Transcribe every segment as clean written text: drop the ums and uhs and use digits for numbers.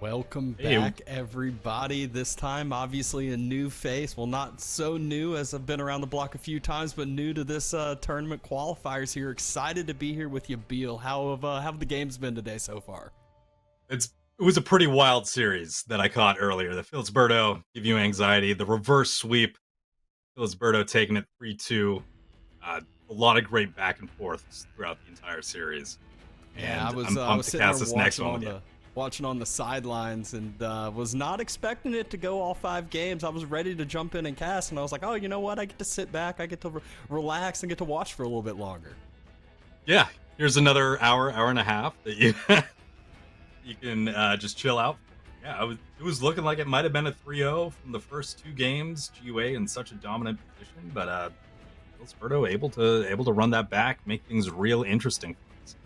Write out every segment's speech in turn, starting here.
Welcome Hey, back, everybody. This time, obviously, a new face. Well, not so new as I've been around the block a few times, but new to this tournament qualifiers here. Excited to be here with you, Beal. How have the games been today so far? it was a pretty wild series that I caught earlier. The Philsberto give you anxiety. The reverse sweep, Philsberto taking it 3-2. A lot of great back and forths throughout the entire series, Yeah, I and was I'm I was pumped to sitting there cast this next one with you. watching on the sidelines and was not expecting it to go all 5 games. I was ready to jump in and cast, and I was like, oh, you know what? I get to sit back, I get to relax, and get to watch for a little bit longer. Yeah, here's another hour and a half that you you can just chill out. Yeah, it was looking like it might have been a 3-0 from the first 2 games. GUA in such a dominant position, but Philsberto able to run that back, make things real interesting for us.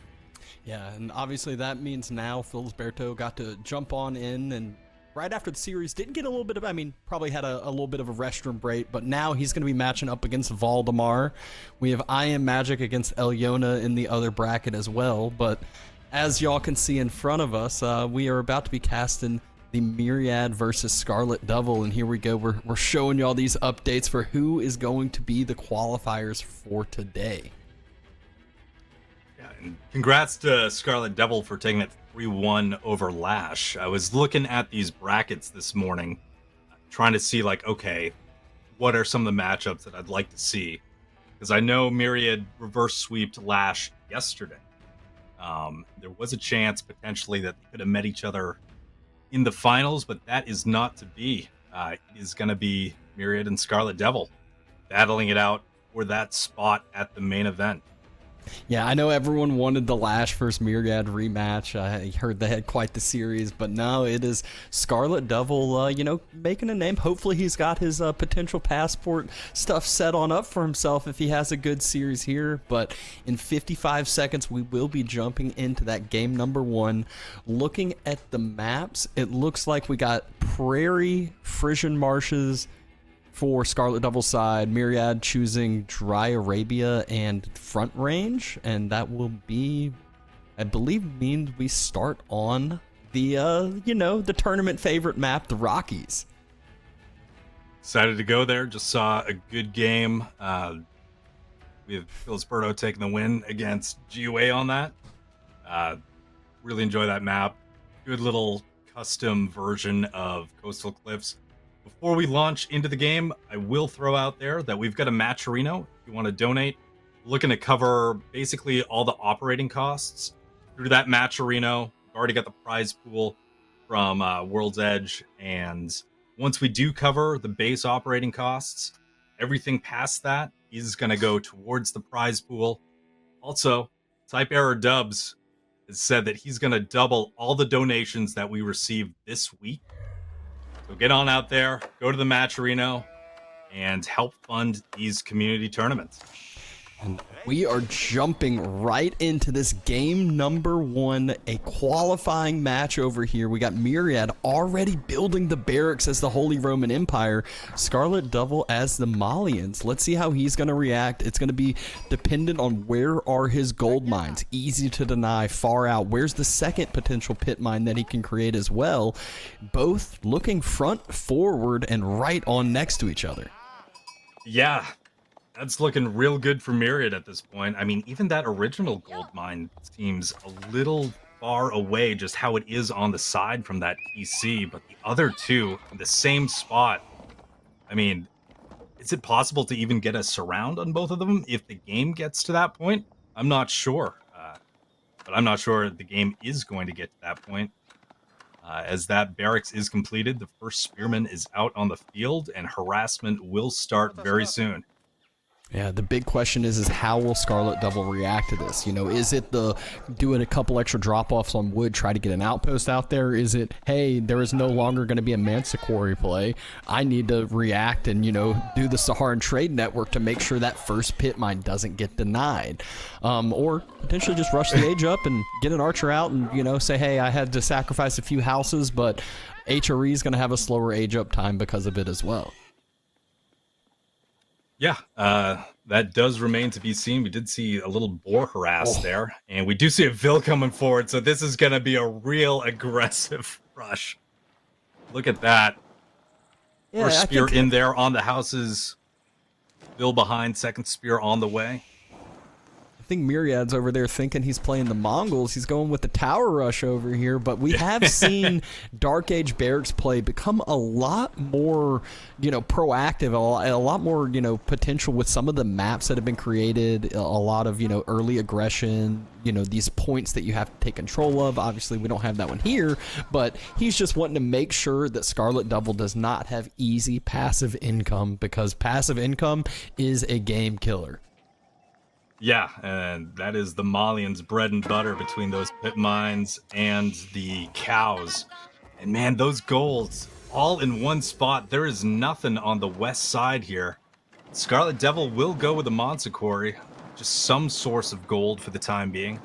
Yeah, and obviously that means now Philsberto got to jump on in, and right after the series didn't get a little bit of, probably had a little bit of a restroom break, but now he's going to be matching up against Valdemar. We have I Am Magic against Elyona in the other bracket as well, but as y'all can see in front of us, we are about to be casting the Myriad versus Scarlet Devil, and here we go. We're showing y'all these updates for who is going to be the qualifiers for today. Yeah, and congrats to Scarlet Devil for taking it 3-1 over Lash. I was looking at these brackets this morning, trying to see, like, okay, what are some of the matchups that I'd like to see? Because I know Myriad reverse sweeped Lash yesterday. There was a chance potentially that they could have met each other in the finals, but that is not to be. It is going to be Myriad and Scarlet Devil battling it out for that spot at the main event. Yeah, I know everyone wanted the Lash versus Myriad rematch. I heard they had quite the series, but no, it is Scarlet Devil, making a name. Hopefully he's got his potential passport stuff set on up for himself if he has a good series here. But in 55 seconds, we will be jumping into that game number 1. Looking at the maps, it looks like we got Prairie, Frisian Marshes, for Scarlet Devil's side, Myriad choosing Dry Arabia and Front Range, and that will be, I believe, means we start on the, the tournament favorite map, the Rockies. Excited to go there. Just saw a good game. We have Philsberto taking the win against GUA on that. Really enjoy that map. Good little custom version of Coastal Cliffs. Before we launch into the game, I will throw out there that we've got a Matcherino. If you want to donate, we're looking to cover basically all the operating costs through that Matcherino. We've already got the prize pool from World's Edge, and once we do cover the base operating costs, everything past that is going to go towards the prize pool. Also, Type Error Dubs has said that he's going to double all the donations that we received this week. So get on out there, go to the Matcherino, and help fund these community tournaments. And we are jumping right into this game number 1, a qualifying match over here. We got Myriad already building the barracks as the Holy Roman Empire, Scarlet Devil as the Malians. Let's see how he's going to react. It's going to be dependent on where are his gold mines. Easy to deny, far out. Where's the second potential pit mine that he can create as well? Both looking front, forward, and right on next to each other. Yeah. That's looking real good for Myriad at this point. I mean, even that original gold mine seems a little far away, just how it is on the side from that PC, but the other two in the same spot. I mean, is it possible to even get a surround on both of them if the game gets to that point? I'm not sure. But I'm not sure the game is going to get to that point. As that barracks is completed, the first spearman is out on the field, and harassment will start very soon. Yeah, the big question is how will Scarlet Devil react to this? Is it the doing a couple extra drop-offs on wood, try to get an outpost out there? Is it, hey, there is no longer going to be a Manticore play. I need to react and, do the Saharan Trade Network to make sure that first pit mine doesn't get denied. Or potentially just rush the age up and get an archer out and, say, hey, I had to sacrifice a few houses, but HRE is going to have a slower age up time because of it as well. Yeah, that does remain to be seen. We did see a little boar harass Oh, there, and we do see a Vil coming forward, so this is going to be a real aggressive rush. Look at that. First yeah, I spear think in there on the houses. Vil behind, second spear on the way. I think Myriad's over there thinking he's playing the Mongols. He's going with the tower rush over here, but we have seen Dark Age barracks play become a lot more, proactive, a lot more, potential with some of the maps that have been created, a lot of, early aggression, these points that you have to take control of. Obviously, we don't have that one here, but he's just wanting to make sure that Scarlet Devil does not have easy passive income, because passive income is a game killer. Yeah, and that is the Malians' bread and butter between those pit mines and the cows. And man, those golds all in one spot. There is nothing on the west side here. Scarlet Devil will go with the Montecore, just some source of gold for the time being.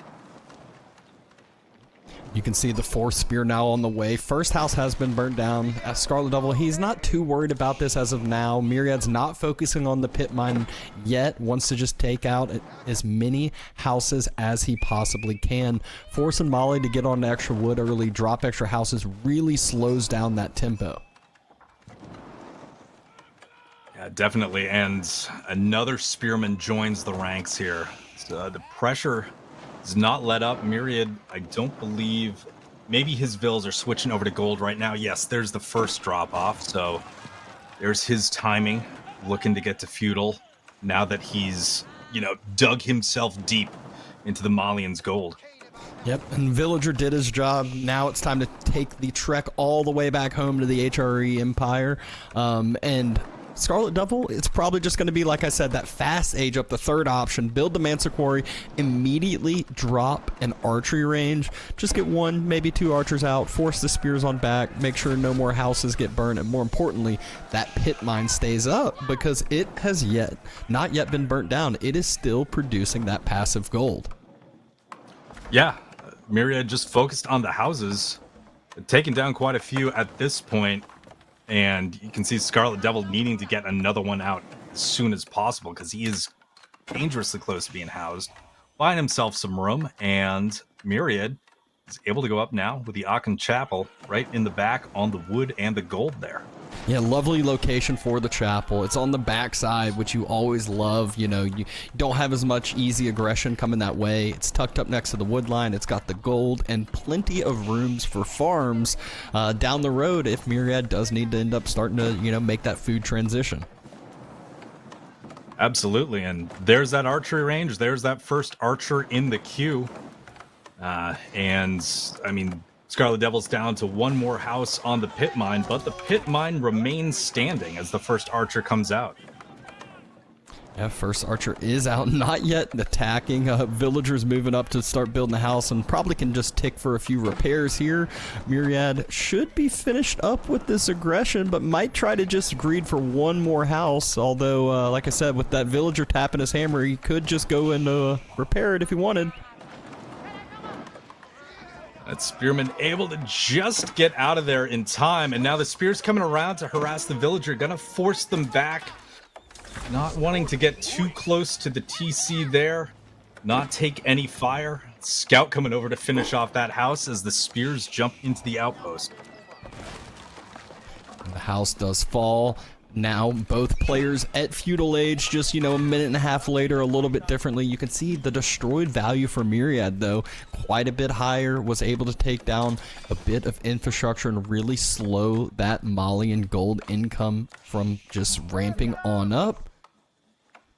You can see the fourth spear now on the way. First house has been burnt down. As Scarlet Devil, he's not too worried about this as of now. Myriad's not focusing on the pit mine yet. Wants to just take out as many houses as he possibly can. Forcing Molly to get on extra wood early, drop extra houses, really slows down that tempo. Yeah, definitely. And another spearman joins the ranks here. So the pressure does not let up. Myriad, I don't believe, maybe his Vils are switching over to gold right now. Yes, there's the first drop off. So there's his timing, looking to get to feudal now that he's, dug himself deep into the Malians' gold. Yep, and Villager did his job. Now it's time to take the trek all the way back home to the HRE Empire. And Scarlet Devil, it's probably just going to be, like I said, that fast age up, the third option. Build the Manticore, immediately drop an archery range. Just get one, maybe two archers out, force the spears on back, make sure no more houses get burned, and more importantly, that pit mine stays up, because it has not yet been burnt down. It is still producing that passive gold. Yeah, Myriad just focused on the houses, taking down quite a few at this point. And you can see Scarlet Devil needing to get another one out as soon as possible, because he is dangerously close to being housed. Buying himself some room, and Myriad is able to go up now with the Aachen Chapel right in the back on the wood and the gold there. Yeah, lovely location for the chapel. It's on the backside, which you always love. You don't have as much easy aggression coming that way. It's tucked up next to the wood line. It's got the gold and plenty of rooms for farms down the road if Myriad does need to end up starting to, make that food transition. Absolutely, and there's that archery range. There's that first archer in the queue. And, I mean, Scarlet Devil's down to one more house on the pit mine, but the pit mine remains standing as the first archer comes out. Yeah, first archer is out, not yet attacking. Villagers moving up to start building the house, and probably can just tick for a few repairs here. Myriad should be finished up with this aggression, but might try to just greed for one more house. Although, like I said, with that villager tapping his hammer, he could just go and repair it if he wanted. That spearman able to just get out of there in time, and now the spear's coming around to harass the villager, gonna force them back. Not wanting to get too close to the TC there, not take any fire. Scout coming over to finish off that house as the spears jump into the outpost. The house does fall. Now both players at feudal age, just a minute and a half later, a little bit differently. You can see the destroyed value for Myriad, though, quite a bit higher. Was able to take down a bit of infrastructure and really slow that Malian gold income from just ramping on up.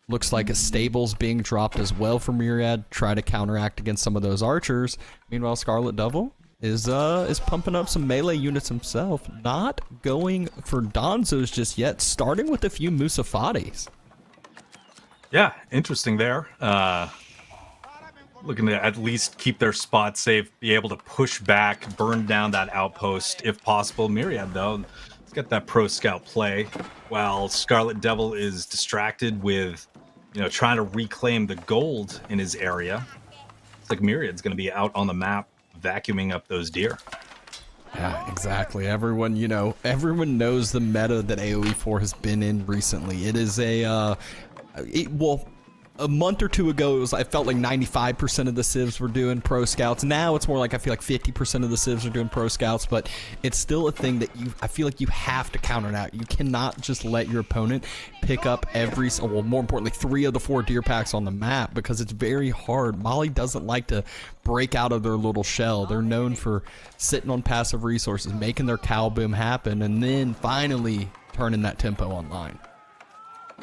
Looks like a stable's being dropped as well for Myriad. Try to counteract against some of those archers. Meanwhile, Scarlet Devil is pumping up some melee units himself. Not going for Donzos just yet, starting with a few Musafatis. Yeah, interesting there. Looking to at least keep their spot safe, be able to push back, burn down that outpost if possible. Myriad, though, let's get that pro scout play, while Scarlet Devil is distracted with, trying to reclaim the gold in his area. It's like Myriad's going to be out on the map vacuuming up those deer. Yeah, exactly. Everyone, everyone knows the meta that AoE4 has been in recently. It is well, a month or two ago, I felt like 95% of the civs were doing pro scouts. Now it's more like I feel like 50% of the civs are doing pro scouts, but it's still a thing that I feel like you have to counter it out. You cannot just let your opponent pick up more importantly, 3 of the 4 deer packs on the map, because it's very hard. Mali doesn't like to break out of their little shell. They're known for sitting on passive resources, making their cow boom happen, and then finally turning that tempo online.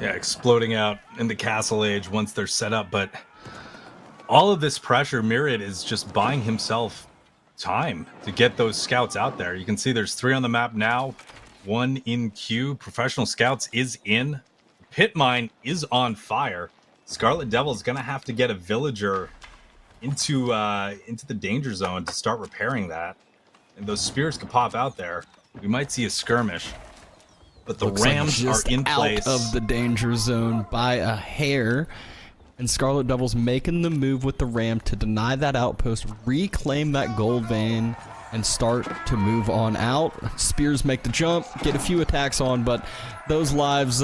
Yeah, exploding out in the castle age once they're set up. But all of this pressure, Myriad is just buying himself time to get those scouts out there. You can see there's 3 on the map now, 1 in queue. Professional Scouts is in. Pit mine is on fire. Scarlet Devil is going to have to get a villager into the danger zone to start repairing that. And those spears could pop out there. We might see a skirmish. But the Rams are in place. Out of the danger zone by a hair. And Scarlet Devil's making the move with the Ram to deny that outpost, reclaim that gold vein, and start to move on out. Spears make the jump, get a few attacks on, but those lives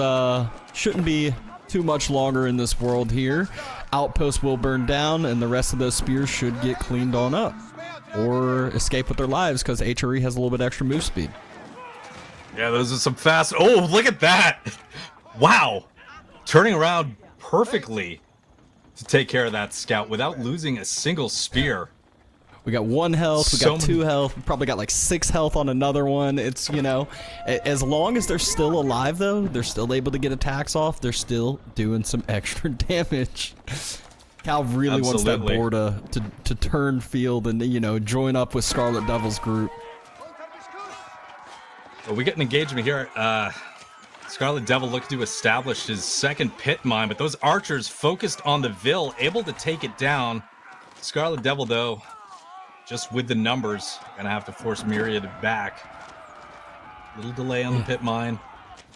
shouldn't be too much longer in this world here. Outpost will burn down, and the rest of those spears should get cleaned on up. Or escape with their lives, because HRE has a little bit extra move speed. Yeah, those are some fast... Oh, look at that! Wow! Turning around perfectly to take care of that scout without losing a single spear. We got 1 health, we got 2 health, we probably got like 6 health on another one. It's, as long as they're still alive, though, they're still able to get attacks off, they're still doing some extra damage. Cal really wants that boar to turn field and, join up with Scarlet Devil's group. Well, we get an engagement here. Scarlet Devil looking to establish his second pit mine, but those archers focused on the Vil, able to take it down. Scarlet Devil, though, just with the numbers, gonna have to force Myriad back. Little delay on the pit mine,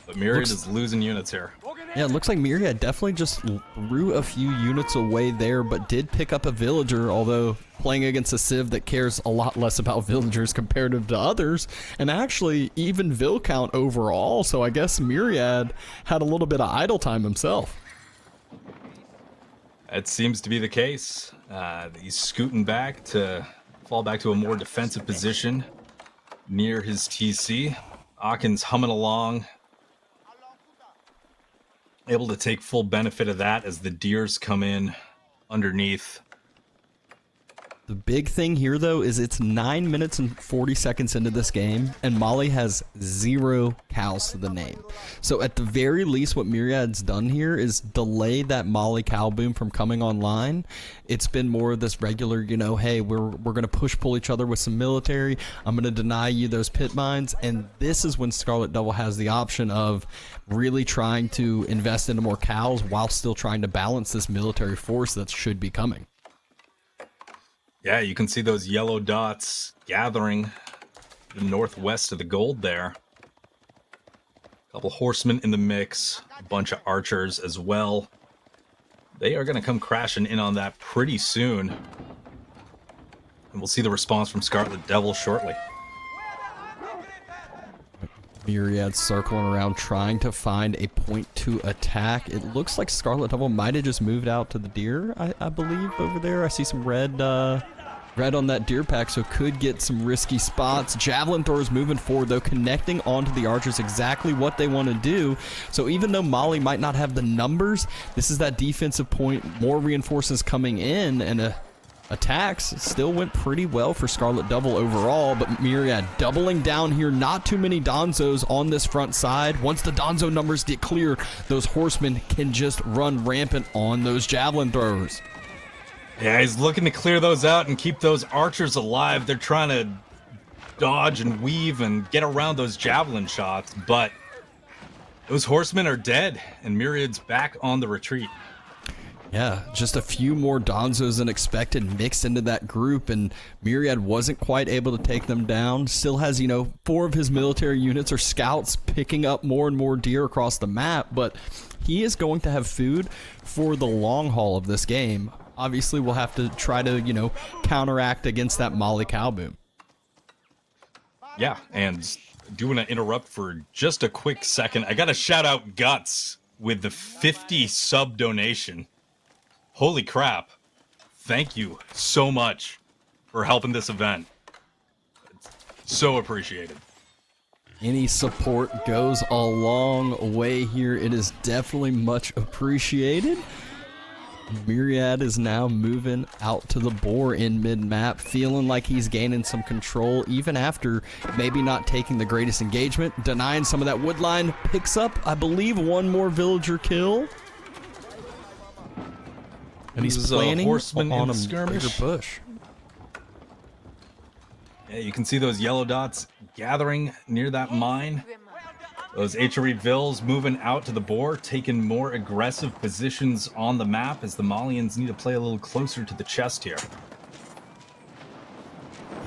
but Myriad is losing units here. Yeah, it looks like Myriad definitely just threw a few units away there, but did pick up a villager, although playing against a civ that cares a lot less about villagers comparative to others, and actually even Vil count overall, so I guess Myriad had a little bit of idle time himself. It seems to be the case. He's scooting back to fall back to a more defensive position near his TC. Hawkins humming along, able to take full benefit of that as the deers come in underneath. The big thing here, though, is it's 9 minutes and 40 seconds into this game, and Mali has 0 cows to the name. So at the very least, what Myriad's done here is delay that Mali cow boom from coming online. It's been more of this regular, hey, we're going to push-pull each other with some military. I'm going to deny you those pit mines. And this is when Scarlet Devil has the option of really trying to invest into more cows while still trying to balance this military force that should be coming. Yeah, you can see those yellow dots gathering the northwest of the gold there. A couple horsemen in the mix, a bunch of archers as well. They are going to come crashing in on that pretty soon. And we'll see the response from Scarlet Devil shortly. Myriad circling around trying to find a point to attack. It looks like Scarlet Devil might have just moved out to the deer, I believe, over there. I see some red on that deer pack, so could get some risky spots. Javelin throwers moving forward, though, connecting onto the archers, exactly what they want to do. So even though Mali might not have the numbers, this is that defensive point, more reinforcements coming in, and attacks still went pretty well for Scarlet Devil overall, but Myriad doubling down here. Not too many Donzos on this front side. Once the Donzo numbers get clear, those horsemen can just run rampant on those javelin throwers. Yeah, he's looking to clear those out and keep those archers alive. They're trying to dodge and weave and get around those javelin shots, but those horsemen are dead, and Myriad's back on the retreat. Yeah, just a few more Donzos than expected mixed into that group, and Myriad wasn't quite able to take them down. Still has, 4 of his military units or scouts picking up more and more deer across the map, but he is going to have food for the long haul of this game. Obviously, we'll have to try to, counteract against that Mali cow boom. Yeah, and do want to interrupt for just a quick second. I got to shout out Guts with the 50 sub donation. Holy crap. Thank you so much for helping this event. It's so appreciated. Any support goes a long way here. It is definitely much appreciated. Myriad is now moving out to the boar in mid-map, feeling like he's gaining some control, even after maybe not taking the greatest engagement, denying some of that wood line, picks up, I believe, one more villager kill. And he's planning on a bigger push. Yeah, you can see those yellow dots gathering near that mine. Those Ayyubid vills moving out to the boar, taking more aggressive positions on the map as the Malians need to play a little closer to the chest here.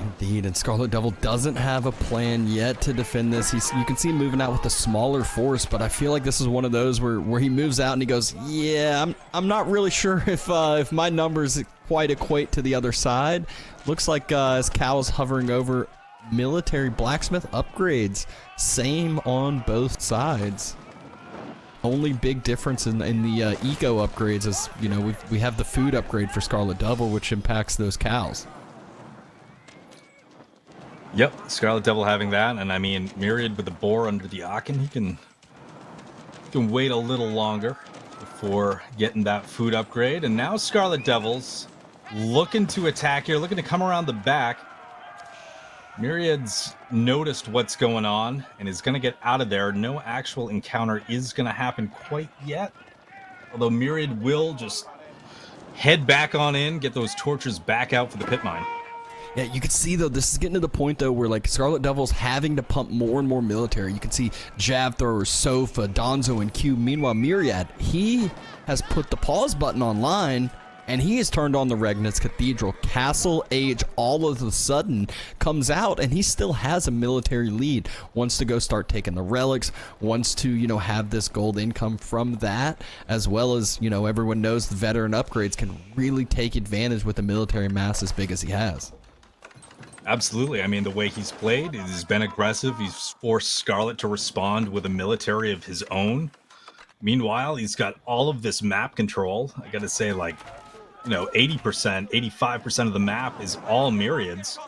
Indeed, and Scarlet Devil doesn't have a plan yet to defend this. You can see him moving out with a smaller force, but I feel like this is one of those where he moves out and he goes, yeah, I'm not really sure if my numbers quite equate to the other side. Looks like as Cal's hovering over military blacksmith upgrades, same on both sides. Only big difference in the eco upgrades is, you know, we have the food upgrade for Scarlet Devil, which impacts those cows. Yep, Scarlet Devil having that, and I mean Myriad with the boar under the Aachen, he can wait a little longer before getting that food upgrade. And now Scarlet Devil's looking to attack here, looking to come around the back. Myriad's noticed what's going on and is going to get out of there. No actual encounter is going to happen quite yet, although Myriad will just head back on in, get those torches back out for the pit mine. Yeah, you can see, though, this is getting to the point, though, where, like, Scarlet Devil's having to pump more and more military. You can see Jab Throwers, Sofa, Donzo, and Q. Meanwhile, Myriad, he has put the pause button online, and he has turned on the Regnitz Cathedral. Castle Age all of a sudden comes out, and he still has a military lead. Wants to go start taking the relics, wants to, you know, have this gold income from that, as well as, you know, everyone knows the veteran upgrades can really take advantage with a military mass as big as he has. Absolutely. I mean, the way he's played, he's been aggressive. He's forced Scarlet to respond with a military of his own. Meanwhile, he's got all of this map control. I got to say, like, you know, 80%, 85% of the map is all Myriads.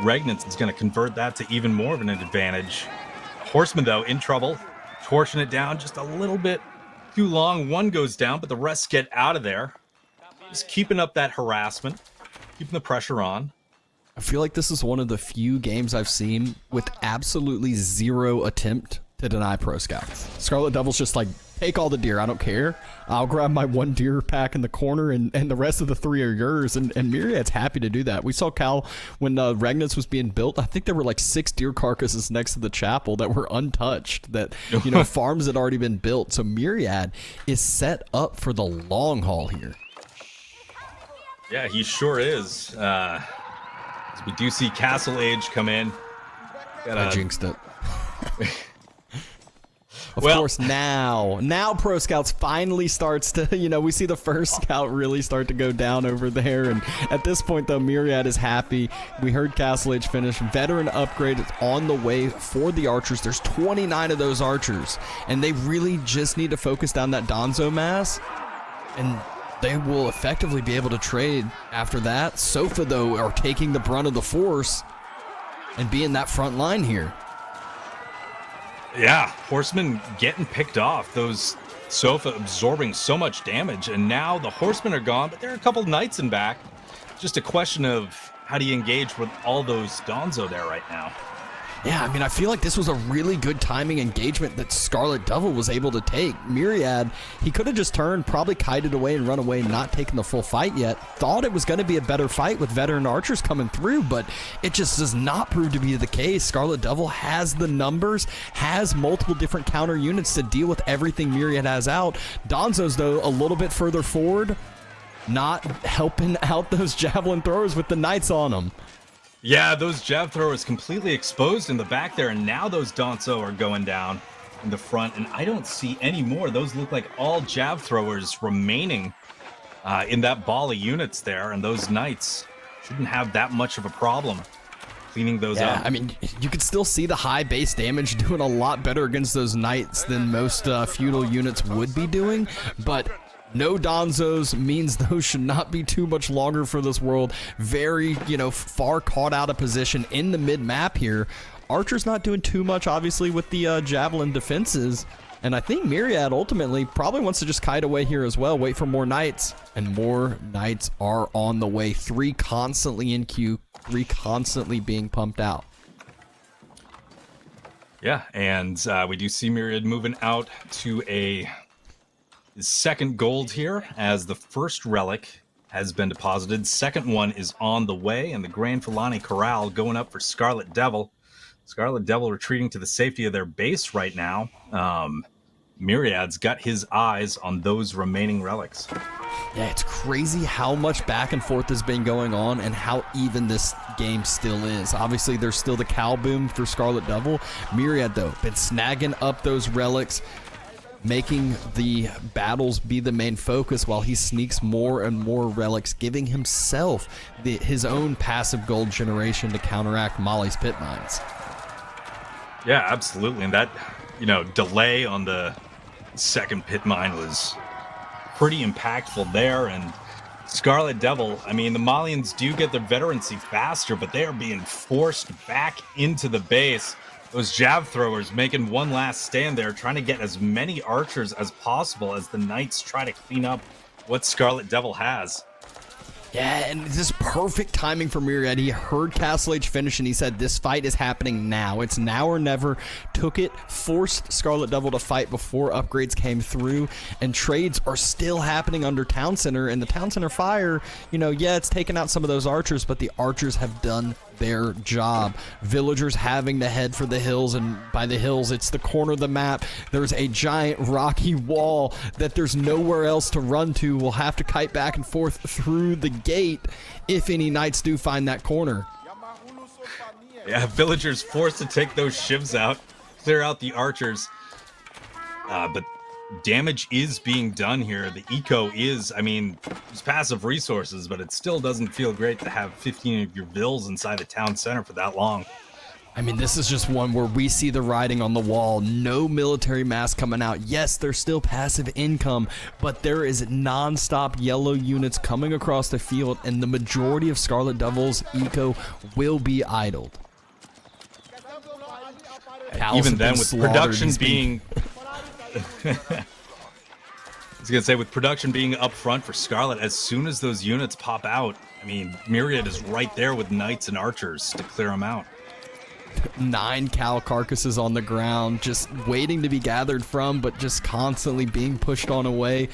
Regnitz is going to convert that to even more of an advantage. Horseman, though, in trouble. Torching it down just a little bit too long. One goes down, but the rest get out of there. Just keeping up that harassment, keeping the pressure on. I feel like this is one of the few games I've seen with absolutely zero attempt to deny pro scouts. Scarlet Devil's just like, take all the deer, I don't care. I'll grab my one deer pack in the corner and the rest of the three are yours. And Myriad's happy to do that. We saw Cal when Regnitz was being built. I think there were like 6 deer carcasses next to the chapel that were untouched, that, you know, farms had already been built. So Myriad is set up for the long haul here. Yeah, he sure is. We do see Castle Age come in. I jinxed it. Of course, now Pro Scouts finally starts to, you know, we see the first scout really start to go down over there. And at this point, though, Myriad is happy. We heard Castle Age finish. Veteran upgrade is on the way for the archers. There's 29 of those archers, and they really just need to focus down that Donzo mass, and they will effectively be able to trade after that. Sofa, though, are taking the brunt of the force and being that front line here. Yeah, Horsemen getting picked off. Those Sofa absorbing so much damage, and now the Horsemen are gone, but there are a couple Knights in back. Just a question of how do you engage with all those Donzo there right now? Yeah, I mean, I feel like this was a really good timing engagement that Scarlet Devil was able to take. Myriad, he could have just turned, probably kited away and run away, not taking the full fight yet. Thought it was going to be a better fight with veteran archers coming through, but it just does not prove to be the case. Scarlet Devil has the numbers, has multiple different counter units to deal with everything Myriad has out. Donzo's, though, a little bit further forward, not helping out those javelin throwers with the knights on them. Yeah, those jab throwers completely exposed in the back there, and now those Donzo are going down in the front, and I don't see any more. Those look like all jab throwers remaining in that ball of units there, and those knights shouldn't have that much of a problem cleaning those Yeah, up. I mean, you could still see the high base damage doing a lot better against those knights than most feudal units would be doing, but no Donzos means those should not be too much longer for this world. Very, far caught out of position in the mid-map here. Archer's not doing too much, obviously, with the Javelin defenses. And I think Myriad ultimately probably wants to just kite away here as well, wait for more knights. And more knights are on the way. 3 constantly in queue, 3 constantly being pumped out. Yeah, and we do see Myriad moving out to his second gold here, as the first relic has been deposited. Second one is on the way, and the Grand Filani Corral going up for Scarlet Devil. Scarlet Devil retreating to the safety of their base right now. Myriad's got his eyes on those remaining relics. Yeah, it's crazy how much back and forth has been going on and how even this game still is. Obviously, there's still the cow boom for Scarlet Devil. Myriad, though, been snagging up those relics, making the battles be the main focus while he sneaks more and more relics, giving himself his own passive gold generation to counteract Molly's pit mines. Yeah, absolutely. And that, delay on the second pit mine was pretty impactful there. And Scarlet Devil, I mean, the Malians do get their veterancy faster, but they are being forced back into the base. Those jab throwers making one last stand there, trying to get as many archers as possible as the knights try to clean up what Scarlet Devil has. Yeah, and this is perfect timing for Myriad. He heard Castle Age finish, and he said, this fight is happening now. It's now or never. Took it, forced Scarlet Devil to fight before upgrades came through, and trades are still happening under Town Center, and the Town Center fire, it's taken out some of those archers, but the archers have done their job. Villagers having to head for the hills, and by the hills, it's the corner of the map. There's a giant rocky wall that there's nowhere else to run to. We'll have to kite back and forth through the gate if any knights do find that corner. Yeah, villagers forced to take those shivs out, clear out the archers. But damage is being done here. The eco is, there's passive resources, but it still doesn't feel great to have 15 of your vills inside the town center for that long. This is just one where we see the writing on the wall. No military mass coming out. Yes, there's still passive income, but there is non-stop yellow units coming across the field, and the majority of Scarlet Devil's eco will be idled. Even then, with production being... I was going to say, with production being up front for Scarlet, as soon as those units pop out, Myriad is right there with knights and archers to clear them out. 9 cow carcasses on the ground, just waiting to be gathered from, but just constantly being pushed on away.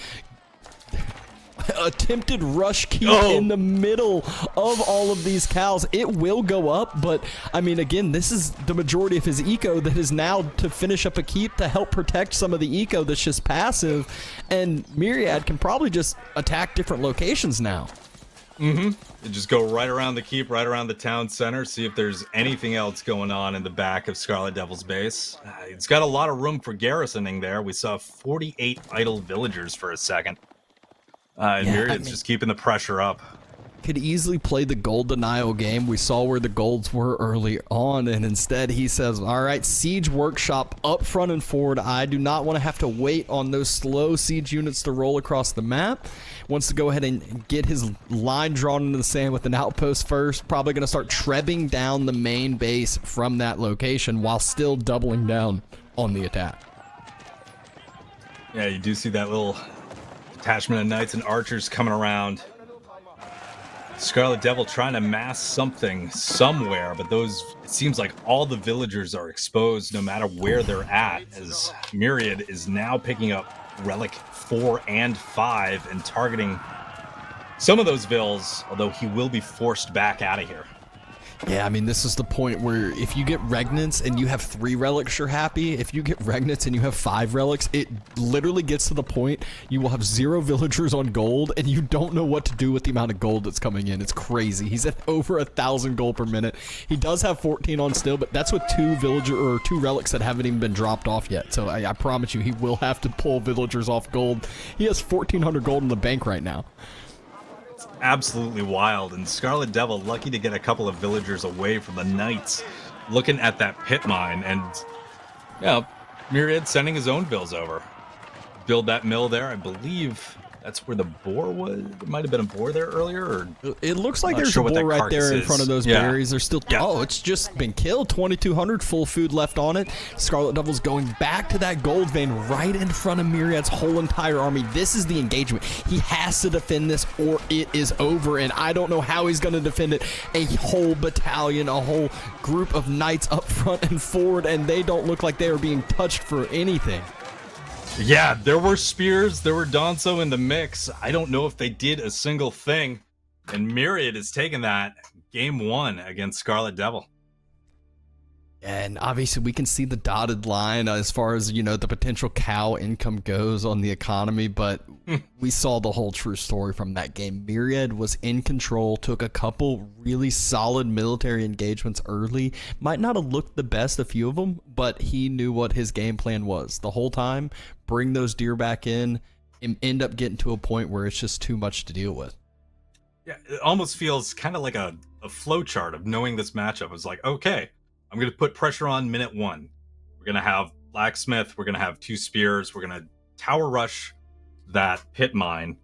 Attempted rush keep in the middle of all of these cows. It will go up, but again, this is the majority of his eco that is now to finish up a keep to help protect some of the eco that's just passive, and Myriad can probably just attack different locations now. You just go right around the keep, right around the town center, see if there's anything else going on in the back of Scarlet Devil's base. It's got a lot of room for garrisoning there. We saw 48 idle villagers for a second. And Myriad's just keeping the pressure up. Could easily play the gold denial game. We saw where the golds were early on, and instead he says, all right, siege workshop up front and forward. I do not want to have to wait on those slow siege units to roll across the map. Wants to go ahead and get his line drawn into the sand with an outpost first. Probably going to start trebbing down the main base from that location while still doubling down on the attack. Yeah, you do see that little detachment of knights and archers coming around. Scarlet Devil trying to mass something somewhere, but it seems like all the villagers are exposed no matter where they're at, as Myriad is now picking up relic 4 and 5 and targeting some of those vills, although he will be forced back out of here. Yeah, this is the point where if you get Regnants and you have 3 relics, you're happy. If you get Regnants and you have 5 relics, it literally gets to the point you will have 0 villagers on gold, and you don't know what to do with the amount of gold that's coming in. It's crazy. He's at over 1,000 gold per minute. He does have 14 on still, but that's with 2 relics that haven't even been dropped off yet. So I promise you, he will have to pull villagers off gold. He has 1,400 gold in the bank right now. absolutely wild. And Scarlet Devil lucky to get a couple of villagers away from the knights, looking at that pit mine, and Myriad sending his own bills over. Build that mill there. I believe that's where the boar was. There might have been a boar there earlier. Or it looks like not there's sure a what boar that right there carcass in front of those is. Yeah. berries. There's still Yeah. oh, it's just been killed. 2,200 full food left on it. Scarlet Devil's going back to that gold vein right in front of Myriad's whole entire army. This is the engagement. He has to defend this or it is over, and I don't know how he's going to defend it. A whole battalion, a whole group of knights up front and forward, and they don't look like they are being touched for anything. Yeah, there were spears, there were Danzo in the mix. I don't know if they did a single thing. And Myriad has taken that game 1 against Scarlet Devil. And obviously we can see the dotted line as far as, the potential cow income goes on the economy, but we saw the whole true story from that game. Myriad was in control, took a couple really solid military engagements early. Might not have looked the best, a few of them, but he knew what his game plan was the whole time. Bring those deer back in and end up getting to a point where it's just too much to deal with. Yeah, it almost feels kind of like a flow chart of knowing this matchup. It's like, okay, I'm going to put pressure on minute 1. We're going to have Blacksmith. We're going to have 2 spears. We're going to tower rush that pit mine,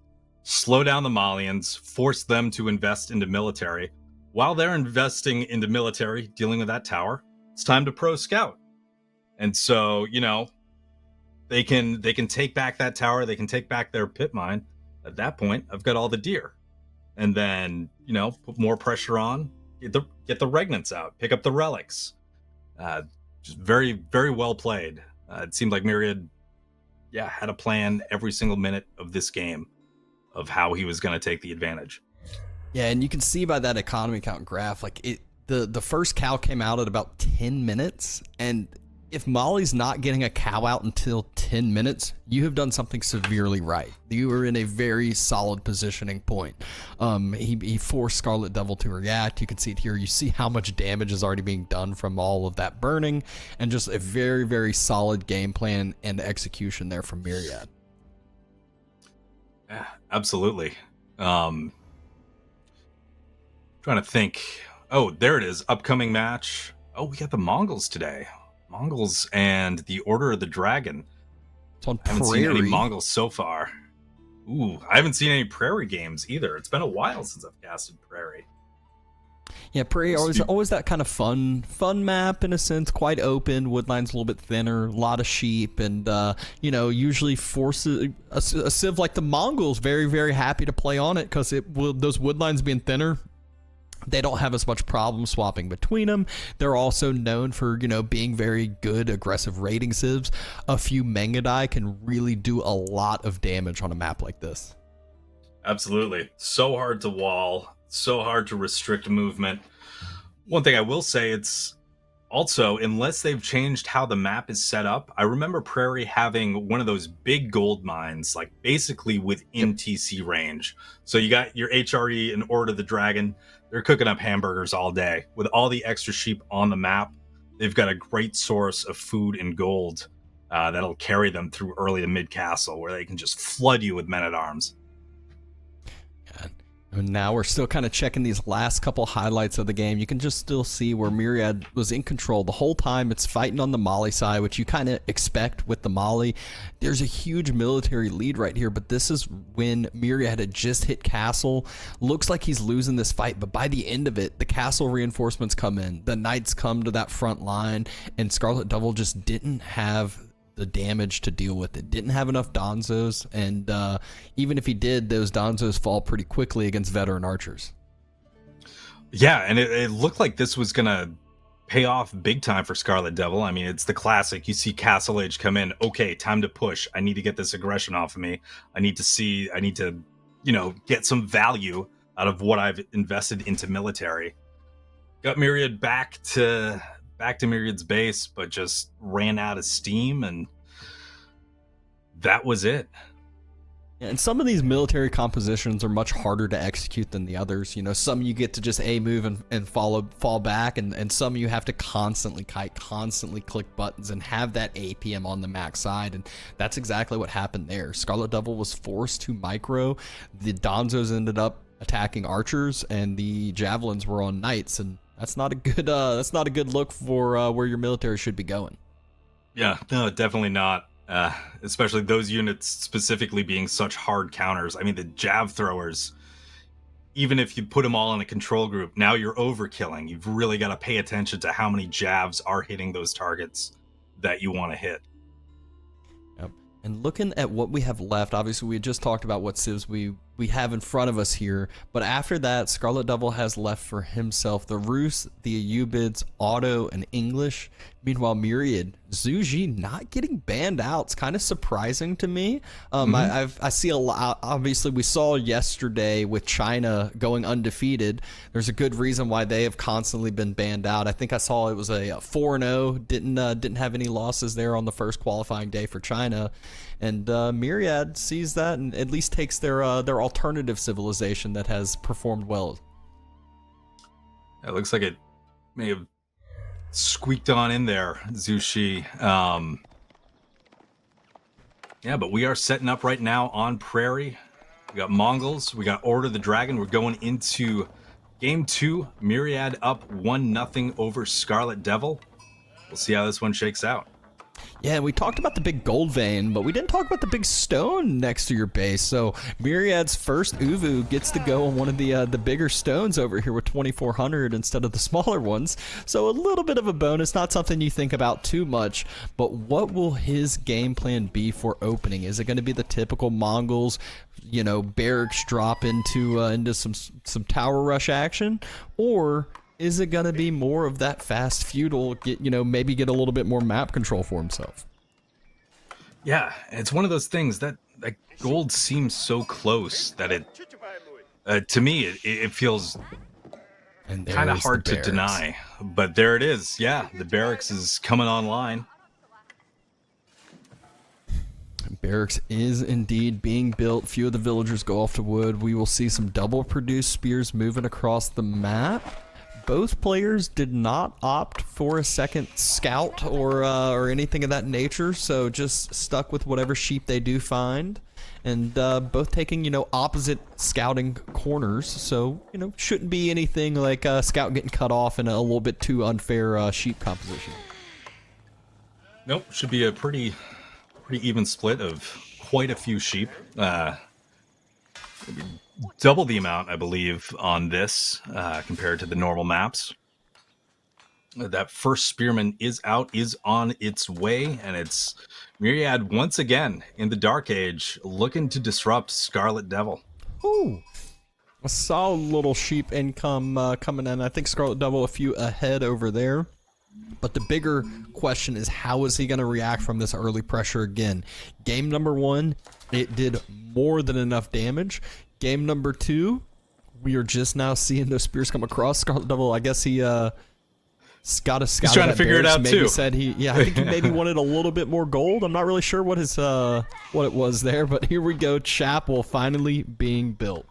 slow down the Malians, force them to invest into military. While they're investing into military, dealing with that tower, it's time to pro scout. And so, they can take back that tower. They can take back their pit mine. At that point, I've got all the deer. And then, put more pressure on, get the regnants out, pick up the relics. Just very, very well played. It seemed like Myriad, had a plan every single minute of this game of how he was going to take the advantage. Yeah, and you can see by that economy count graph, the first cow came out at about 10 minutes, and if Molly's not getting a cow out until 10 minutes, you have done something severely right. You were in a very solid positioning point. He forced Scarlet Devil to react. You can see it here. You see how much damage is already being done from all of that burning, and just a very, very solid game plan and execution there from Myriad. Yeah, absolutely. Trying to think. Oh, there it is. Upcoming match. Oh, we got the Mongols today. Mongols and the Order of the Dragon. It's on I haven't Prairie. seen any Mongols so far. Ooh, I haven't seen any Prairie games either. It's been a while since I've casted Prairie. Yeah, Prairie always that kind of fun map in a sense, quite open. Woodline's a little bit thinner, a lot of sheep, and usually forces a civ like the Mongols very, very happy to play on it because those woodlines being thinner. They don't have as much problem swapping between them. They're also known for, being very good aggressive raiding civs. A few Mangadai can really do a lot of damage on a map like this. Absolutely. So hard to wall, so hard to restrict movement. One thing I will say, it's also, unless they've changed how the map is set up, I remember Prairie having one of those big gold mines, like basically within TC range. So you got your HRE and Order of the Dragon. They're cooking up hamburgers all day. With all the extra sheep on the map, they've got a great source of food and gold that'll carry them through early to mid castle, where they can just flood you with men-at-arms. And now we're still kind of checking these last couple highlights of the game. You can just still see where Myriad was in control the whole time. It's fighting on the Mali side, which you kind of expect with the Mali. There's a huge military lead right here, but this is when Myriad had just hit castle. Looks like he's losing this fight, but by the end of it, the castle reinforcements come in. The knights come to that front line, and Scarlet Devil just didn't have the damage to deal with it. Didn't have enough Donzos, and even if he did, those Donzos fall pretty quickly against veteran archers. Yeah, and it looked like this was gonna pay off big time for Scarlet Devil. I mean, it's the classic. You see Castle Age come in. Okay, time to push. I need to get this aggression off of me. I need to, get some value out of what I've invested into military. Got Myriad back to Myriad's base, but just ran out of steam, and that was it. And some of these military compositions are much harder to execute than the others. Some you get to just move and fall back, and some you have to constantly kite, constantly click buttons, and have that APM on the max side. And that's exactly what happened there. Scarlet Devil was forced to micro. The Donzos ended up attacking archers, and the javelins were on knights, and that's not a good look for where your military should be going. Yeah, no, definitely not. Especially those units specifically being such hard counters. I mean, the jav throwers, even if you put them all in a control group, now you're overkilling. You've really got to pay attention to how many javs are hitting those targets that you want to hit. Yep. And looking at what we have left, obviously we had just talked about what civs we have in front of us here, but after that, Scarlet Devil has left for himself the Rus, the Ayyubids, Auto, and English. Meanwhile, Myriad, Zhu Ji not getting banned out. It's kind of surprising to me. I see a lot. Obviously, we saw yesterday with China going undefeated. There's a good reason why they have constantly been banned out. I think I saw it was a 4-0. Didn't have any losses there on the first qualifying day for China. And Myriad sees that and at least takes their alternative civilization that has performed well. It looks like it may have squeaked on in there, Zushi. Yeah, but we are setting up right now on Prairie. We got Mongols. We got Order of the Dragon. We're going into Game 2. Myriad up 1-0 over Scarlet Devil. We'll see how this one shakes out. Yeah, we talked about the big gold vein, but we didn't talk about the big stone next to your base. So Myriad's first Uvu gets to go on one of the bigger stones over here with 2,400 instead of the smaller ones. So a little bit of a bonus, not something you think about too much. But what will his game plan be for opening? Is it going to be the typical Mongols, barracks drop into some tower rush action, or is it going to be more of that fast feudal, maybe get a little bit more map control for himself? Yeah, it's one of those things that gold seems so close that it, to me, it feels kind of hard to deny. But there it is. Yeah, the barracks is coming online. Barracks is indeed being built. Few of the villagers go off to wood. We will see some double produced spears moving across the map. Both players did not opt for a second scout or anything of that nature, so just stuck with whatever sheep they do find, and both taking opposite scouting corners. So shouldn't be anything like a scout getting cut off in a little bit too unfair sheep composition. Nope, should be a pretty even split of quite a few sheep. Double the amount, I believe, on this compared to the normal maps. That first spearman is on its way, and it's Myriad once again in the Dark Age looking to disrupt Scarlet Devil. Ooh, a solid little sheep income coming in. I think Scarlet Devil a few ahead over there. But the bigger question is, how is he going to react from this early pressure again? Game number 1, it did more than enough damage. Game number 2, we are just now seeing those spears come across. Scarlet Devil, I guess he got a scout. He's trying to figure it out maybe too. Said I think he maybe wanted a little bit more gold. I'm not really sure what it was there, but here we go. Chapel finally being built.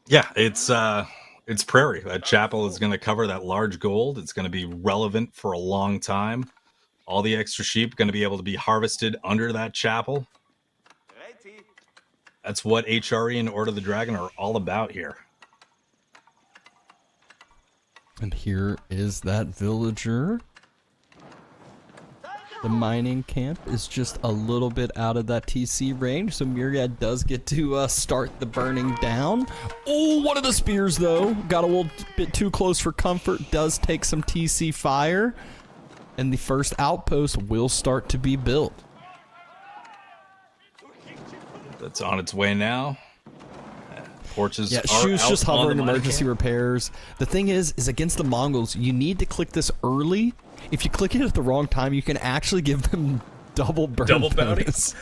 Yeah, it's Prairie. That chapel is going to cover that large gold. It's going to be relevant for a long time. All the extra sheep going to be able to be harvested under that chapel. That's what HRE and Order of the Dragon are all about here. And here is that villager. The mining camp is just a little bit out of that TC range, so Myriad does get to start the burning down. Oh, one of the spears, though, got a little bit too close for comfort, does take some TC fire, and the first outpost will start to be built. That's on its way now. Torches yeah, are Shoe's out just hovering on the emergency repairs. The thing is against the Mongols, you need to click this early. If you click it at the wrong time, you can actually give them double burn bonus.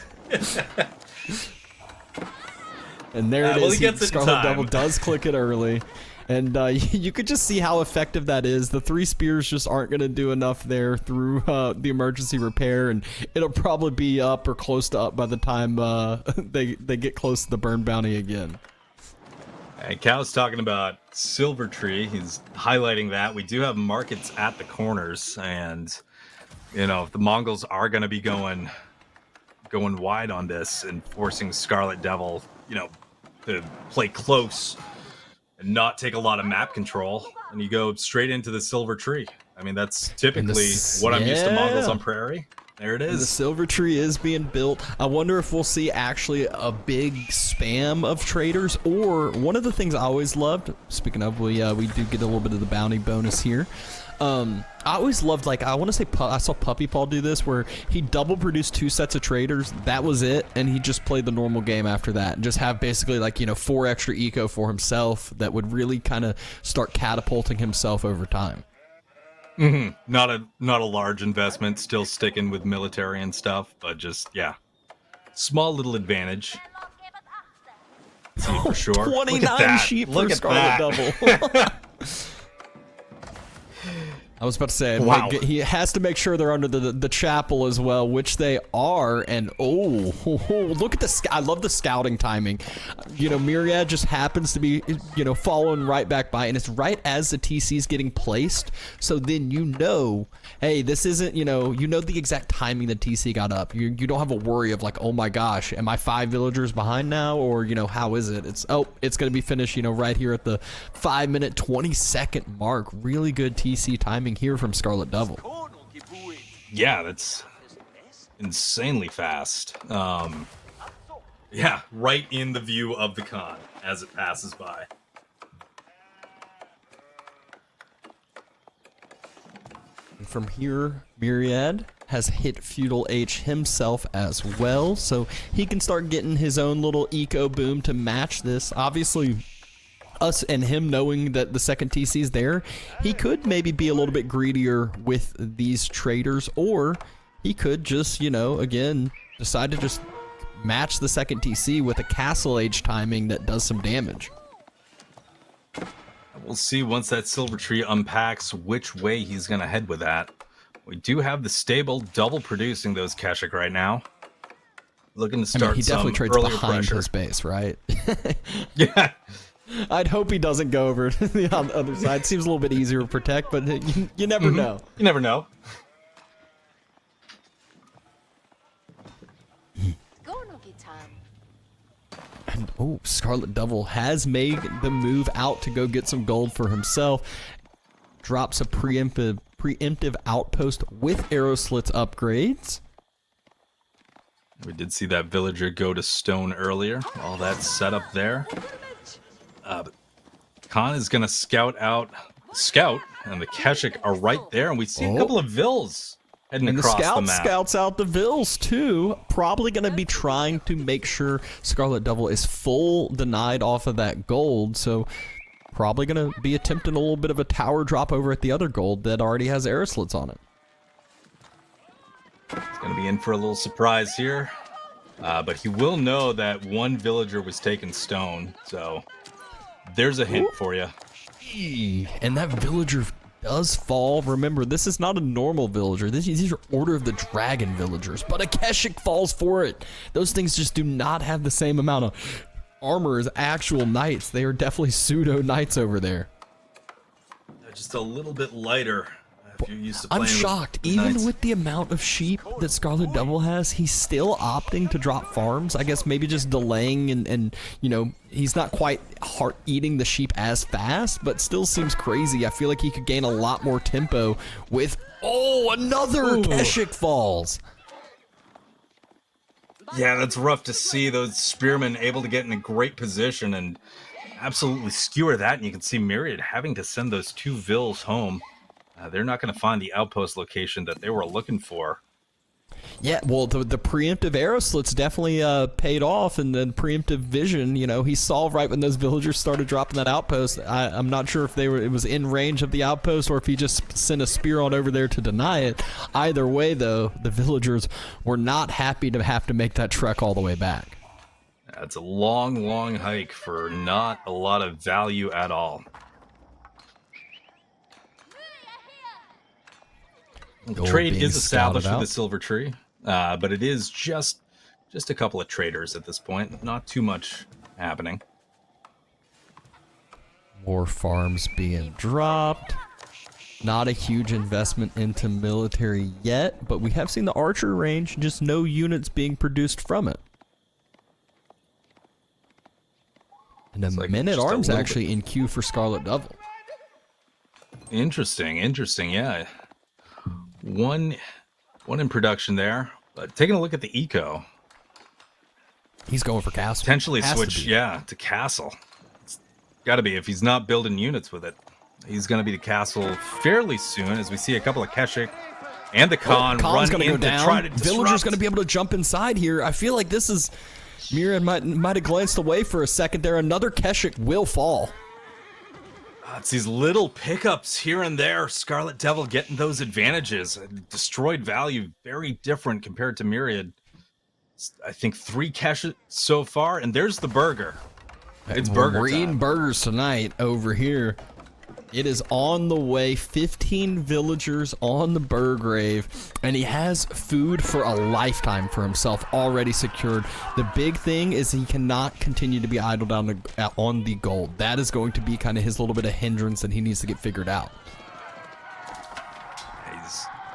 And there it is. He gets it Scarlet in time. Devil does click it early. And you could just see how effective that is. The 3 spears just aren't going to do enough there through the emergency repair, and it'll probably be up or close to up by the time they get close to the burn bounty again. And Cal's talking about Silver Tree. He's highlighting that. We do have markets at the corners, and if the Mongols are going to be going going wide on this and forcing Scarlet Devil, you know, to play close and not take a lot of map control, and you go straight into the Silver Tree. I mean, that's typically what I'm used to Mongols on Prairie. There it is. And the Silver Tree is being built. I wonder if we'll see actually a big spam of traders, or one of the things I always loved, speaking of, we do get a little bit of the bounty bonus here. I always loved, like, I want to say, I saw Puppy Paul do this, where he double produced 2 sets of traders. That was it, and he just played the normal game after that, and just have basically, like, you know, 4 extra eco for himself that would really kind of start catapulting himself over time. Mm-hmm. Not a large investment, still sticking with military and stuff, but just, yeah, small little advantage. See for sure. 29 sheep for Scarlet Devil. I was about to say, wow. He has to make sure they're under the chapel as well, which they are. And look at the I love the scouting timing. You know, Myriad just happens to be, you know, following right back by, and it's right as the TC is getting placed. So then you know, hey, this isn't, you know the exact timing the TC got up. You don't have a worry of like, oh my gosh, am I 5 villagers behind now, or you know, how is it? It's going to be finished, you know, right here at the 5-minute 20-second mark. Really good TC timing here from Scarlet Devil. Yeah, that's insanely fast. Yeah, right in the view of the con as it passes by. And from here, Myriad has hit Feudal H himself as well, so he can start getting his own little eco boom to match this. Obviously, us and him knowing that the second TC is there, he could maybe be a little bit greedier with these traders, or he could just, you know, again, decide to just match the second TC with a castle age timing that does some damage. We'll see once that Silver Tree unpacks which way he's going to head with that. We do have the stable double producing those Keshik right now. Looking to start, he definitely trades behind pressure. his base, right? Yeah. I'd hope he doesn't go over to the other side. Seems a little bit easier to protect, but you never know. You never know. And Scarlet Devil has made the move out to go get some gold for himself. Drops a preemptive outpost with arrow slits upgrades. We did see that villager go to stone earlier. All that set up there. Khan is going to scout, and the Keshik are right there, and we see a couple of Vils heading across the map. Scouts out the Vils too. Probably going to be trying to make sure Scarlet Devil is full denied off of that gold, so probably going to be attempting a little bit of a tower drop over at the other gold that already has arrow slits on it. He's going to be in for a little surprise here, but he will know that one villager was taking stone, so there's a hint for you. And that villager does fall. Remember, this is not a normal villager. These are Order of the Dragon villagers, but a Keshik falls for it. Those things just do not have the same amount of armor as actual knights. They are definitely pseudo knights over there. They're just a little bit lighter. If you're used to playing I'm shocked. with Even knights. with the amount of sheep that Scarlet Devil has, he's still opting to drop farms. I guess maybe just delaying and you know, he's not quite eating the sheep as fast, but still seems crazy. I feel like he could gain a lot more tempo with, another Keshik falls. Yeah, that's rough to see. Those spearmen able to get in a great position and absolutely skewer that, and you can see Myriad having to send those 2 Vils home. They're not going to find the outpost location that they were looking for. Yeah, well, the preemptive arrow slits definitely paid off, and then preemptive vision, you know, he saw right when those villagers started dropping that outpost. I'm not sure if it was in range of the outpost or if he just sent a spear on over there to deny it. Either way, though, the villagers were not happy to have to make that trek all the way back. That's a long, long hike for not a lot of value at all. The trade is established for the Silver Tree, but it is just a couple of traders at this point. Not too much happening. More farms being dropped. Not a huge investment into military yet, but we have seen the archer range, just no units being produced from it. And a It's like men-at-arms just a actually in queue for Scarlet Devil. Interesting, yeah. One in production there. But taking a look at the eco. He's going for castle. Potentially Has to switch, be. to castle. It's got to be. If he's not building units with it, he's going to be the castle fairly soon, as we see a couple of Keshik and the Khan Khan's run gonna in go to down. try to disrupt. Villager's going to be able to jump inside here. I feel like this is... Myriad might have glanced away for a second there. Another Keshik will fall. It's these little pickups here and there. Scarlet Devil getting those advantages. Destroyed value, very different compared to Myriad. I think 3 Keshik so far, and there's the burger. It's burger We're eating time. burgers tonight over here. It is on the way. 15 villagers on the Burgrave, and he has food for a lifetime for himself already secured. The big thing is he cannot continue to be idle down on the gold. That is going to be kind of his little bit of hindrance that he needs to get figured out.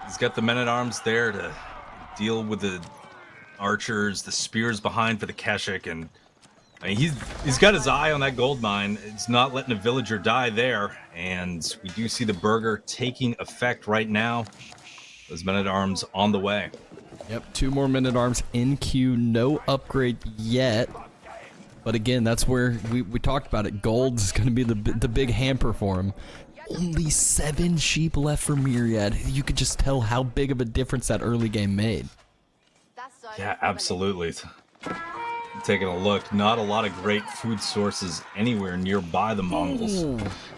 He's got the men-at-arms there to deal with the archers, the spears behind for the Keshik, and I mean, he's got his eye on that gold mine. It's not letting a villager die there, and we do see the burger taking effect right now. Those men-at-arms on the way. Yep, 2 more men-at-arms in queue. No upgrade yet. But again, that's where we talked about it. Gold is going to be the big hamper for him. Only 7 sheep left for Myriad. You could just tell how big of a difference that early game made. Yeah, absolutely. Taking a look, not a lot of great food sources anywhere nearby the Mongols. Ooh.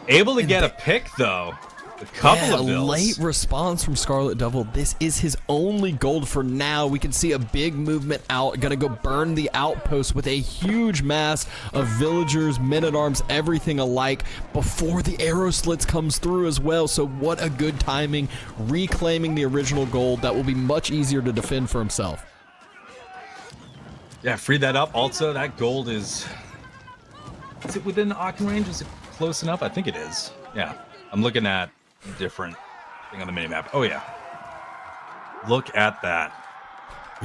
Able to get a pick, though. A couple of bills. Late response from Scarlet Devil. This is his only gold for now. We can see a big movement out. Gonna go burn the outpost with a huge mass of villagers, men-at-arms, everything alike before the arrow slits comes through as well. So what a good timing. Reclaiming the original gold. That will be much easier to defend for himself. Yeah, free that up. Also, that gold is it within Aachen range? Is it close enough? I think it is. Yeah. I'm looking at a different thing on the minimap. Oh, yeah. Look at that.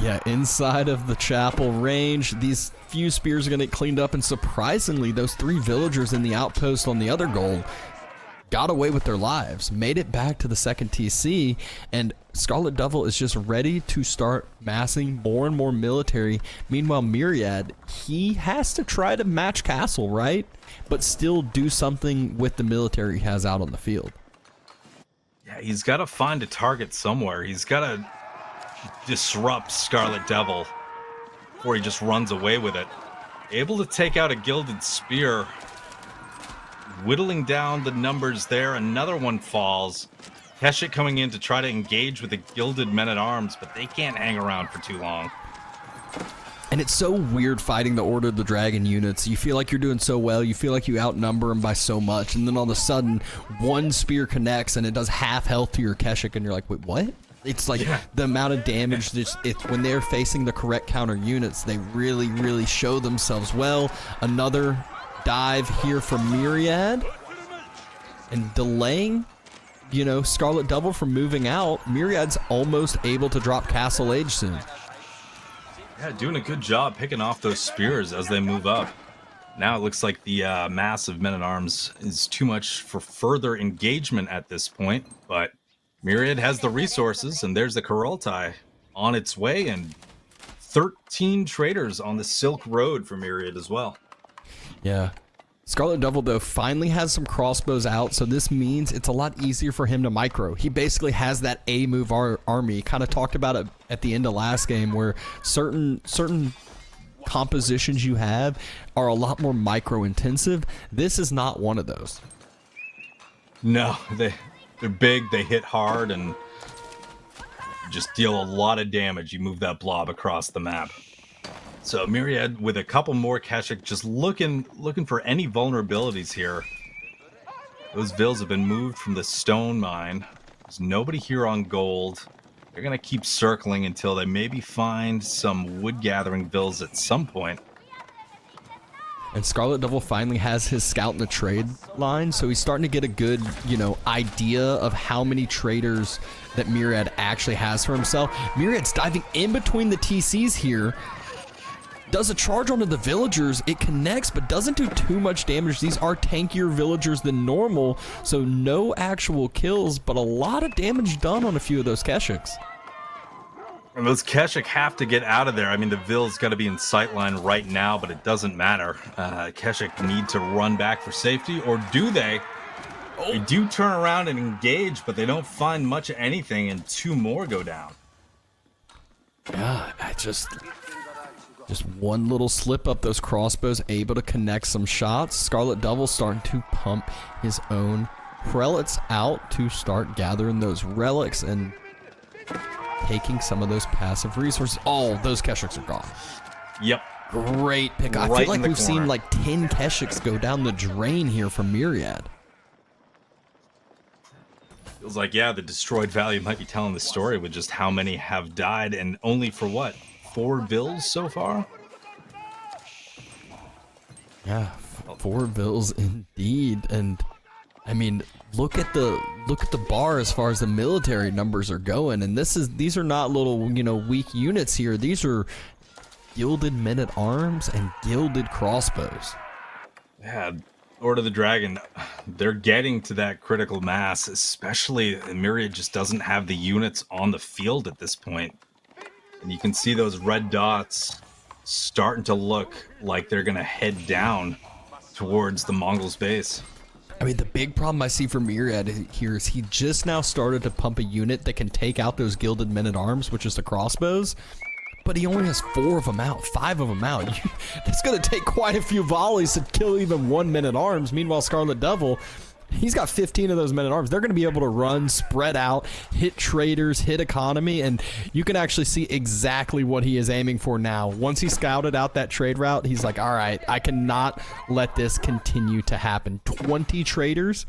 Yeah, inside of the chapel range, these few spears are going to get cleaned up, and surprisingly, those 3 villagers in the outpost on the other gold got away with their lives, made it back to the second TC, and Scarlet Devil is just ready to start massing more and more military. Meanwhile, Myriad, he has to try to match Castle, right? But still do something with the military he has out on the field. Yeah, he's got to find a target somewhere. He's got to disrupt Scarlet Devil before he just runs away with it. Able to take out a gilded spear. Whittling down the numbers there. Another one falls. Keshik coming in to try to engage with the gilded men-at-arms, but they can't hang around for too long. And it's so weird fighting the Order of the Dragon units. You feel like you're doing so well. You feel like you outnumber them by so much. And then all of a sudden, one spear connects and it does half health to your Keshik. And you're like, wait, what? It's like the amount of damage. When they're facing the correct counter units, they really, really show themselves well. Another dive here from Myriad. And delaying, Scarlet Devil from moving out. Myriad's almost able to drop Castle Age soon. Yeah, doing a good job picking off those spears as they move up. Now it looks like the mass of men-at-arms is too much for further engagement at this point, but Myriad has the resources, and there's the Kurultai on its way, and 13 traders on the Silk Road for Myriad as well. Yeah. Scarlet Devil, though, finally has some crossbows out, so this means it's a lot easier for him to micro. He basically has that A-move army. Kind of talked about it at the end of last game, where certain compositions you have are a lot more micro-intensive. This is not one of those. No, they're big, they hit hard, and just deal a lot of damage. You move that blob across the map. So Myriad with a couple more Keshik, just looking for any vulnerabilities here. Those vills have been moved from the stone mine. There's nobody here on gold. They're going to keep circling until they maybe find some wood gathering vills at some point. And Scarlet Devil finally has his scout in the trade line, so he's starting to get a good, idea of how many traders that Myriad actually has for himself. Myriad's diving in between the TCs here. Does a charge onto the villagers. It connects, but doesn't do too much damage. These are tankier villagers than normal, so no actual kills, but a lot of damage done on a few of those Keshiks. And those Keshik have to get out of there. I mean, the Vill's got to be in sightline right now, but it doesn't matter. Keshik need to run back for safety, or do they? Oh. They do turn around and engage, but they don't find much of anything, and 2 more go down. Yeah, just one little slip up. Those crossbows able to connect some shots. Scarlet Devil starting to pump his own prelates out to start gathering those relics and taking some of those passive resources. Oh, those Keshiks are gone. Yep. Great pick. I feel like we've seen like 10 Keshiks go down the drain here from Myriad. Feels like, yeah, the destroyed value might be telling the story with just how many have died, and only for what, 4 vills so far? Yeah, 4 vills indeed. And I mean, look at the bar as far as the military numbers are going, and these are not little weak units here. These are gilded men-at-arms and gilded crossbows. Yeah, Lord of the Dragon, they're getting to that critical mass, especially Myriad just doesn't have the units on the field at this point. And you can see those red dots starting to look like they're going to head down towards the Mongols' base. I mean, the big problem I see for Myriad here is he just now started to pump a unit that can take out those gilded men-at-arms, which is the crossbows, but he only has 4 of them out, 5 of them out. It's going to take quite a few volleys to kill even 1 men-at-arms. Meanwhile, Scarlet Devil, he's got 15 of those men-at-arms. They're going to be able to run, spread out, hit traders, hit economy, and you can actually see exactly what he is aiming for now. Once he scouted out that trade route, he's like, all right, I cannot let this continue to happen. 20 traders.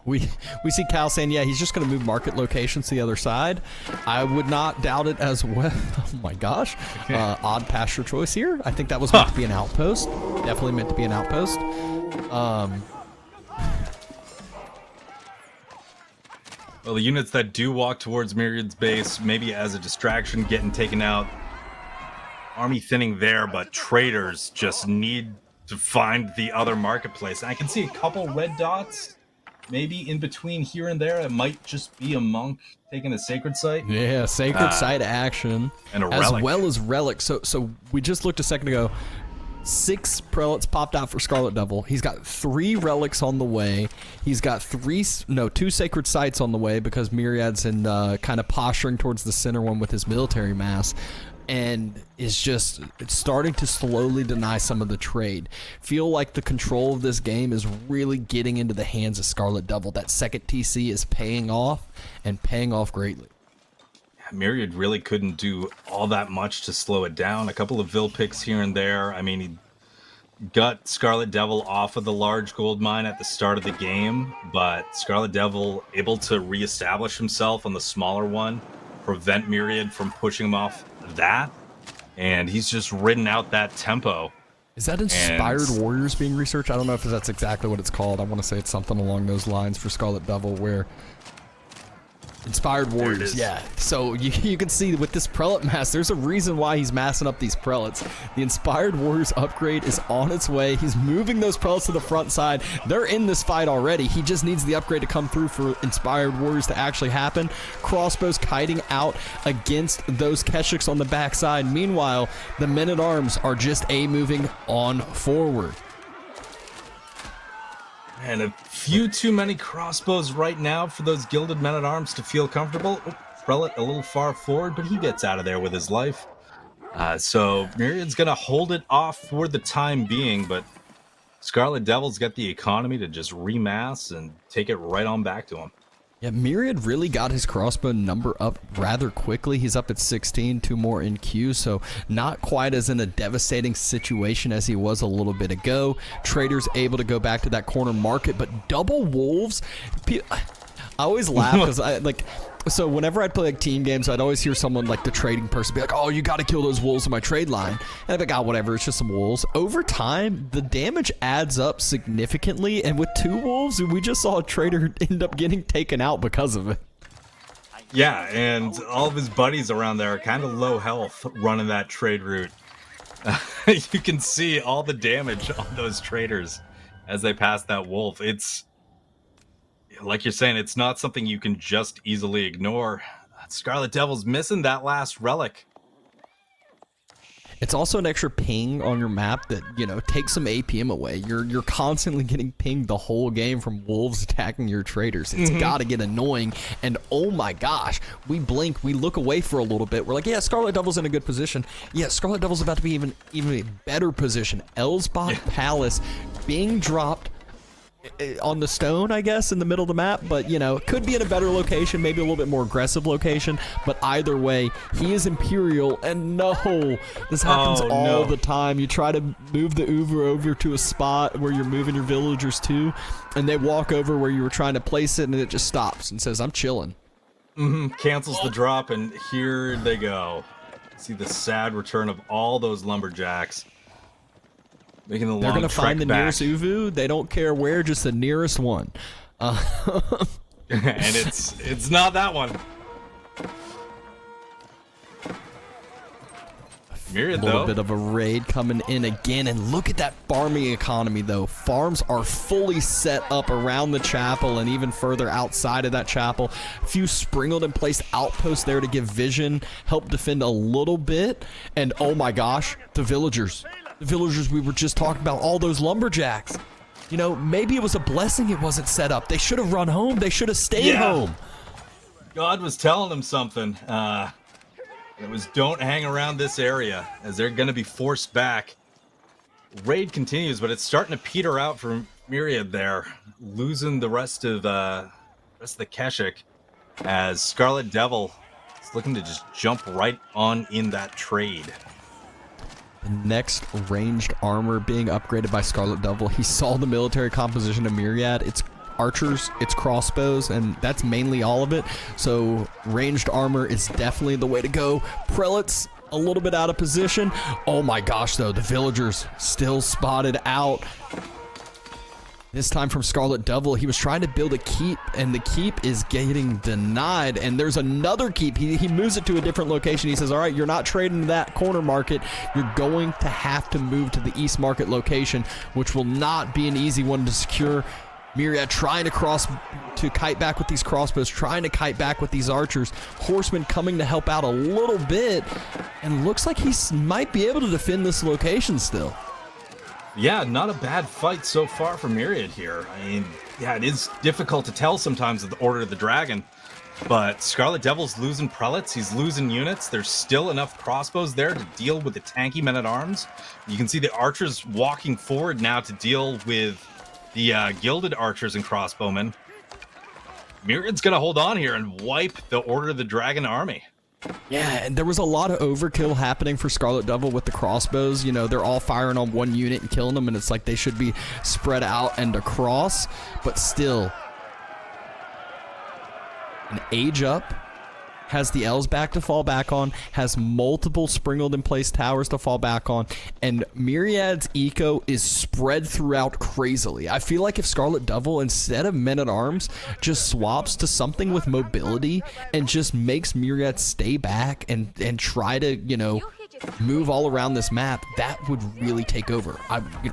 We see Cal saying, yeah, he's just going to move market locations to the other side. I would not doubt it as well. Oh, my gosh. Odd pasture choice here. I think that was meant to be an outpost. Definitely meant to be an outpost. Well, the units that do walk towards Myriad's base, maybe as a distraction, getting taken out. Army thinning there, but traders just need to find the other marketplace. And I can see a couple red dots. Maybe in between here and there, it might just be a monk taking a sacred site. Yeah, sacred site action. And a as relic. well as relics. So we just looked a second ago. 6 prelates popped out for Scarlet Devil. He's got 3 relics on the way. He's got 2 sacred sites on the way because Myriad's in kind of posturing towards the center one with his military mass. And is just starting to slowly deny some of the trade. Feel like the control of this game is really getting into the hands of Scarlet Devil. That second TC is paying off, and paying off greatly. Myriad really couldn't do all that much to slow it down. A couple of Vil picks here and there. I mean, he got Scarlet Devil off of the large gold mine at the start of the game, but Scarlet Devil able to reestablish himself on the smaller one, prevent Myriad from pushing him off that, and he's just ridden out that tempo. Is that Inspired Warriors being researched? I don't know if that's exactly what it's called. I want to say it's something along those lines for Scarlet Devil, where Inspired Warriors, yeah. So you can see with this prelate mass, there's a reason why he's massing up these prelates. The Inspired Warriors upgrade is on its way. He's moving those prelates to the front side. They're in this fight already. He just needs the upgrade to come through for Inspired Warriors to actually happen. Crossbows kiting out against those Keshiks on the backside. Meanwhile, the men-at-arms are just moving on forward. And a few too many crossbows right now for those gilded men-at-arms to feel comfortable. Prelate a little far forward, but he gets out of there with his life. So Myriad's going to hold it off for the time being, but Scarlet Devil's got the economy to just remass and take it right on back to him. Yeah, Myriad really got his crossbow number up rather quickly. He's up at 16, 2 more in queue, so not quite as in a devastating situation as he was a little bit ago. Traders able to go back to that corner market, but double wolves. I always laugh because So whenever I'd play like team games, I'd always hear someone like the trading person be like, "Oh, you got to kill those wolves in my trade line," and I'd be like, "Oh, whatever, it's just some wolves." Over time, the damage adds up significantly, and with 2 wolves, we just saw a trader end up getting taken out because of it. Yeah, and all of his buddies around there are kind of low health running that trade route. You can see all the damage on those traders as they pass that wolf. It's like you're saying, it's not something you can just easily ignore. Scarlet Devil's missing that last relic. It's also an extra ping on your map that, you know, takes some APM away. You're constantly getting pinged the whole game from wolves attacking your traders. It's got to get annoying. And oh my gosh, we blink, we look away for a little bit. We're like, yeah, Scarlet Devil's in a good position. Yeah, Scarlet Devil's about to be even a better position. Elsbach Palace being dropped on the stone, I guess, in the middle of the map, but you know, could be in a better location, maybe a little bit more aggressive location, but either way, he is Imperial, and no, this happens all the time. You try to move the Uber over to a spot where you're moving your villagers to, and they walk over where you were trying to place it, and it just stops and says, "I'm chilling." Cancels the drop, and here they go. See the sad return of all those lumberjacks. Making the long They're gonna trek find the back. nearest Uvu. They don't care where, just the nearest one. And it's not that one. Myriad, A little though. bit of a raid coming in again, and look at that farming economy, though. Farms are fully set up around the chapel and even further outside of that chapel. A few sprinkled and placed outposts there to give vision, help defend a little bit. And oh my gosh, the villagers. The villagers we were just talking about, all those lumberjacks. You know, maybe it was a blessing it wasn't set up. They should have run home. They should have stayed home. God was telling them something. It was don't hang around this area as they're going to be forced back. Raid continues, but it's starting to peter out for Myriad there, losing the rest of the Keshik as Scarlet Devil is looking to just jump right on in that trade. The next ranged armor being upgraded by Scarlet Devil. He saw the military composition of Myriad. It's archers, it's crossbows, and that's mainly all of it. So ranged armor is definitely the way to go. Prelates a little bit out of position. Oh my gosh, though, the villagers still spotted out. This time from Scarlet Devil, he was trying to build a keep, and the keep is getting denied. And there's another keep. He moves it to a different location. He says, all right, you're not trading that corner market. You're going to have to move to the east market location, which will not be an easy one to secure. Myriad trying to kite back with these crossbows, trying to kite back with these archers. Horsemen coming to help out a little bit, and looks like he might be able to defend this location still. Yeah, not a bad fight so far for Myriad here. I mean, yeah, it is difficult to tell sometimes with the Order of the Dragon, but Scarlet Devil's losing prelates, he's losing units. There's still enough crossbows there to deal with the tanky men-at-arms. You can see the archers walking forward now to deal with the gilded archers and crossbowmen. Myriad's gonna hold on here and wipe the Order of the Dragon army. Yeah, and there was a lot of overkill happening for Scarlet Devil with the crossbows. You know, they're all firing on one unit and killing them, and it's like they should be spread out and across, but still. An age up, has the Elsbach to fall back on, has multiple sprinkled in place towers to fall back on, and Myriad's eco is spread throughout crazily. I feel like if Scarlet Devil, instead of men-at-arms, just swaps to something with mobility and just makes Myriad stay back and try to, you know, move all around this map, that would really take over.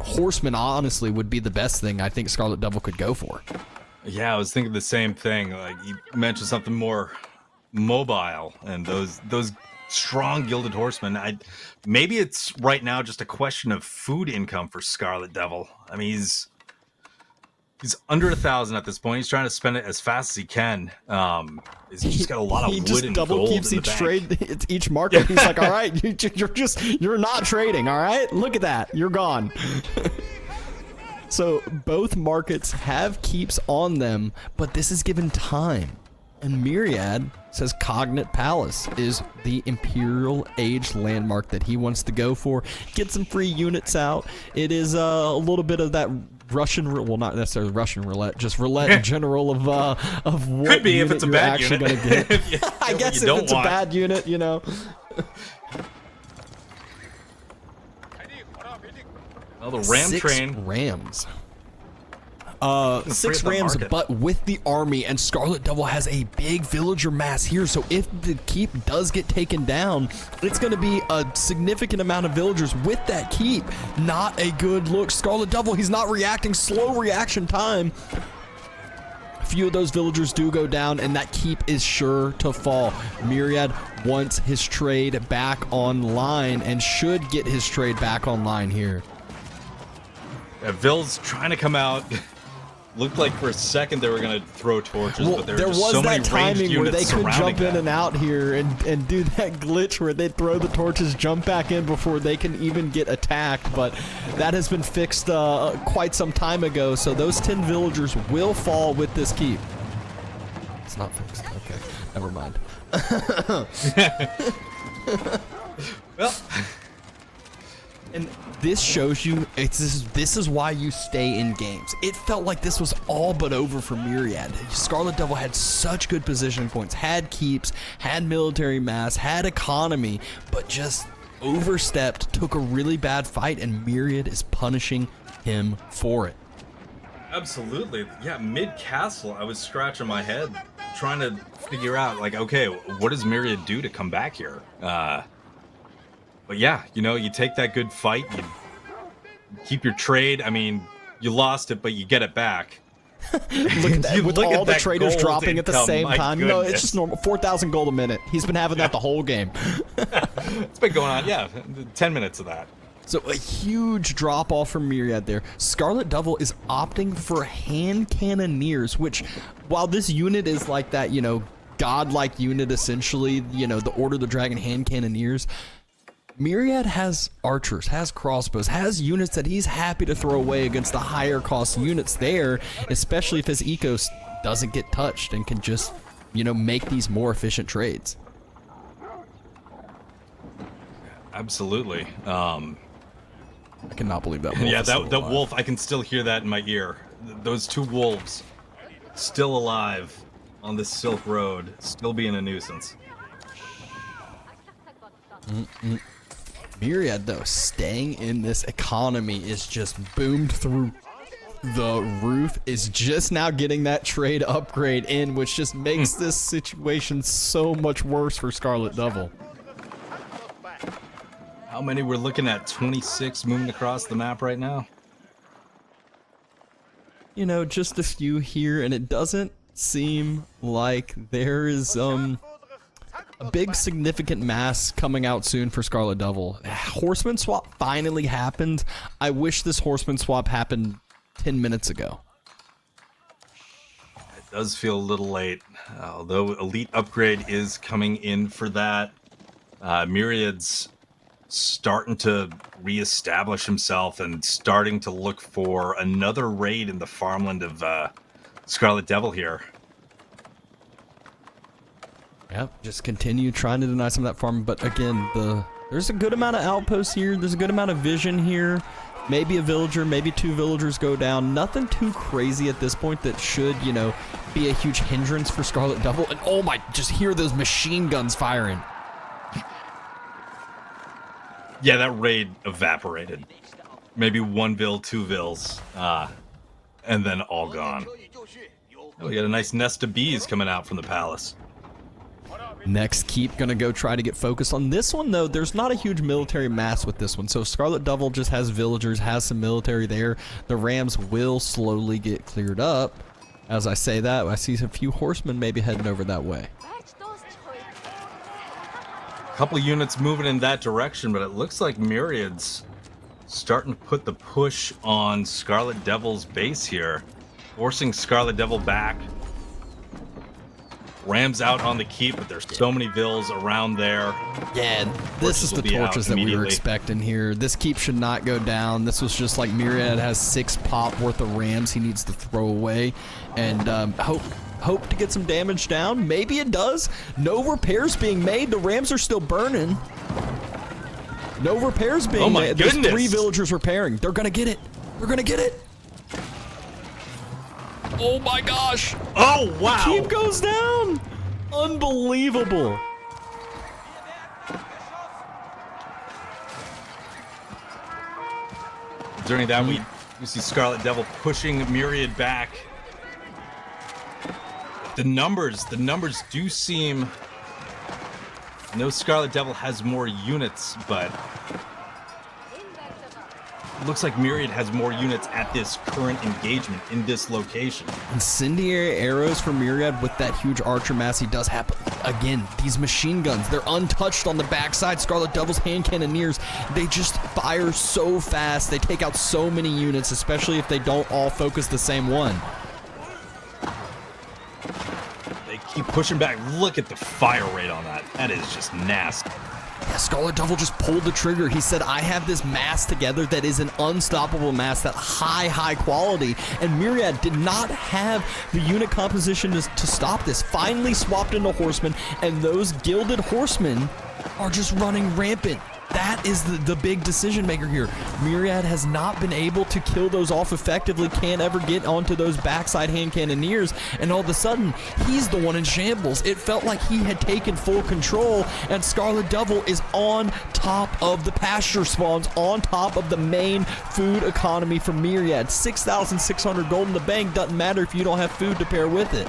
Horsemen, honestly, would be the best thing I think Scarlet Devil could go for. Yeah, I was thinking the same thing. Like, you mentioned something more mobile, and those strong gilded horsemen. Maybe it's right now just a question of food income for Scarlet Devil. I mean, he's under 1,000 at this point. He's trying to spend it as fast as he can. He's just got a lot of wood and gold in the bank. Trade, it's each market. He's like, all right, you're not trading. All right, look at that, you're gone. So both markets have keeps on them, but this is given time. And Myriad says Cognate Palace is the Imperial Age landmark that he wants to go for. Get some free units out. It is a little bit of that well, not necessarily Russian roulette, just roulette in general of what Could be if unit it's a you're bad actually unit. gonna get. Yeah, I guess you if don't it's want. a bad unit, you know. Well, the ram Six train. Rams. Free 6 up the Rams, market. but with the army, and Scarlet Devil has a big villager mass here, so if the keep does get taken down, it's going to be a significant amount of villagers with that keep. Not a good look. Scarlet Devil, he's not reacting. Slow reaction time. A few of those villagers do go down, and that keep is sure to fall. Myriad wants his trade back online and should get his trade back online here. Vils trying to come out. Looked like for a second they were going to throw torches, but there were just was so many that ranged timing where they units could surrounding jump in that. and out here and do that glitch where they throw the torches, jump back in before they can even get attacked. But that has been fixed quite some time ago, so those 10 villagers will fall with this keep. It's not fixed. Okay, never mind. Well, And this shows you, this is why you stay in games. It felt like this was all but over for Myriad. Scarlet Devil had such good position points, had keeps, had military mass, had economy, but just overstepped, took a really bad fight, and Myriad is punishing him for it. absolutely. Yeah, mid-castle, I was scratching my head trying to figure out, like, okay, what does Myriad do to come back here? But yeah, you know, you take that good fight, you keep your trade. I mean, you lost it, but you get it back. Look at that, with Look at all the that traders gold dropping at the income, same my time. You know, it's goodness. just normal. 4,000 gold a minute. He's been having that the whole game. It's been going on, yeah, 10 minutes of that. So a huge drop off from Myriad there. Scarlet Devil is opting for hand cannoneers, which, while this unit is like that, you know, godlike unit essentially, you know, the Order of the Dragon hand cannoneers, Myriad has archers, has crossbows, has units that he's happy to throw away against the higher cost units there, especially if his ecos doesn't get touched and can just, you know, make these more efficient trades. Absolutely. I cannot believe that wolf Yeah, is still that alive. wolf, I can still hear that in my ear. Those two wolves still alive on this Silk Road, still being a nuisance. Myriad, though, staying in this economy is just boomed through the roof, is just now getting that trade upgrade in, which just makes this situation so much worse for Scarlet Devil. How many we're looking at? 26 moving across the map right now? You know, just a few here, and it doesn't seem like there is a big significant mass coming out soon for Scarlet Devil. Horseman swap finally happened. I wish this horseman swap happened 10 minutes ago. It does feel a little late, although Elite Upgrade is coming in for that. Myriad's starting to reestablish himself and starting to look for another raid in the farmland of Scarlet Devil here. Yep, just continue trying to deny some of that farm, but again, there's a good amount of outposts here, there's a good amount of vision here. Maybe a villager, maybe 2 villagers go down. Nothing too crazy at this point that should, you know, be a huge hindrance for Scarlet Devil. And oh my, just hear those machine guns firing. Yeah, that raid evaporated. Maybe 1 vil, 2 vils, and then all gone. Oh, we got a nice nest of bees coming out from the palace. Next keep gonna go try to get focused on this one, though. There's not a huge military mass with this one, so Scarlet Devil just has villagers, has some military there. The Rams will slowly get cleared up. As I say that, I see a few horsemen maybe heading over that way. A couple units moving in that direction, but it looks like Myriad's starting to put the push on Scarlet Devil's base here, forcing Scarlet Devil back. Rams out on the keep, but there's so many vills around there. Yeah, this is the will be out torches that we were immediately. expecting here. This keep should not go down. This was just like Myriad has 6 pop worth of Rams he needs to throw away, and hope to get some damage down. Maybe it does. No repairs being made. The Rams are still burning. No repairs being Oh my made. There's goodness. 3 villagers repairing. They're gonna get it. They're gonna get it. Oh my gosh! Oh, wow! Keep goes down! Unbelievable! During that, we see Scarlet Devil pushing Myriad back. The numbers do seem... I know Scarlet Devil has more units, but it looks like Myriad has more units at this current engagement in this location. Incendiary arrows for Myriad with that huge archer mass he does have. Again, these machine guns, they're untouched on the backside. Scarlet Devil's hand cannoneers, they just fire so fast. They take out so many units, especially if they don't all focus the same one. They keep pushing back. Look at the fire rate on that. That is just nasty. Yeah, Scarlet Devil just pulled the trigger. He said, I have this mass together that is an unstoppable mass, that high quality. And Myriad did not have the unit composition to stop this. Finally swapped into horsemen, and those gilded horsemen are just running rampant. That is the big decision maker here. Myriad has not been able to kill those off effectively, can't ever get onto those backside hand cannoneers, and all of a sudden, he's the one in shambles. It felt like he had taken full control, and Scarlet Devil is on top of the pasture spawns, on top of the main food economy for Myriad. 6,600 gold in the bank, doesn't matter if you don't have food to pair with it.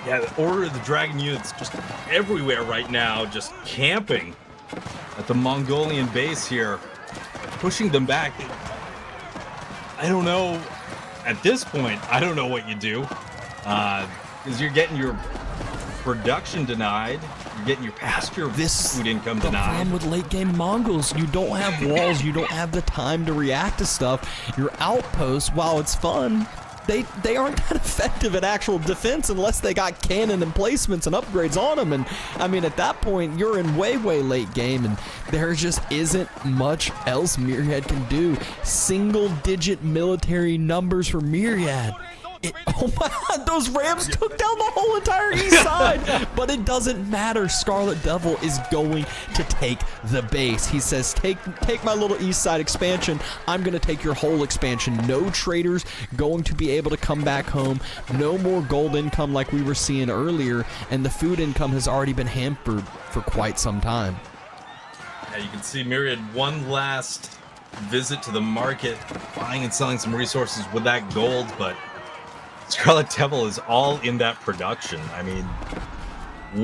Yeah, the Order of the Dragon units just everywhere right now, just camping at the Mongolian base here, pushing them back. I don't know, at this point, I don't know what you do, because you're getting your production denied, you're getting your pasture food income the denied. problem with late game Mongols. You don't have walls, you don't have the time to react to stuff. Your outposts, while it's fun, they aren't that effective at actual defense unless they got cannon emplacements and upgrades on them. And I mean, at that point, you're in way late game, and there just isn't much else Myriad can do. Single-digit military numbers for Myriad. Oh my god, those Rams took down the whole entire east side, but it doesn't matter. Scarlet Devil is going to take the base. He says, take my little east side expansion. I'm going to take your whole expansion. No traders going to be able to come back home. No more gold income like we were seeing earlier, and the food income has already been hampered for quite some time. Yeah, you can see Myriad one last visit to the market, buying and selling some resources with that gold, but Scarlet Devil is all in that production. I mean,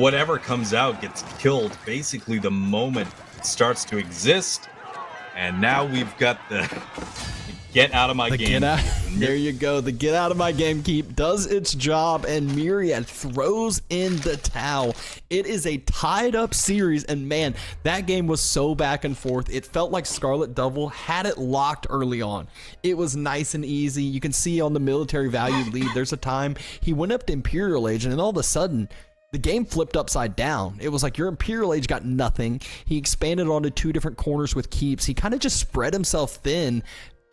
whatever comes out gets killed basically the moment it starts to exist. And now we've got the get out of my game. There you go. The get out of my game keep does its job, and Myriad throws in the towel. It is a tied up series, and man, that game was so back and forth. It felt like Scarlet Devil had it locked early on. It was nice and easy. You can see on the military value lead, there's a time he went up to Imperial Age, and then all of a sudden, the game flipped upside down. It was like your Imperial Age got nothing. He expanded onto two different corners with keeps. He kind of just spread himself thin,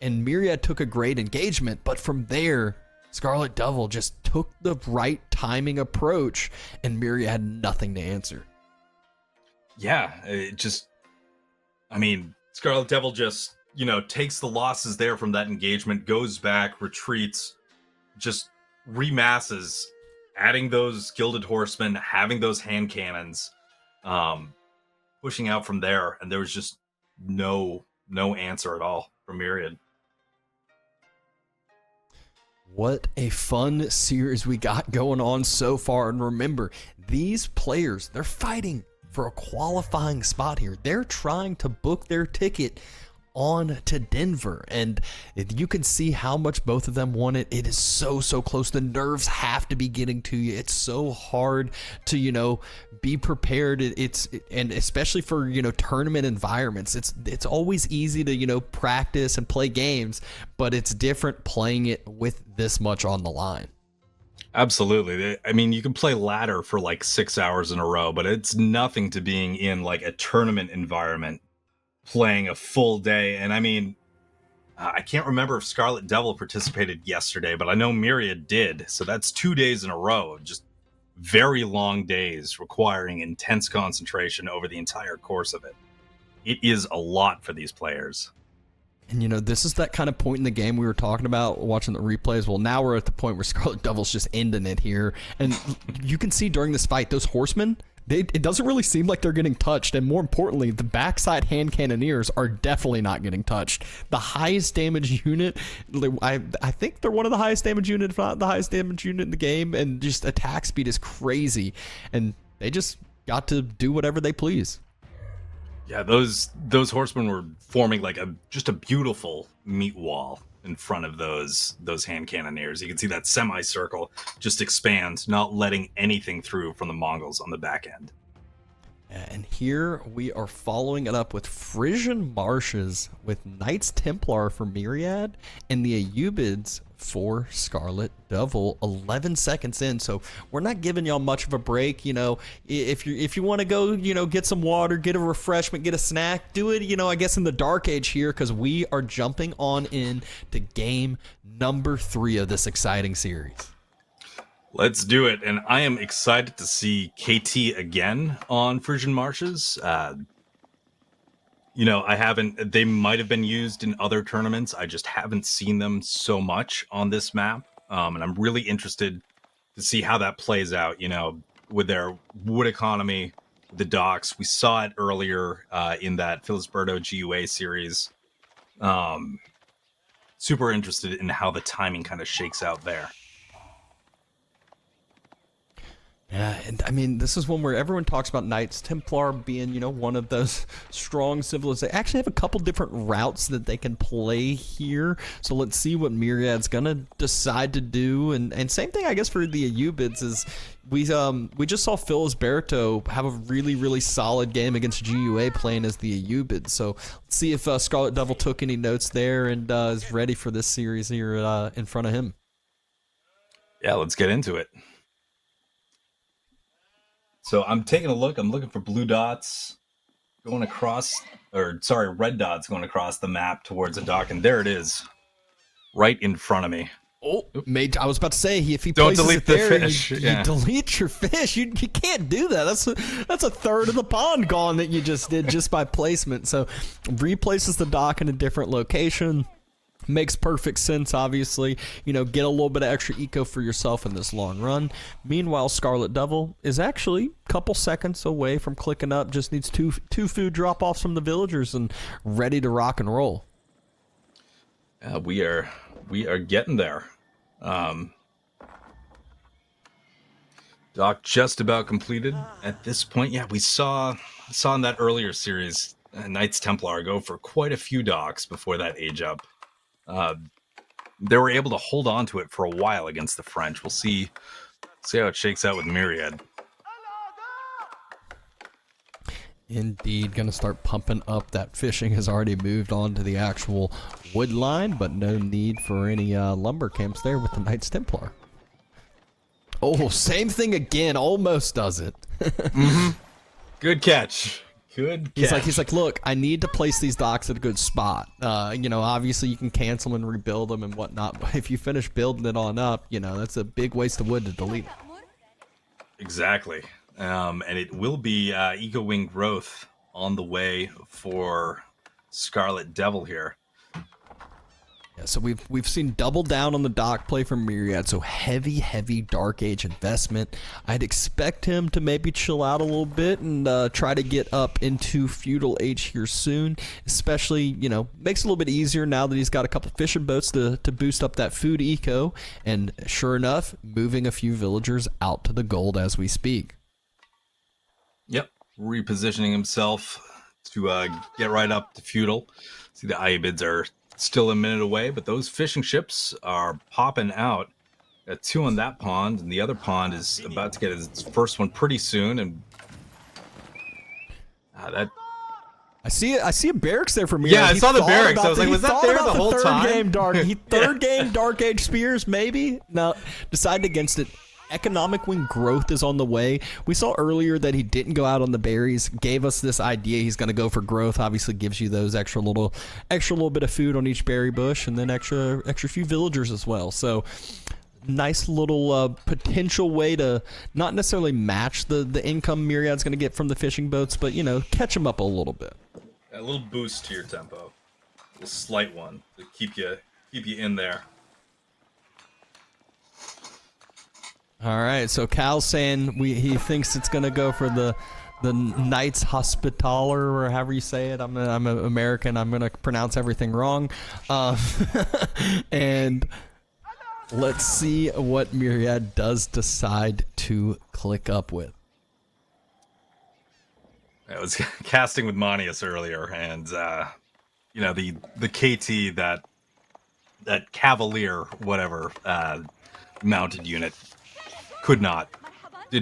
and Myriad took a great engagement. But from there, Scarlet Devil just took the right timing approach, and Myriad had nothing to answer. Yeah, I mean, Scarlet Devil just, takes the losses there from that engagement, goes back, retreats, just remasses, adding those gilded horsemen, having those hand cannons, pushing out from there, and there was just no answer at all from Myriad. What a fun series we got going on so far. And remember, these players, they're fighting for a qualifying spot here. They're trying to book their ticket on to Denver, and you can see how much both of them want it. It is so close. The nerves have to be getting to you. It's so hard to be prepared. And especially for tournament environments, it's always easy to practice and play games, but it's different playing it with this much on the line. Absolutely. I mean, you can play ladder for like 6 hours in a row, but it's nothing to being in like a tournament environment, playing a full day. And I mean, I can't remember if Scarlet Devil participated yesterday, but I know Myriad did. So that's 2 days in a row of just very long days requiring intense concentration over the entire course of it. It is a lot for these players. And, this is that kind of point in the game we were talking about watching the replays. Well, now we're at the point where Scarlet Devil's just ending it here. And you can see during this fight, those horsemen, it doesn't really seem like they're getting touched. And more importantly, the backside hand cannoneers are definitely not getting touched. The highest damage unit, I think they're one of the highest damage unit, if not the highest damage unit in the game. And just attack speed is crazy. And they just got to do whatever they please. Yeah, those horsemen were forming like just a beautiful meat wall in front of those hand cannoneers. You can see that semicircle just expand, not letting anything through from the Mongols on the back end. And here we are following it up with Frisian Marshes with Knights Templar for Myriad and the Ayyubids for Scarlet Devil. 11 seconds in, so we're not giving y'all much of a break. If you want to go, get some water, get a refreshment, get a snack, do it, I guess in the dark age here, because we are jumping on in to game number 3 of this exciting series. Let's do it. And I am excited to see KT again on Frisian Marshes. They might have been used in other tournaments. I just haven't seen them so much on this map. And I'm really interested to see how that plays out, with their wood economy, the docks. We saw it earlier in that Philipsburgo GUA series. Super interested in how the timing kind of shakes out there. Yeah, and I mean, this is one where everyone talks about Knights Templar being, one of those strong civilizations. They actually have a couple different routes that they can play here. So let's see what Myriad's gonna decide to do. And same thing, I guess, for the Ayyubids is we just saw Philipsburgo have a really, really solid game against GUA playing as the Ayyubids. So let's see if Scarlet Devil took any notes there and is ready for this series here in front of him. Yeah, let's get into it. So I'm taking a look. I'm looking for blue dots going across, red dots going across the map towards the dock, and there it is, right in front of me. Oh, mate! I was about to say if he don't places delete it there, the fish. You Yeah. delete your fish. You can't do that. That's a third of the pond gone that you just did just by placement. So replaces the dock in a different location. Makes perfect sense, obviously. Get a little bit of extra eco for yourself in this long run. Meanwhile, Scarlet Devil is actually a couple seconds away from clicking up. Just needs two food drop-offs from the villagers and ready to rock and roll. We are getting there. Dock just about completed at this point. Yeah, we saw in that earlier series, Knights Templar go for quite a few docks before that age up. They were able to hold on to it for a while against the French. We'll see how it shakes out with Myriad. Indeed, gonna start pumping up. That fishing has already moved on to the actual wood line, but no need for any lumber camps there with the Knights Templar. Oh, same thing again. Almost does it. Mm-hmm. Good catch. Good catch. He's like, look, I need to place these docks at a good spot. Obviously you can cancel them and rebuild them and whatnot, but if you finish building it on up, that's a big waste of wood to delete. Exactly. And it will be Eco Wing growth on the way for Scarlet Devil here. Yeah, so we've seen double down on the dock play from Myriad, so heavy Dark Age investment. I'd expect him to maybe chill out a little bit and try to get up into Feudal Age here soon, especially, makes it a little bit easier now that he's got a couple fishing boats to boost up that food eco, and sure enough, moving a few villagers out to the gold as we speak. Yep, repositioning himself to get right up to Feudal. See the Ayyubids are still a minute away, but those fishing ships are popping out. Got 2 on that pond, and the other pond is about to get its first one pretty soon. And that I see a barracks there for me. Yeah, I saw the barracks. I was like, was that there the whole time? Third game Dark Age Spears, maybe? No, decided against it. Economic Wing growth is on the way. We saw earlier that he didn't go out on the berries, gave us this idea he's going to go for growth. Obviously gives you those extra little bit of food on each berry bush, and then extra few villagers as well. So nice little potential way to not necessarily match the income Myriad's going to get from the fishing boats, but catch him up a little bit. A little boost to your tempo. a slight one to keep you in there. All right, so Cal's saying he thinks it's gonna go for the Knights Hospitaller, or however you say it. I'm an American. I'm gonna pronounce everything wrong. And let's see what Myriad does decide to click up with. I was casting with Manius earlier, and you know, the KT, that Cavalier whatever mounted unit did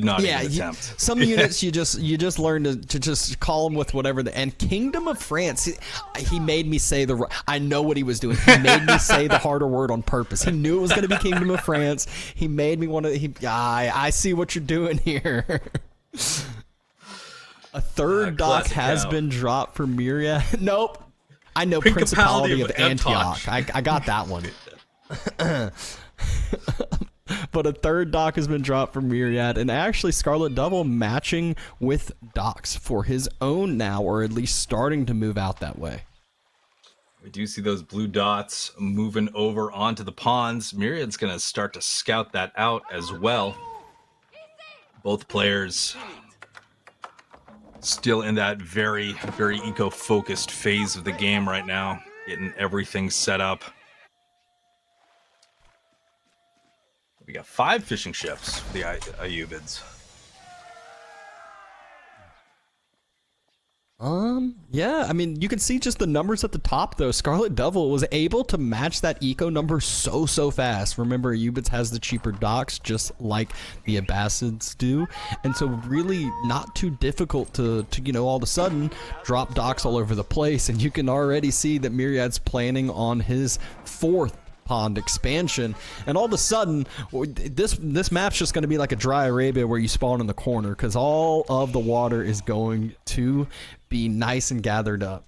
not even attempt. Some units you just learn to just call them with whatever. And Kingdom of France, he made me say I know what he was doing. He made me say the harder word on purpose. He knew it was going to be Kingdom of France. He made me want to. I see what you're doing here. A third dock has been dropped for Myriad. Nope. I know Principality of Antioch. I got that one. But a third dock has been dropped for Myriad, and actually Scarlet Devil matching with docks for his own now, or at least starting to move out that way. We do see those blue dots moving over onto the ponds. Myriad's going to start to scout that out as well. Both players still in that very, very eco-focused phase of the game right now, getting everything set up. We got 5 fishing ships for the Ayyubids. Yeah, I mean, you can see just the numbers at the top, though. Scarlet Devil was able to match that eco number so fast. Remember, Ayyubids has the cheaper docks, just like the Abbasids do. And so really not too difficult to all of a sudden drop docks all over the place. And you can already see that Myriad's planning on his 4th pond expansion, and all of a sudden this map's just going to be like a dry Arabia where you spawn in the corner, because all of the water is going to be nice and gathered up.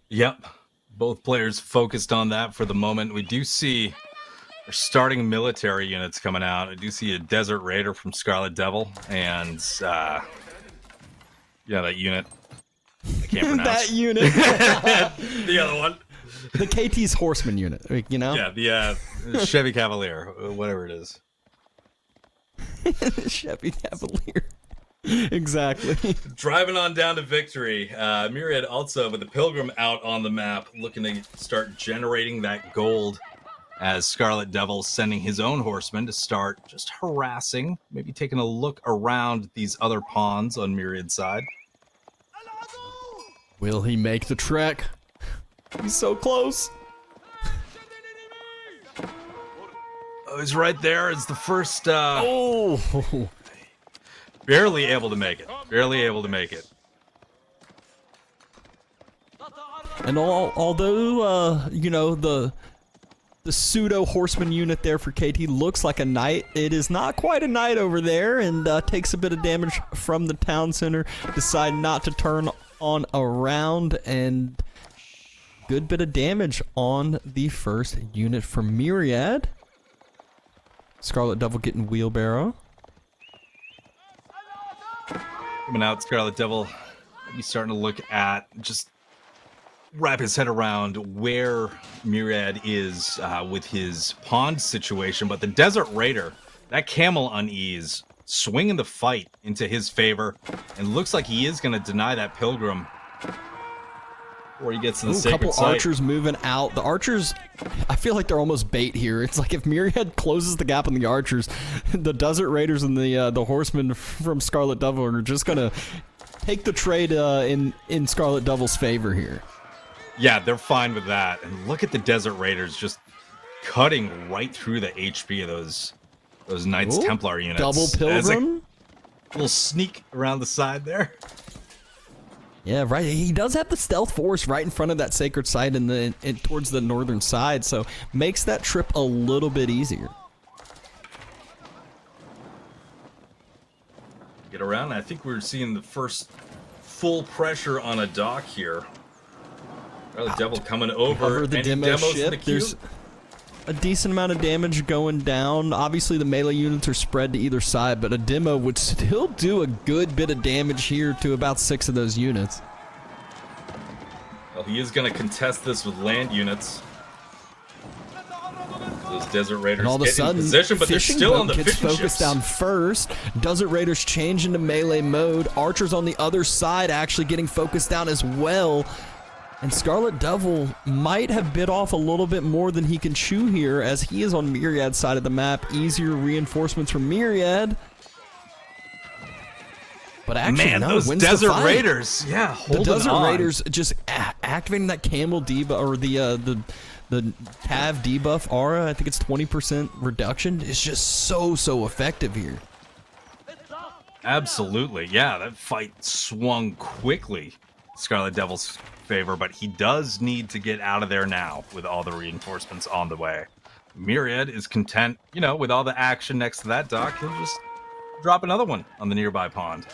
Yep, both players focused on that for the moment. We do see our starting military units coming out. I do see a Desert Raider from Scarlet Devil, and yeah, that unit I can't pronounce. That unit. The other one, the KT's Horseman unit, you know? Yeah, the Chevy Cavalier, whatever it is. Chevy Cavalier. Exactly. Driving on down to victory. Myriad also with the Pilgrim out on the map, looking to start generating that gold, as Scarlet Devil sending his own horsemen to start just harassing, maybe taking a look around these other pawns on Myriad's side. Will he make the trek? He's so close. Oh, he's right there. It's the first. Oh, barely able to make it. Barely able to make it. And although the pseudo horseman unit there for KT looks like a knight, it is not quite a knight over there, and takes a bit of damage from the town center. Decide not to turn on around, and good bit of damage on the first unit from Myriad. Scarlet Devil getting wheelbarrow. Coming out, Scarlet Devil maybe starting to look at, just wrap his head around where Myriad is with his pond situation. But the Desert Raider, that camel unease, swinging the fight into his favor, and looks like he is going to deny that Pilgrim before he gets to the sacred couple site. archers moving out. The archers, I feel like they're almost bait here. It's like if Myriad closes the gap on the archers, the Desert Raiders and the horsemen from Scarlet Devil are just gonna take the trade in Scarlet Devil's favor here. Yeah, they're fine with that. And look at the Desert Raiders just cutting right through the HP of those Knights Templar units. Double Pilgrim. A little sneak around the side there. Yeah, right. He does have the stealth force right in front of that sacred site and towards the northern side, so makes that trip a little bit easier. Get around. I think we're seeing the first full pressure on a dock here. The Devil coming over the any demo demos in ship. the queue? There's a decent amount of damage going down. Obviously, the melee units are spread to either side, but a demo would still do a good bit of damage here to about 6 of those units. A Well, he is going to contest this with land units. Those Desert Raiders And all of a get in sudden, position, but they're fishing still boat on the gets fishing focused ships. down first. Desert Raiders change into melee mode. Archers on the other side actually getting focused down as well. And Scarlet Devil might have bit off a little bit more than he can chew here, as he is on Myriad's side of the map. Easier reinforcements from Myriad. But actually, Man, no, those wins the Desert fight. Raiders, yeah, holding The Desert on. Raiders just activating that Camel debuff, or the Cav debuff aura. I think it's 20% reduction. It's just so effective here. Absolutely, yeah. That fight swung quickly Scarlet Devil's favor, but he does need to get out of there now with all the reinforcements on the way. Myriad is content, with all the action next to that dock. He'll just drop another one on the nearby pond.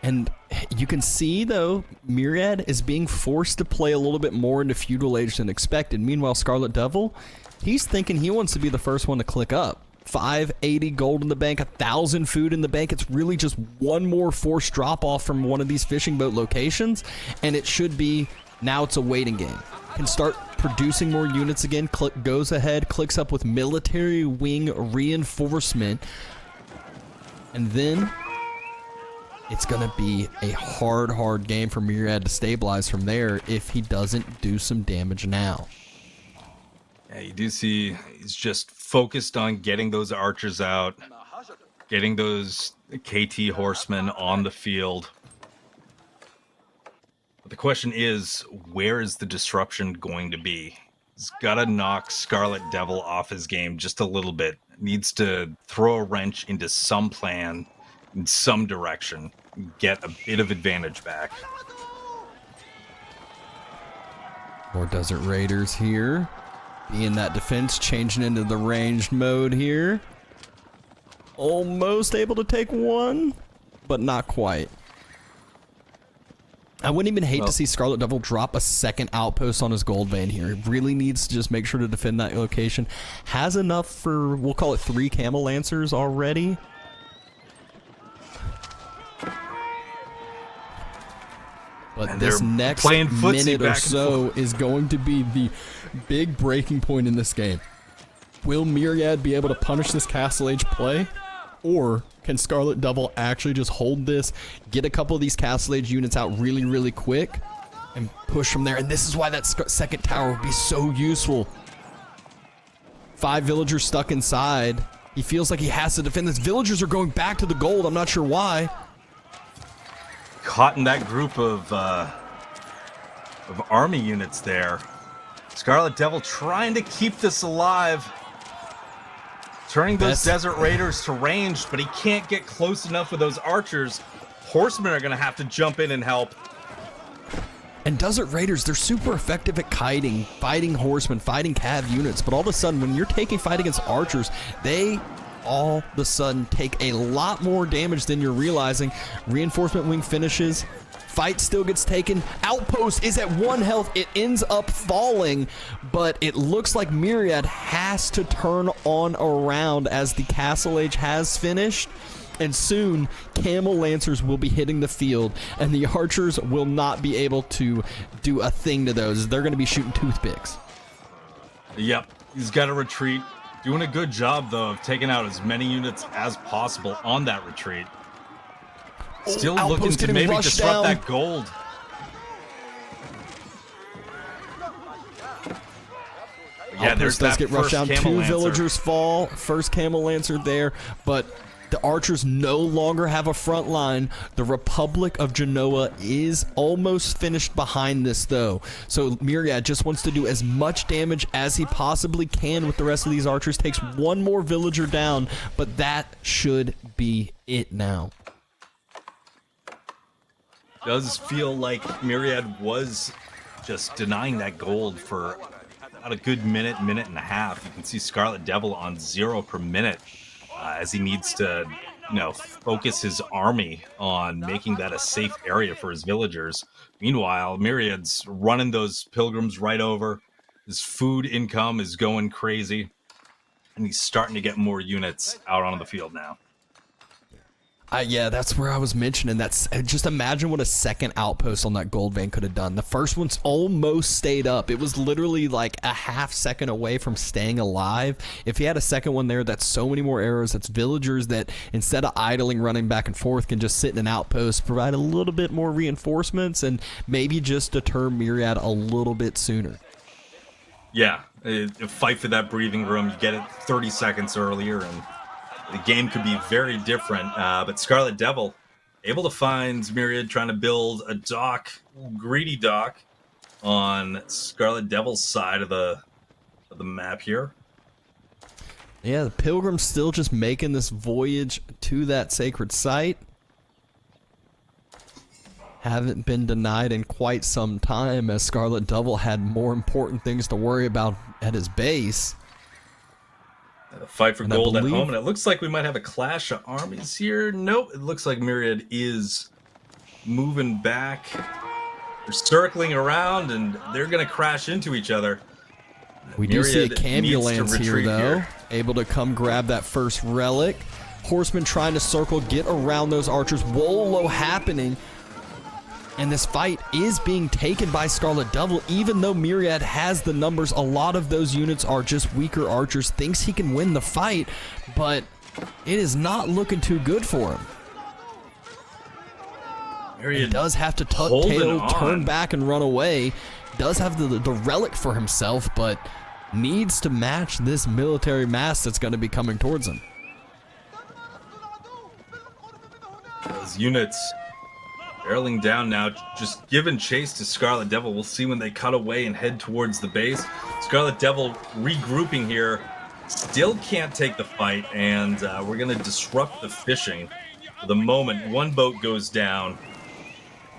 And you can see, though, Myriad is being forced to play a little bit more into Feudal Age than expected. Meanwhile, Scarlet Devil, he's thinking he wants to be the first one to click up. 580 gold in the bank, 1,000 food in the bank. It's really just one more forced drop-off from one of these fishing boat locations, and it should be, now it's a waiting game. Can start producing more units again, goes ahead, clicks up with military wing reinforcement, and then it's going to be a hard game for Myriad to stabilize from there if he doesn't do some damage now. Yeah, you do see he's just focused on getting those archers out, getting those KT horsemen on the field. But the question is, where is the disruption going to be? He's got to knock Scarlet Devil off his game just a little bit. Needs to throw a wrench into some plan in some direction, get a bit of advantage back. More Desert Raiders here. Being that defense, changing into the ranged mode here. Almost able to take one, but not quite. I wouldn't even hate to see Scarlet Devil drop a second outpost on his gold vein here. He really needs to just make sure to defend that location. Has enough for, we'll call it 3 Camel Lancers already. But And this they're next playing footsie minute or back and so is going to be the big breaking point in this game. Will Myriad be able to punish this Castle Age play? Or can Scarlet Devil actually just hold this, get a couple of these Castle Age units out really quick, and push from there? And this is why that second tower would be so useful. 5 villagers stuck inside. He feels like he has to defend this. Villagers are going back to the gold. I'm not sure why. Caught in that group of army units there. Scarlet Devil trying to keep this alive. Turning those Desert Raiders to ranged, but he can't get close enough with those archers. Horsemen are going to have to jump in and help. And Desert Raiders, they're super effective at kiting, fighting horsemen, fighting cav units, but all of a sudden, when you're taking fight against archers, they all of a sudden take a lot more damage than you're realizing. Reinforcement wing finishes. Fight still gets taken. Outpost is at 1 health. It ends up falling, but it looks like Myriad has to turn on around as the Castle Age has finished. And soon, Camel Lancers will be hitting the field, and the archers will not be able to do a thing to those. They're going to be shooting toothpicks. Yep, he's got to retreat. Doing a good job, though, of taking out as many units as possible on that retreat. Still looking to maybe disrupt that gold. Yeah, there's does that get rushed down. first Camel 2 Lancer. villagers fall. First Camel Lancer there, but the archers no longer have a front line. The Republic of Genoa is almost finished behind this, though. So Myriad just wants to do as much damage as he possibly can with the rest of these archers. Takes 1 more villager down, but that should be it now. Does feel like Myriad was just denying that gold for about a good minute and a half. You can see Scarlet Devil on 0 per minute. As he needs to, focus his army on making that a safe area for his villagers. Meanwhile, Myriad's running those pilgrims right over. His food income is going crazy, and he's starting to get more units out on the field now. Yeah, that's where I was mentioning. That's just imagine what a second outpost on that gold vein could have done. The first one's almost stayed up. It was literally like a half second away from staying alive. If he had a second one there, that's so many more arrows. That's villagers that instead of idling, running back and forth, can just sit in an outpost, provide a little bit more reinforcements, and maybe just deter Myriad a little bit sooner. Yeah, fight for that breathing room. You get it 30 seconds earlier, and the game could be very different. But Scarlet Devil able to find Myriad trying to build a dock, greedy dock, on Scarlet Devil's side of the map here. Yeah, the Pilgrim's still just making this voyage to that sacred site. Haven't been denied in quite some time, as Scarlet Devil had more important things to worry about at his base. Fight for gold at home, and it looks like we might have a clash of armies here. Nope, it looks like Myriad is moving back. They're circling around, and they're going to crash into each other. We do see a Cambulance here, though. Able to come grab that first relic. Horsemen trying to circle, get around those archers. Wolo happening. And this fight is being taken by Scarlet Devil, even though Myriad has the numbers. A lot of those units are just weaker archers. Thinks he can win the fight, but it is not looking too good for him. Myriad he does have to tuck tail, turn back, and run away. Does have the relic for himself, but needs to match this military mass that's going to be coming towards him. Those units barreling down now, just giving chase to Scarlet Devil. We'll see when they cut away and head towards the base. Scarlet Devil regrouping here. Still can't take the fight, and we're going to disrupt the fishing. For the moment, one boat goes down.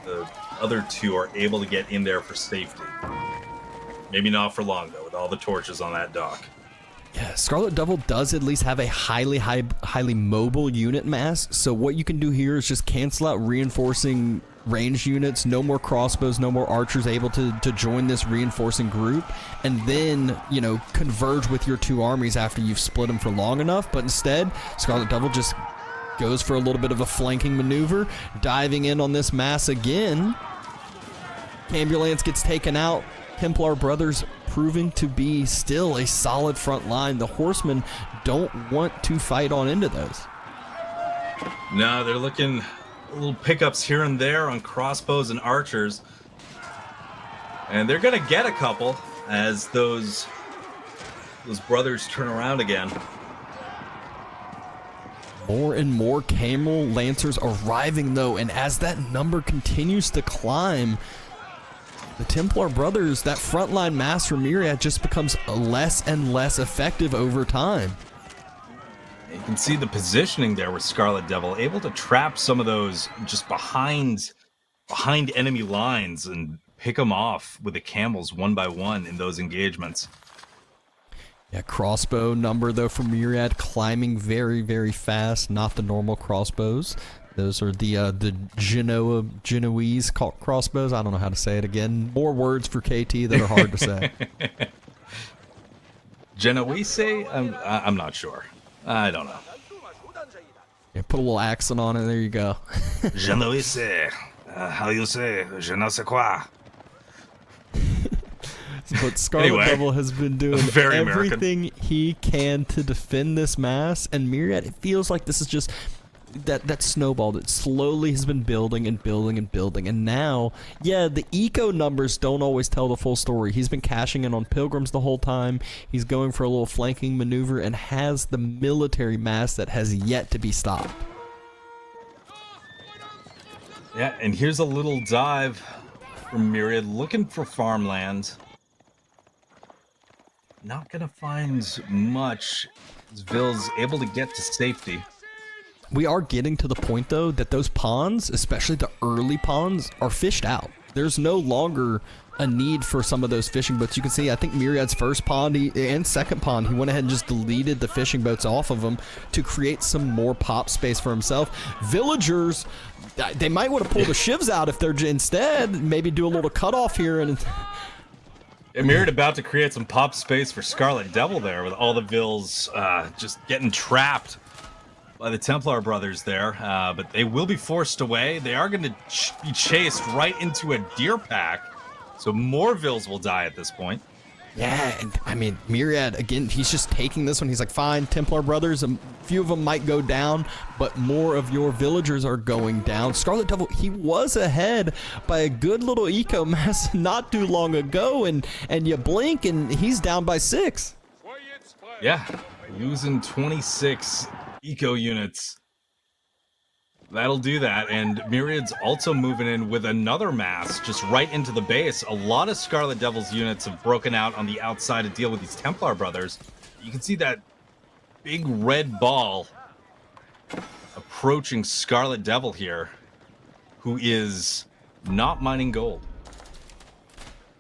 The other two are able to get in there for safety. Maybe not for long, though, with all the torches on that dock. Yeah, Scarlet Devil does at least have a highly mobile unit mass, so what you can do here is just cancel out reinforcing ranged units, no more crossbows, no more archers able to join this reinforcing group, and then, you know, converge with your two armies after you've split them for long enough. But instead, Scarlet Devil just goes for a little bit of a flanking maneuver, diving in on this mass again. Cambulance gets taken out. Templar brothers proving to be still a solid front line. The horsemen don't want to fight on into those. No, they're looking little pickups here and there on crossbows and archers. And they're going to get a couple as those brothers turn around again. More and more camel lancers arriving, though, and as that number continues to climb, the Templar brothers, that frontline mass for Myriad, just becomes less and less effective over time. You can see the positioning there with Scarlet Devil, able to trap some of those just behind enemy lines and pick them off with the camels one by one in those engagements. Yeah, crossbow number, though, for Myriad climbing very, very fast. Not the normal crossbows. Those are the Genoese crossbows. I don't know how to say it again. More words for KT that are hard to say. Genoese? I'm not sure. I don't know. Yeah, put a little accent on it. There you go. Genoese. How you say? Je ne sais quoi. But Scarlet Devil has been doing everything he can to defend this mass, and Myriad, it feels like this is just that snowball that slowly has been building and building and building. And now, yeah, the eco numbers don't always tell the full story. He's been cashing in on pilgrims the whole time. He's going for a little flanking maneuver and has the military mass that has yet to be stopped. Yeah, and here's a little dive from Myriad looking for farmland. Not gonna find much. Ville's able to get to safety. We are getting to the point, though, that those ponds, especially the early ponds, are fished out. There's no longer a need for some of those fishing boats. You can see, I think Myriad's first pond and second pond, he went ahead and just deleted the fishing boats off of them to create some more pop space for himself. Villagers, they might want to pull the shivs out if they're instead, maybe do a little cutoff here and... Myriad about to create some pop space for Scarlet Devil there with all the Vills just getting trapped by the Templar brothers there, but they will be forced away. They are going to be chased right into a deer pack, so more Vills will die at this point. Yeah, and I mean, Myriad, again, he's just taking this one. He's like, fine, Templar brothers, a few of them might go down, but more of your villagers are going down. Scarlet Devil, he was ahead by a good little eco mass not too long ago, and you blink, and he's down by 6. Yeah, losing 26 eco units. That'll do that, and Myriad's also moving in with another mass just right into the base. A lot of Scarlet Devil's units have broken out on the outside to deal with these Templar brothers. You can see that big red ball approaching Scarlet Devil here, who is not mining gold.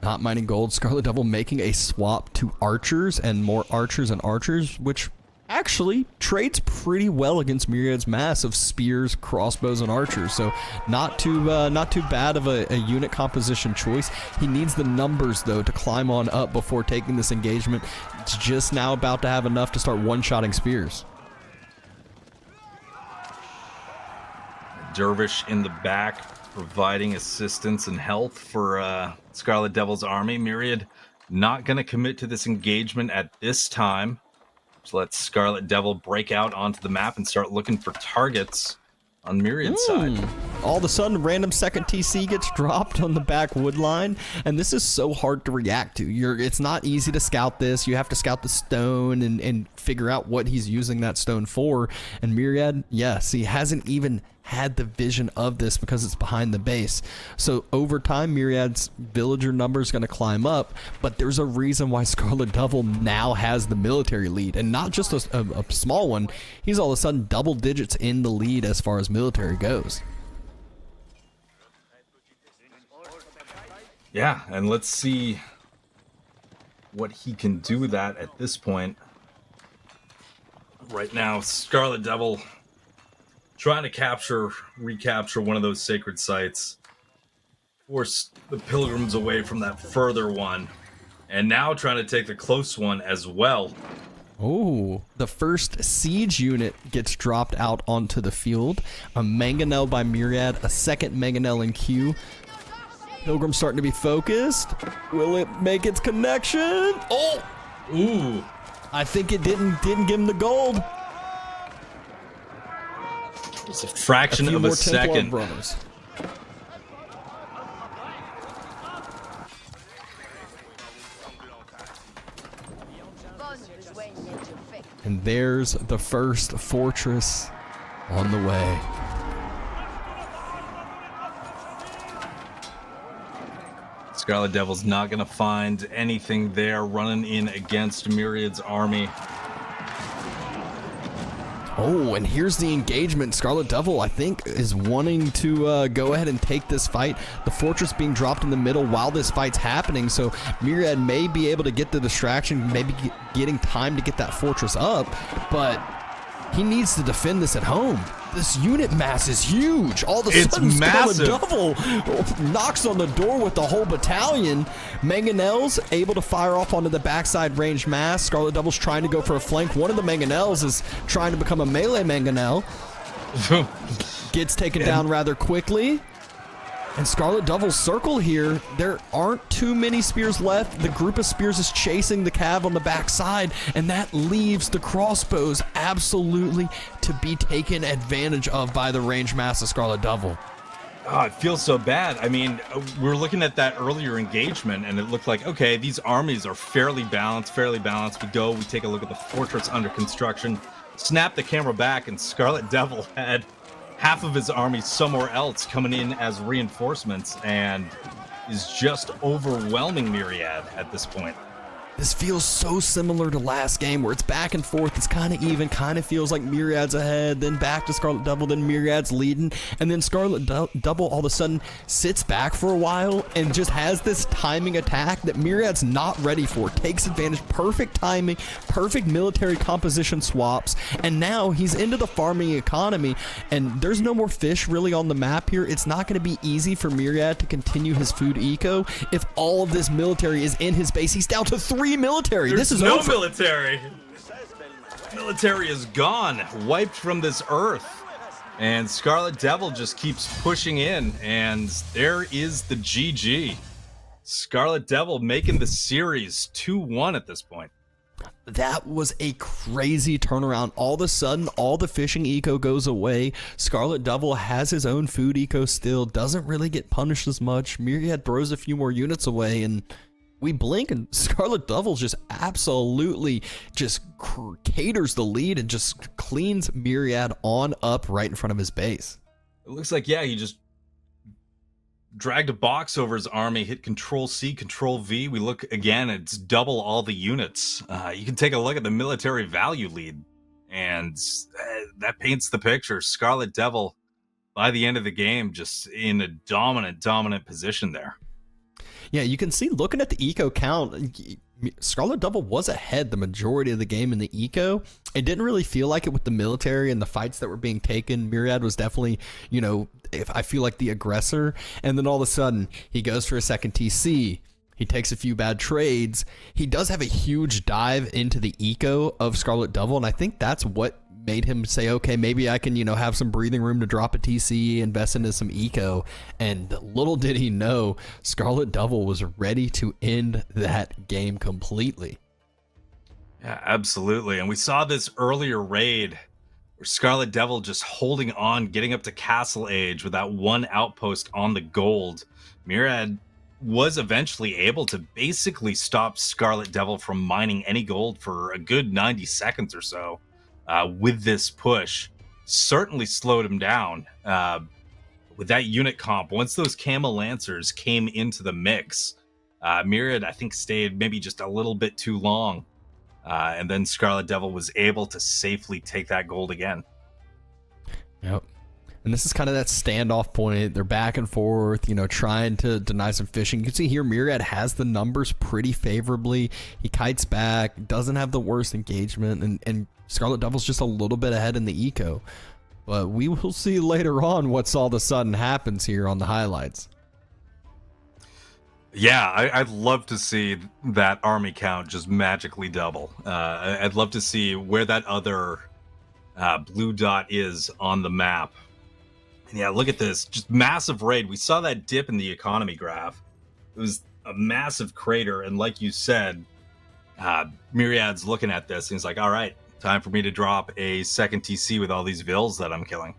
Not mining gold. Scarlet Devil making a swap to archers and more archers and archers, which actually trades pretty well against Myriad's mass of spears, crossbows, and archers. So not too bad of a unit composition choice. He needs the numbers though to climb on up before taking this engagement. It's just now about to have enough to start one-shotting spears. Dervish in the back providing assistance and health for Scarlet Devil's army. Myriad not going to commit to this engagement at this time. Let Scarlet Devil break out onto the map and start looking for targets on Myriad's side. All of a sudden, random second TC gets dropped on the back wood line, and this is so hard to react to. It's not easy to scout this. You have to scout the stone and figure out what he's using that stone for. And Myriad, yes, he hasn't even had the vision of this because it's behind the base. So over time, Myriad's villager number is going to climb up, but there's a reason why Scarlet Devil now has the military lead, and not just a small one. He's all of a sudden double digits in the lead as far as military goes. Yeah, and let's see what he can do with that at this point. Right now, Scarlet Devil trying to recapture one of those sacred sites, force the pilgrims away from that further one, and now trying to take the close one as well. Oh, the first siege unit gets dropped out onto the field. A mangonel by Myriad, a second mangonel in queue. Pilgrim starting to be focused. Will it make its connection? Oh! Ooh. I think it didn't give him the gold. It's a fraction of a second. Brothers. And there's the first fortress on the way. Scarlet Devil's not going to find anything there running in against Myriad's army. Oh, and here's the engagement. Scarlet Devil, I think, is wanting to go ahead and take this fight. The fortress being dropped in the middle while this fight's happening, so Myriad may be able to get the distraction, maybe getting time to get that fortress up, but he needs to defend this at home. This unit mass is huge. All of a sudden, Scarlet Devil knocks on the door with the whole battalion. Mangonels able to fire off onto the backside ranged mass. Scarlet Devil's trying to go for a flank. One of the Mangonels is trying to become a melee Mangonel. Gets taken down rather quickly. And Scarlet Devil's circle here, there aren't too many spears left. The group of spears is chasing the cav on the backside, and that leaves the crossbows absolutely to be taken advantage of by the range mass of Scarlet Devil. Oh, it feels so bad. I mean, we were looking at that earlier engagement, and it looked like, okay, these armies are fairly balanced. We go, we take a look at the fortress under construction, snap the camera back, and Scarlet Devil had half of his army somewhere else coming in as reinforcements and is just overwhelming Myriad at this point. This feels so similar to last game where it's back and forth. It's kind of even, kind of feels like Myriad's ahead, then back to Scarlet Devil, then Myriad's leading, and then Scarlet Devil all of a sudden sits back for a while and just has this timing attack that Myriad's not ready for. Takes advantage, perfect timing, perfect military composition swaps, and now he's into the farming economy, and there's no more fish really on the map here. It's not going to be easy for Myriad to continue his food eco if all of this military is in his base. He's down to 3 military. There's this is no over. Military. Military is gone, wiped from this earth. And Scarlet Devil just keeps pushing in, and there is the GG. Scarlet Devil making the series 2-1 at this point. That was a crazy turnaround. All of a sudden, all the fishing eco goes away. Scarlet Devil has his own food eco still, doesn't really get punished as much. Myriad throws a few more units away, and we blink, and Scarlet Devil just absolutely just caters the lead and just cleans Myriad on up right in front of his base. It looks like, yeah, he just dragged a box over his army, hit Control-C, Control-V. We look again, it's double all the units. You can take a look at the military value lead, and that paints the picture. Scarlet Devil, by the end of the game, just in a dominant position there. Yeah, you can see looking at the eco count, Scarlet Devil was ahead the majority of the game in the eco. It didn't really feel like it with the military and the fights that were being taken. Myriad was definitely, I feel like the aggressor. And then all of a sudden, he goes for a second TC. He takes a few bad trades. He does have a huge dive into the eco of Scarlet Devil, and I think that's what made him say, okay, maybe I can, have some breathing room to drop a TC, invest into some eco. And little did he know, Scarlet Devil was ready to end that game completely. Yeah, absolutely. And we saw this earlier raid where Scarlet Devil just holding on, getting up to Castle Age with that one outpost on the gold. Myriad was eventually able to basically stop Scarlet Devil from mining any gold for a good 90 seconds or so. With this push, certainly slowed him down. With that unit comp, once those Camel Lancers came into the mix, Myriad, I think, stayed maybe just a little bit too long. And then Scarlet Devil was able to safely take that gold again. Yep. And this is kind of that standoff point. They're back and forth, trying to deny some fishing. You can see here Myriad has the numbers pretty favorably. He kites back, doesn't have the worst engagement, and Scarlet Devil's just a little bit ahead in the eco. But we will see later on what's all of a sudden happens here on the highlights. Yeah, I'd love to see that army count just magically double. I'd love to see where that other blue dot is on the map. And yeah, look at this. Just massive raid. We saw that dip in the economy graph. It was a massive crater. And like you said, Myriad's looking at this and he's like, all right, time for me to drop a second TC with all these vills that I'm killing.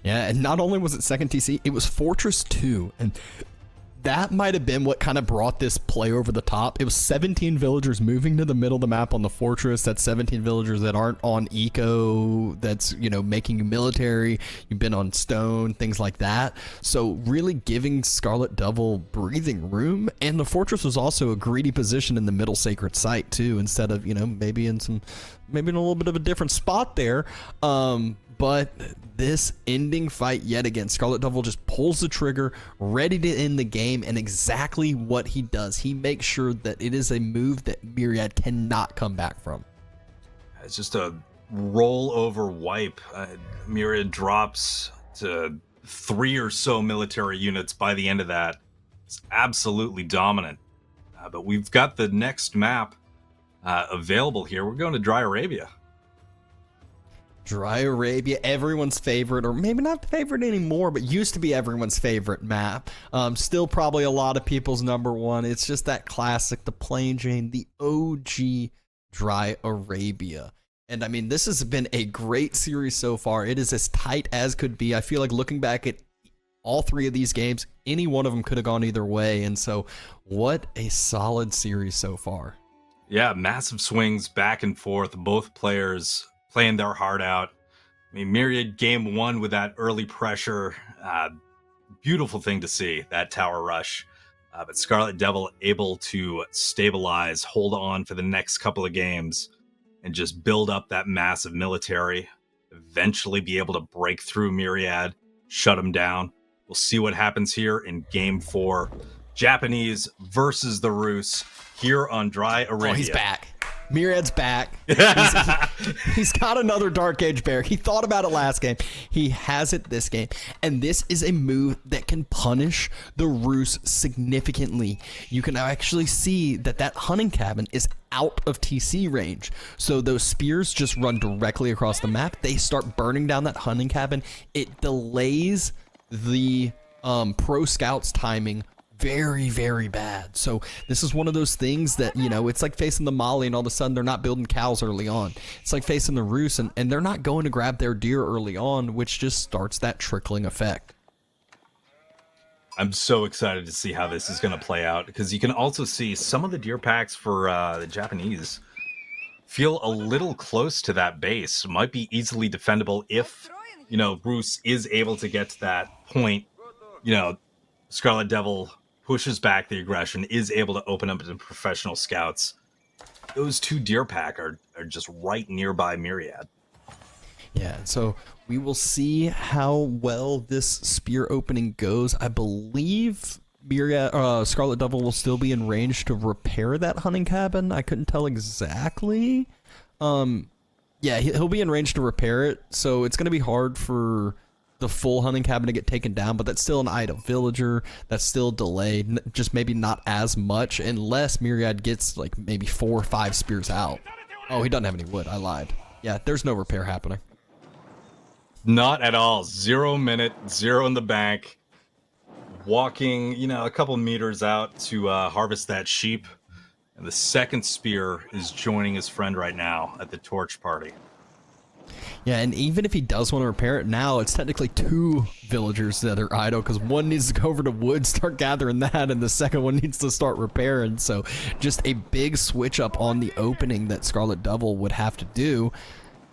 Yeah, and not only was it second TC, it was Fortress 2. And that might have been what kind of brought this play over the top. It was 17 villagers moving to the middle of the map on the fortress. That's 17 villagers that aren't on eco, that's, making you military. You've been on stone, things like that. So really giving Scarlet Devil breathing room. And the fortress was also a greedy position in the middle sacred site too, instead of, maybe in a little bit of a different spot there. But this ending fight yet again, Scarlet Devil just pulls the trigger, ready to end the game, and exactly what he does. He makes sure that it is a move that Myriad cannot come back from. It's just a rollover wipe. Myriad drops to 3 or so military units by the end of that. It's absolutely dominant. But we've got the next map available here. We're going to Dry Arabia. Dry Arabia, everyone's favorite, or maybe not the favorite anymore, but used to be everyone's favorite map. Still probably a lot of people's number one. It's just that classic, the Plain Jane, the OG Dry Arabia. And I mean, this has been a great series so far. It is as tight as could be. I feel like looking back at all three of these games, any one of them could have gone either way. And so what a solid series so far. Yeah, massive swings back and forth. Both players playing their heart out. I mean, Myriad game one with that early pressure. Beautiful thing to see, that tower rush. But Scarlet Devil able to stabilize, hold on for the next couple of games, and just build up that massive military. Eventually be able to break through Myriad, shut them down. We'll see what happens here in game 4. Japanese versus the Rus here on Dry Arabia. Oh, he's back. Myriad's back. He's got another Dark Age Bear. He thought about it last game. He has it this game. And this is a move that can punish the Rus significantly. You can actually see that hunting cabin is out of TC range. So those spears just run directly across the map. They start burning down that hunting cabin. It delays the pro scouts timing very, very bad. So this is one of those things that, you know, it's like facing the Mali and all of a sudden they're not building cows early on. It's like facing the Rus and they're not going to grab their deer early on, which just starts that trickling effect. I'm so excited to see how this is going to play out, because you can also see some of the deer packs for the Japanese feel a little close to that base. Might be easily defendable if, you know, Rus is able to get to that point. You know, Scarlet Devil pushes back the aggression, is able to open up to professional scouts. Those two deer pack are just right nearby Myriad. Yeah, so we will see how well this spear opening goes. I believe Myriad, Scarlet Devil will still be in range to repair that hunting cabin. I couldn't tell exactly. Yeah, he'll be in range to repair it, so it's going to be hard for the full hunting cabin to get taken down, but that's still an idle villager. That's still delayed, just maybe not as much, unless Myriad gets like maybe 4 or 5 spears out. Oh, he doesn't have any wood. I lied. Yeah, there's no repair happening. Not at all. 0 minute, 0 in the bank. Walking, you know, a couple meters out to harvest that sheep. And the second spear is joining his friend right now at the torch party. Yeah, and even if he does want to repair it now, it's technically 2 villagers that are idle, because one needs to go over to wood, start gathering that, and the second one needs to start repairing. So just a big switch up on the opening that Scarlet Devil would have to do.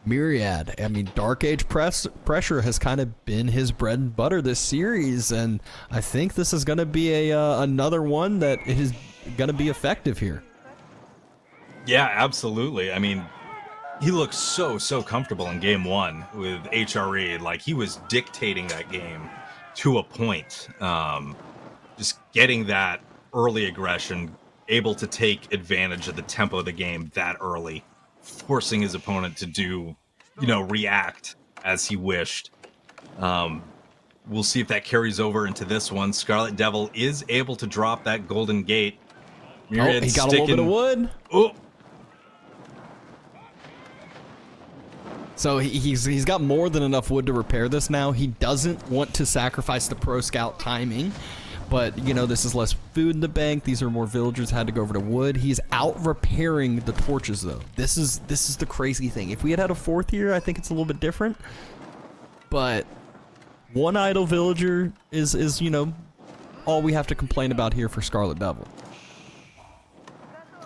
Myriad, I mean, Dark Age pressure has kind of been his bread and butter this series, and I think this is going to be another one that is going to be effective here. Yeah, absolutely. I mean, he looked so comfortable in game 1 with HRE. Like, he was dictating that game to a point. Just getting that early aggression, able to take advantage of the tempo of the game that early, forcing his opponent to do, you know, react as he wished. We'll see if that carries over into this one. Scarlet Devil is able to drop that golden gate. Myriad he got a little bit of wood. Oh. So he's got more than enough wood to repair this now. He doesn't want to sacrifice the pro scout timing, but you know, this is less food in the bank. These are more villagers had to go over to wood. He's out repairing the torches though. This is the crazy thing. If we had a 4th here, I think it's a little bit different. But one idle villager is you know, all we have to complain about here for Scarlet Devil.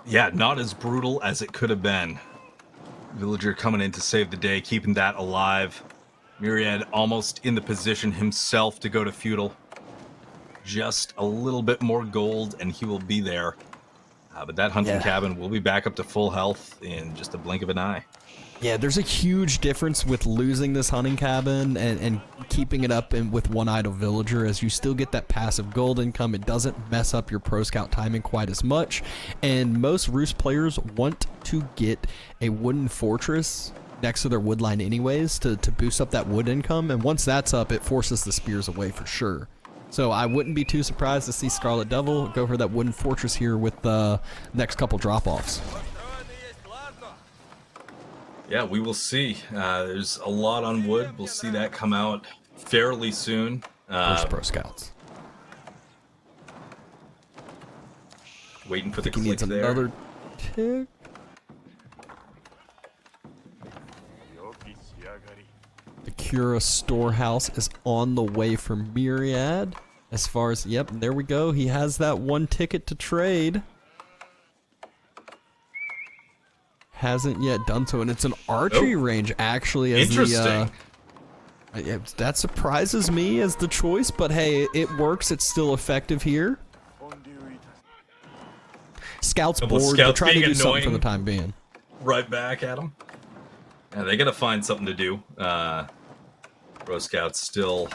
Yeah, not as brutal as it could have been. Villager coming in to save the day, keeping that alive. Myriad almost in the position himself to go to feudal. Just a little bit more gold and he will be there. But that hunting cabin will be back up to full health in just a blink of an eye. Yeah, there's a huge difference with losing this hunting cabin and keeping it up with one idle villager, as you still get that passive gold income. It doesn't mess up your pro scout timing quite as much, and most Rus players want to get a wooden fortress next to their wood line anyways to boost up that wood income, and once that's up, it forces the spears away for sure. So I wouldn't be too surprised to see Scarlet Devil go for that wooden fortress here with the next couple drop-offs. Yeah, we will see. There's a lot on wood. We'll see that come out fairly soon. First pro scouts. Waiting for the click click there. Another tick. The Cura storehouse is on the way for Myriad. As far as, yep, there we go. He has that 1 ticket to trade. Hasn't yet done so, and it's an archery range actually. As interesting. That surprises me as the choice, but hey, it works. It's still effective here. Scouts bored. They're trying to do something for the time being. Right back at them. Yeah, they gotta find something to do. Pro Scouts still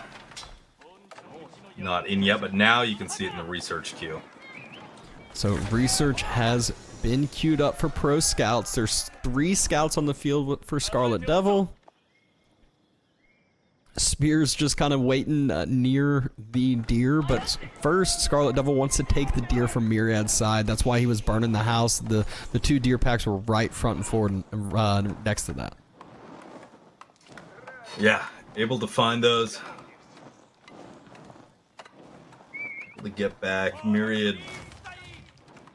not in yet, but now you can see it in the research queue. So research has been queued up for pro scouts. There's 3 scouts on the field for Scarlet Devil. Spear's just kind of waiting near the deer, but first Scarlet Devil wants to take the deer from Myriad's side. That's why he was burning the house. The 2 deer packs were right front and forward next to that. Yeah, able to find those. Able to get back. Myriad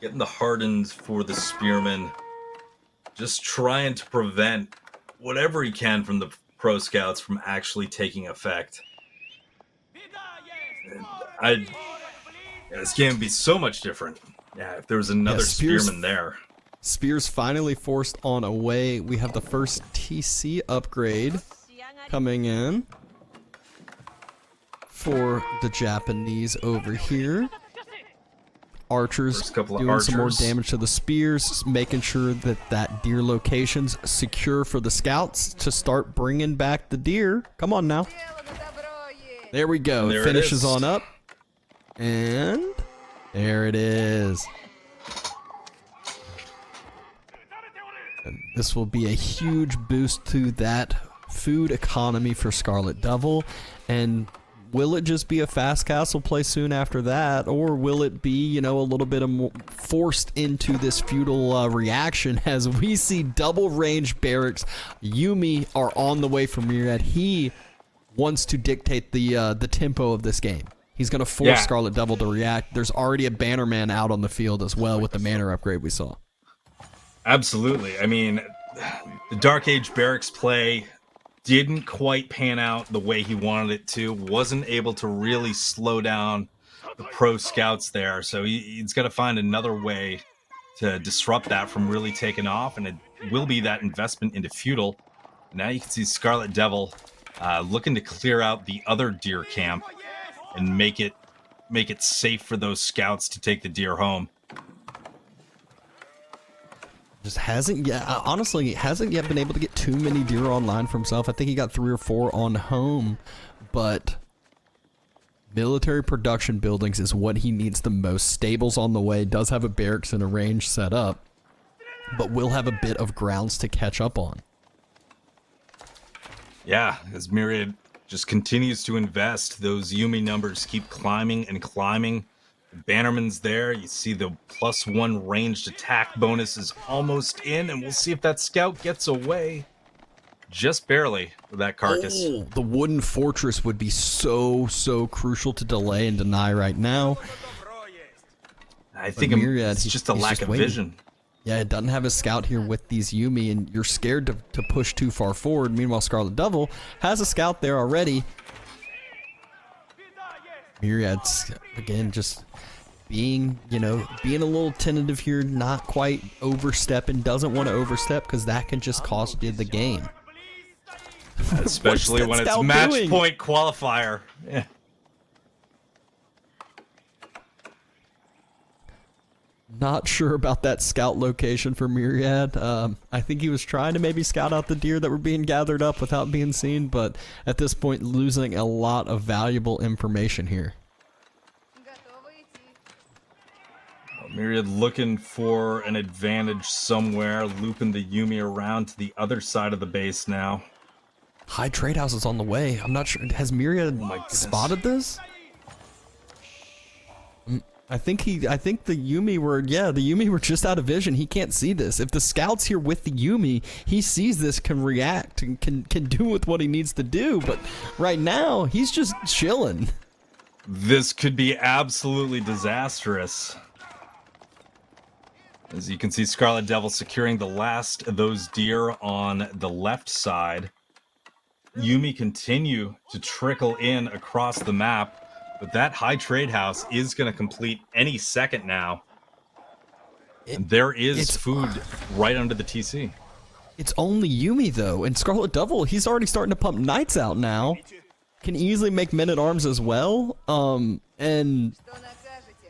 getting the hardens for the spearmen. Just trying to prevent whatever he can from the pro scouts from actually taking effect. And this game would be so much different. Yeah, if there was another spearman there. Spears finally forced on away. We have the first TC upgrade coming in for the Japanese over here. Archers doing some more damage to the spears, making sure that that deer location's secure for the scouts to start bringing back the deer. Come on now. There we go. There finishes on up. And there it is. And this will be a huge boost to that food economy for Scarlet Devil. And will it just be a fast castle play soon after that, or will it be, you know, a little bit of more forced into this feudal reaction as we see double range barracks? Yumi are on the way from Myriad. He wants to dictate the tempo of this game. He's going to force Scarlet Devil to react. There's already a bannerman out on the field as well with the manor upgrade we saw. Absolutely. I mean, the Dark Age barracks play didn't quite pan out the way he wanted it to. Wasn't able to really slow down the pro scouts there. So he's got to find another way to disrupt that from really taking off. And it will be that investment into feudal. Now you can see Scarlet Devil looking to clear out the other deer camp and make it safe for those scouts to take the deer home. Just hasn't yet, honestly, hasn't yet been able to get too many deer online for himself. I think he got 3 or 4 on home, but military production buildings is what he needs the most. Stables on the way, does have a barracks and a range set up, but will have a bit of grounds to catch up on. Yeah, as Myriad just continues to invest, those Yumi numbers keep climbing and climbing. The bannerman's there. You see the +1 ranged attack bonus is almost in, and we'll see if that scout gets away. Just barely with that carcass. Oh, the wooden fortress would be so crucial to delay and deny right now. I think Myriad, it's just a lack of vision. Yeah, it doesn't have a scout here with these Yumi, and you're scared to push too far forward. Meanwhile, Scarlet Devil has a scout there already. Myriad's, again, just being a little tentative here, not quite overstepping, doesn't want to overstep because that can just cost you the game. Especially when it's match point qualifier. Yeah. Not sure about that scout location for Myriad. I think he was trying to maybe scout out the deer that were being gathered up without being seen, but at this point losing a lot of valuable information here. Myriad looking for an advantage somewhere, looping the Yumi around to the other side of the base now. High trade house is on the way. I'm not sure. Has Myriad spotted this? I think the Yumi were just out of vision. He can't see this. If the scout's here with the Yumi, he sees this, can react, and can do with what he needs to do. But right now, he's just chilling. This could be absolutely disastrous. As you can see, Scarlet Devil securing the last of those deer on the left side. Yumi continue to trickle in across the map. But that high trade house is going to complete any second now. And there is food right under the TC. It's only Yumi, though. And Scarlet Devil, he's already starting to pump knights out now. Can easily make men-at-arms as well. And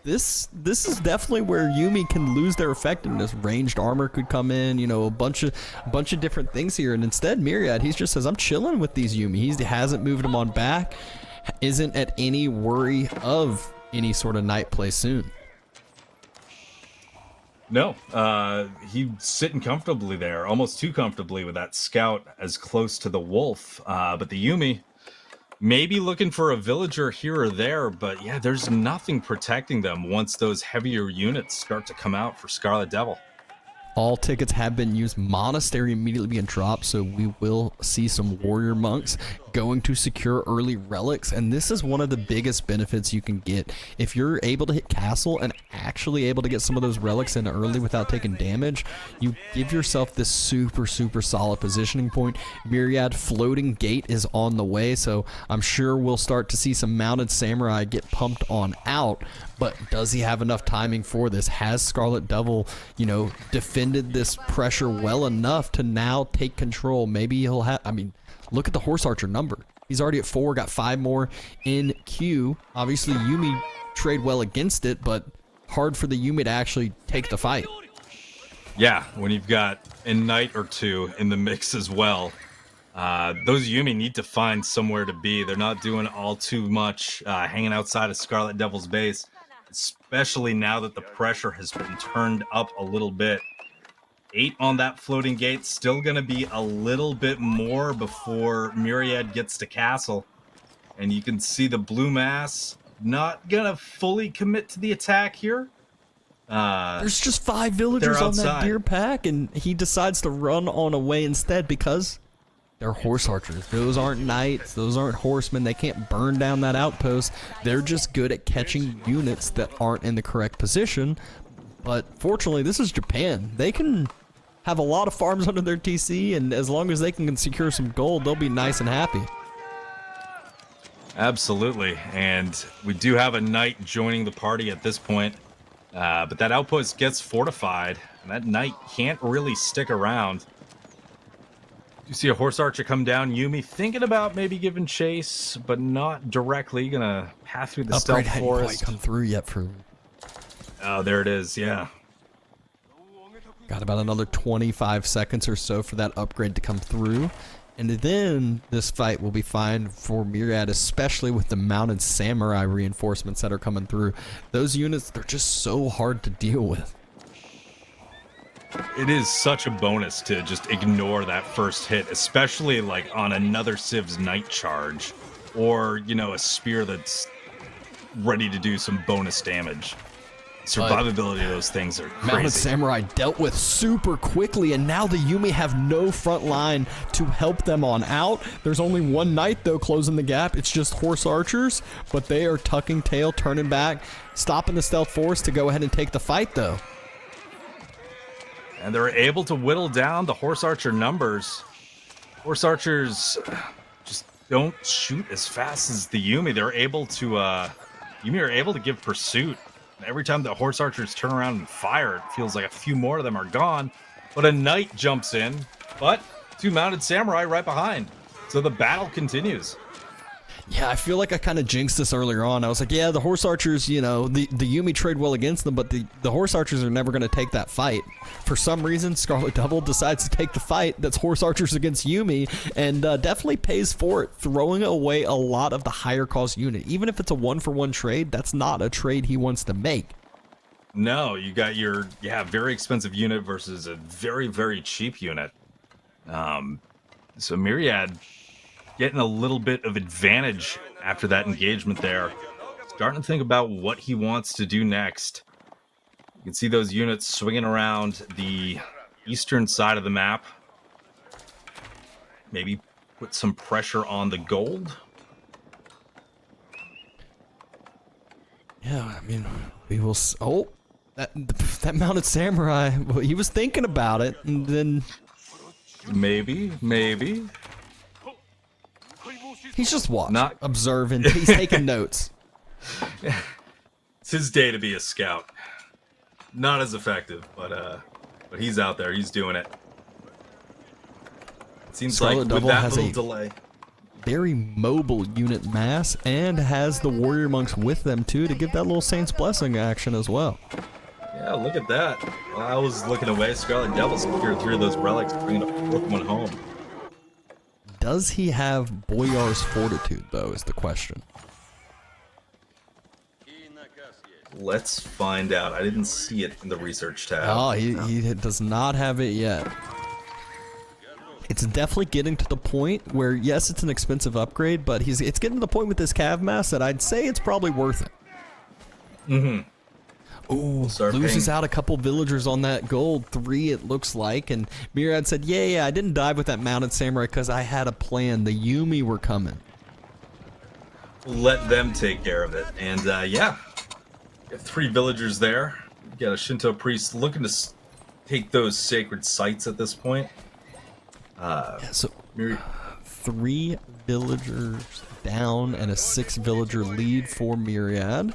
this is definitely where Yumi can lose their effectiveness. Ranged armor could come in, a bunch of different things here. And instead, Myriad, he just says, I'm chilling with these Yumi. He hasn't moved them on back. Isn't at any worry of any sort of night play soon. No, he's sitting comfortably there, almost too comfortably with that scout as close to the wolf. But the Yumi maybe looking for a villager here or there, but yeah, there's nothing protecting them once those heavier units start to come out for Scarlet Devil. All tickets have been used. Monastery immediately being dropped, so we will see some warrior monks going to secure early relics, and this is one of the biggest benefits you can get. If you're able to hit castle and actually able to get some of those relics in early without taking damage, you give yourself this super solid positioning point. Myriad floating gate is on the way, so I'm sure we'll start to see some mounted samurai get pumped on out. But does he have enough timing for this? Has Scarlet Devil, defended this pressure well enough to now take control? Maybe he'll have, look at the horse archer number. He's already at 4, got 5 more in queue. Obviously, Yumi trade well against it, but hard for the Yumi to actually take the fight. Yeah, when you've got a knight or two in the mix as well, those Yumi need to find somewhere to be. They're not doing all too much hanging outside of Scarlet Devil's base, especially now that the pressure has been turned up a little bit. 8 on that floating gate, still going to be a little bit more before Myriad gets to castle. And you can see the blue mass not going to fully commit to the attack here. There's just 5 villagers on that deer pack, and he decides to run on away instead because they're horse archers. Those aren't knights. Those aren't horsemen. They can't burn down that outpost. They're just good at catching units that aren't in the correct position. But fortunately, this is Japan. They can have a lot of farms under their TC, and as long as they can secure some gold, they'll be nice and happy. Absolutely. And we do have a knight joining the party at this point. But that outpost gets fortified, and that knight can't really stick around. You see a horse archer come down. Yumi thinking about maybe giving chase, but not directly. Gonna pass through the Upgrade stealth hadn't forest. quite come through yet for. Oh, there it is. Yeah. Got about another 25 seconds or so for that upgrade to come through. And then this fight will be fine for Myriad, especially with the mounted samurai reinforcements that are coming through. Those units, they're just so hard to deal with. It is such a bonus to just ignore that first hit, especially like on another Civ's Knight charge, or, a spear that's ready to do some bonus damage. Survivability of those things are crazy. Mounted Samurai dealt with super quickly, and now the Yumi have no front line to help them on out. There's only one knight, though, closing the gap. It's just horse archers, but they are tucking tail, turning back, stopping the stealth force to go ahead and take the fight, though. And they're able to whittle down the horse archer numbers. Horse archers just don't shoot as fast as the Yumi. They're able to, Yumi are able to give pursuit. Every time the horse archers turn around and fire, it feels like a few more of them are gone. But a knight jumps in, but 2 mounted samurai right behind. So the battle continues. Yeah, I feel like I kind of jinxed this earlier on. I was like, yeah, the horse archers, the Yumi trade well against them, but the horse archers are never going to take that fight. For some reason, Scarlet Devil decides to take the fight that's horse archers against Yumi, and definitely pays for it, throwing away a lot of the higher cost unit. Even if it's a 1-for-1 trade, that's not a trade he wants to make. No, you got your very expensive unit versus a very, very cheap unit. So Myriad getting a little bit of advantage after that engagement there. Starting to think about what he wants to do next. You can see those units swinging around the eastern side of the map. Maybe put some pressure on the gold. Yeah, we will. Oh, that mounted samurai. Well, he was thinking about it, and then maybe. He's just watching, observing. He's taking notes. It's his day to be a scout. Not as effective, but he's out there. He's doing it. It seems Scarlet like Devil with that has little a delay. very mobile unit mass and has the warrior monks with them too to give that little Saint's Blessing action as well. Yeah, look at that. While I was looking away, Scarlet Devil secured 3 of those relics, bringing a 4th one home. Does he have Boyar's Fortitude, though, is the question. Let's find out. I didn't see it in the research tab. Oh, he does not have it yet. It's definitely getting to the point where, yes, it's an expensive upgrade, but it's getting to the point with this cav mass that I'd say it's probably worth it. Mm-hmm. Ooh, loses out a couple villagers on that gold. 3, it looks like. And Myriad said, yeah, I didn't dive with that mounted samurai because I had a plan. The Yumi were coming. Let them take care of it. And, yeah. You have 3 villagers there. You got a Shinto priest looking to take those sacred sites at this point. Yeah, so 3 villagers down and a 6 villager lead for Myriad.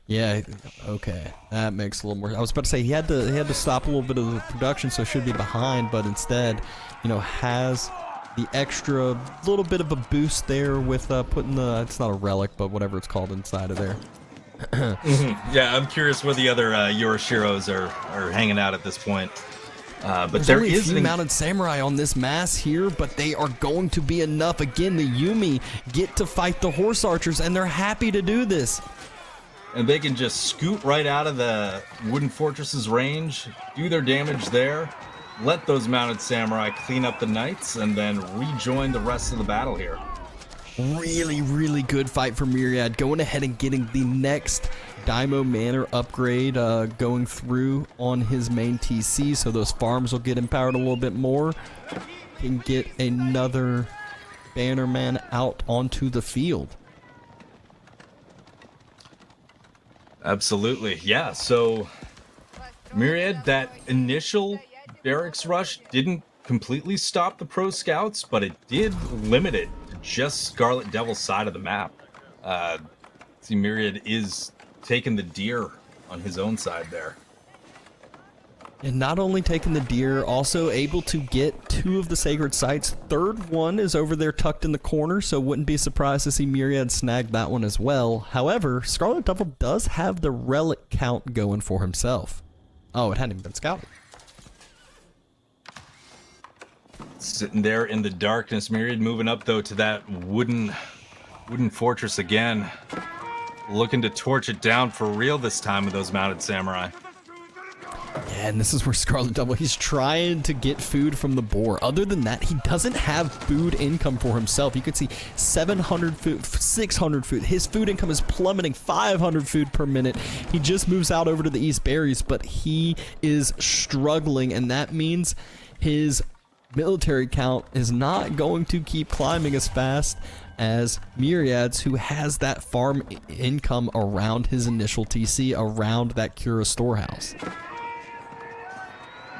Yeah, okay, that makes a little more. I was about to say he had to stop a little bit of the production, so should be behind, but instead, has the extra little bit of a boost there with putting it's not a relic, but whatever it's called inside of there. Yeah, I'm curious where the other Yoroshiros are hanging out at this point. But There's only a few mounted samurai on this mass here, but they are going to be enough. Again, the Yumi get to fight the horse archers, and they're happy to do this. And they can just scoot right out of the wooden fortress's range, do their damage there, let those mounted samurai clean up the knights, and then rejoin the rest of the battle here. Really, really good fight for Myriad, going ahead and getting the next Daimo Manor upgrade going through on his main TC, so those farms will get empowered a little bit more. Can get another Bannerman out onto the field. Absolutely, yeah. So Myriad, that initial barracks rush didn't completely stop the pro scouts, but it did limit it to just Scarlet Devil's side of the map. See, Myriad is taking the deer on his own side there. And not only taking the deer, also able to get 2 of the sacred sites. 3rd one is over there tucked in the corner, so wouldn't be surprised to see Myriad snag that one as well. However, Scarlet Devil does have the relic count going for himself. Oh, it hadn't even been scouted. Sitting there in the darkness, Myriad moving up though to that wooden fortress again. Looking to torch it down for real this time with those mounted samurai. Yeah, and this is where Scarlet Devil, he's trying to get food from the boar. Other than that, he doesn't have food income for himself. You can see 700 food, 600 food. His food income is plummeting, 500 food per minute. He just moves out over to the East Berries, but he is struggling, and that means his military count is not going to keep climbing as fast as Myriad's, who has that farm income around his initial TC, around that Cura storehouse.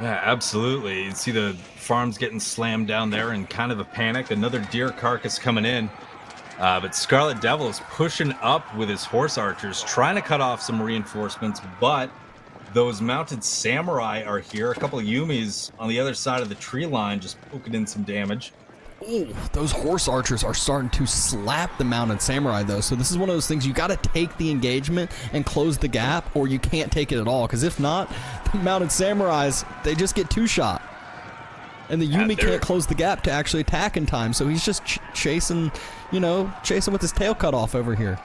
Yeah, absolutely. You see the farms getting slammed down there in kind of a panic. Another deer carcass coming in. But Scarlet Devil is pushing up with his horse archers, trying to cut off some reinforcements, but those mounted samurai are here. A couple of Yumis on the other side of the tree line just poking in some damage. Ooh, those horse archers are starting to slap the mounted samurai though, so this is one of those things you got to take the engagement and close the gap, or you can't take it at all, because if not, the mounted samurais, they just get 2-shot. And the Yumi can't close the gap to actually attack in time, so he's just chasing with his tail cut off over here.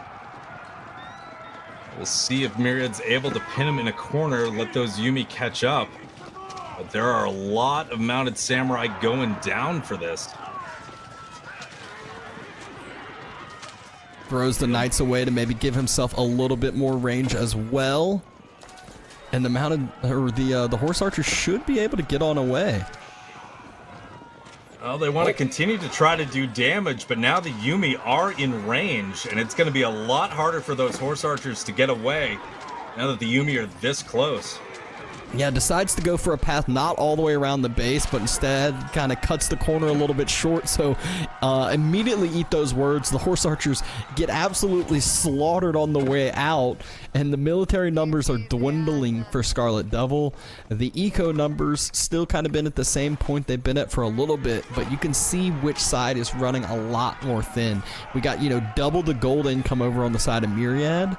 We'll see if Myriad's able to pin him in a corner, let those Yumi catch up. But there are a lot of mounted samurai going down for this. Throws the knights away to maybe give himself a little bit more range as well. And the horse archer should be able to get on away. Well, they want to continue to try to do damage, but now the Yumi are in range, and it's going to be a lot harder for those horse archers to get away now that the Yumi are this close. Yeah, decides to go for a path not all the way around the base, but instead kind of cuts the corner a little bit short, so immediately eat those words. The horse archers get absolutely slaughtered on the way out, and the military numbers are dwindling for Scarlet Devil. The eco numbers still kind of been at the same point they've been at for a little bit, but you can see which side is running a lot more thin. We got, double the gold income over on the side of Myriad.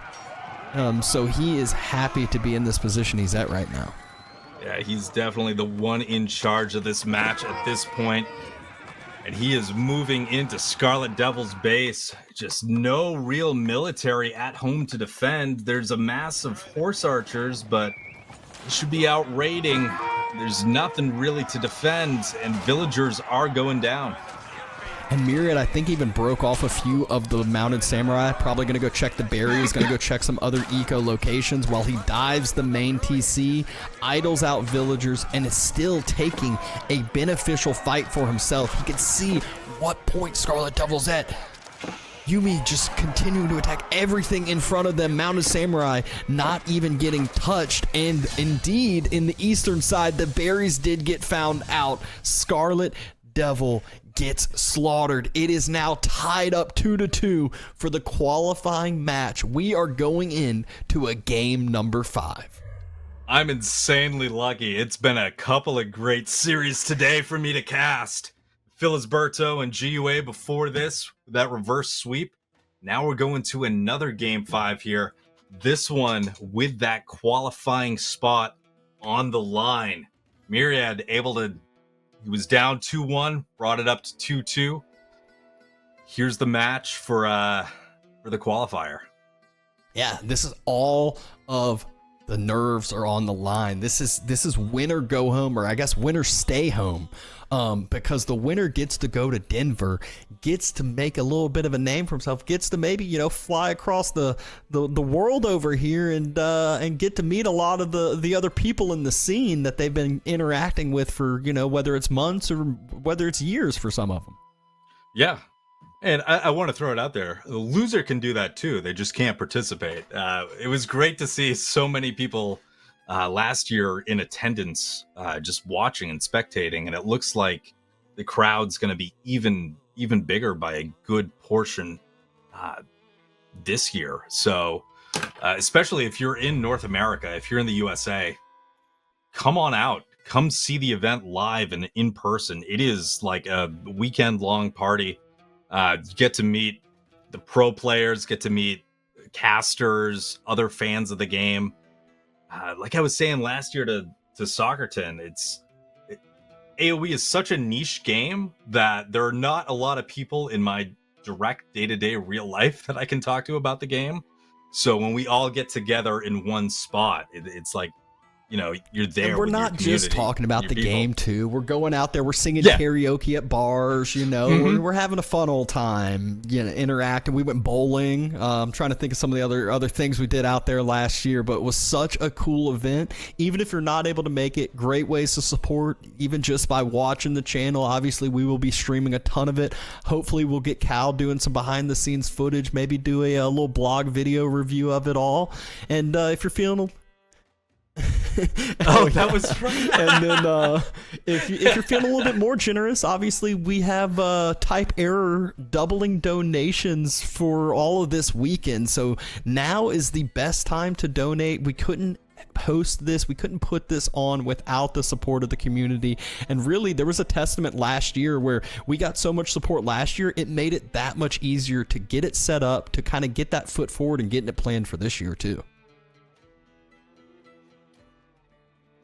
So he is happy to be in this position he's at right now. Yeah, he's definitely the one in charge of this match at this point. And he is moving into Scarlet Devil's base. Just no real military at home to defend. There's a mass of horse archers, but he should be out raiding. There's nothing really to defend, and villagers are going down. And Myriad, I think, even broke off a few of the mounted samurai. Probably going to go check the berries, going to go check some other eco locations while he dives the main TC, idles out villagers, and is still taking a beneficial fight for himself. He can see what point Scarlet Devil's at. Yumi just continuing to attack everything in front of them. Mounted Samurai not even getting touched. And indeed, in the eastern side, the berries did get found out. Scarlet Devil gets slaughtered. It is now tied up 2-2 for the qualifying match. We are going in to a game number 5. I'm insanely lucky. It's been a couple of great series today for me to cast. Filisberto and GUA before this, that reverse sweep. Now we're going to another game 5 here. This one with that qualifying spot on the line. Myriad able to, he was down 2-1, brought it up to 2-2. Here's the match for the qualifier. Yeah, this is all of the nerves are on the line. This is win or go home, or I guess win or stay home, because the winner gets to go to Denver, gets to make a little bit of a name for himself, gets to maybe fly across the world over here and get to meet a lot of the other people in the scene that they've been interacting with for whether it's months or whether it's years for some of them. Yeah. And I want to throw it out there. The loser can do that too. They just can't participate. It was great to see so many people last year in attendance, just watching and spectating. And it looks like the crowd's going to be even bigger by a good portion this year. So especially if you're in North America, if you're in the USA, come on out. Come see the event live and in person. It is like a weekend-long party. Get to meet the pro players, get to meet casters, other fans of the game. Like I was saying last year to Soccerton, AoE is such a niche game that there are not a lot of people in my direct day-to-day real life that I can talk to about the game. So when we all get together in one spot, it's like, you're there. And we're not just talking about the game too. We're going out there. We're singing karaoke at bars. We're having a fun old time. Interacting. We went bowling. I'm trying to think of some of the other things we did out there last year. But it was such a cool event. Even if you're not able to make it, great ways to support. Even just by watching the channel. Obviously, we will be streaming a ton of it. Hopefully, we'll get Cal doing some behind the scenes footage. Maybe do a little blog video review of it all. And if you're feeling that was right. And then if you're feeling a little bit more generous, obviously we have type error doubling donations for all of this weekend. So now is the best time to donate. We couldn't post this, we couldn't put this on without the support of the community. And really, there was a testament last year where we got so much support last year, it made it that much easier to get it set up, to kind of get that foot forward and getting it planned for this year too.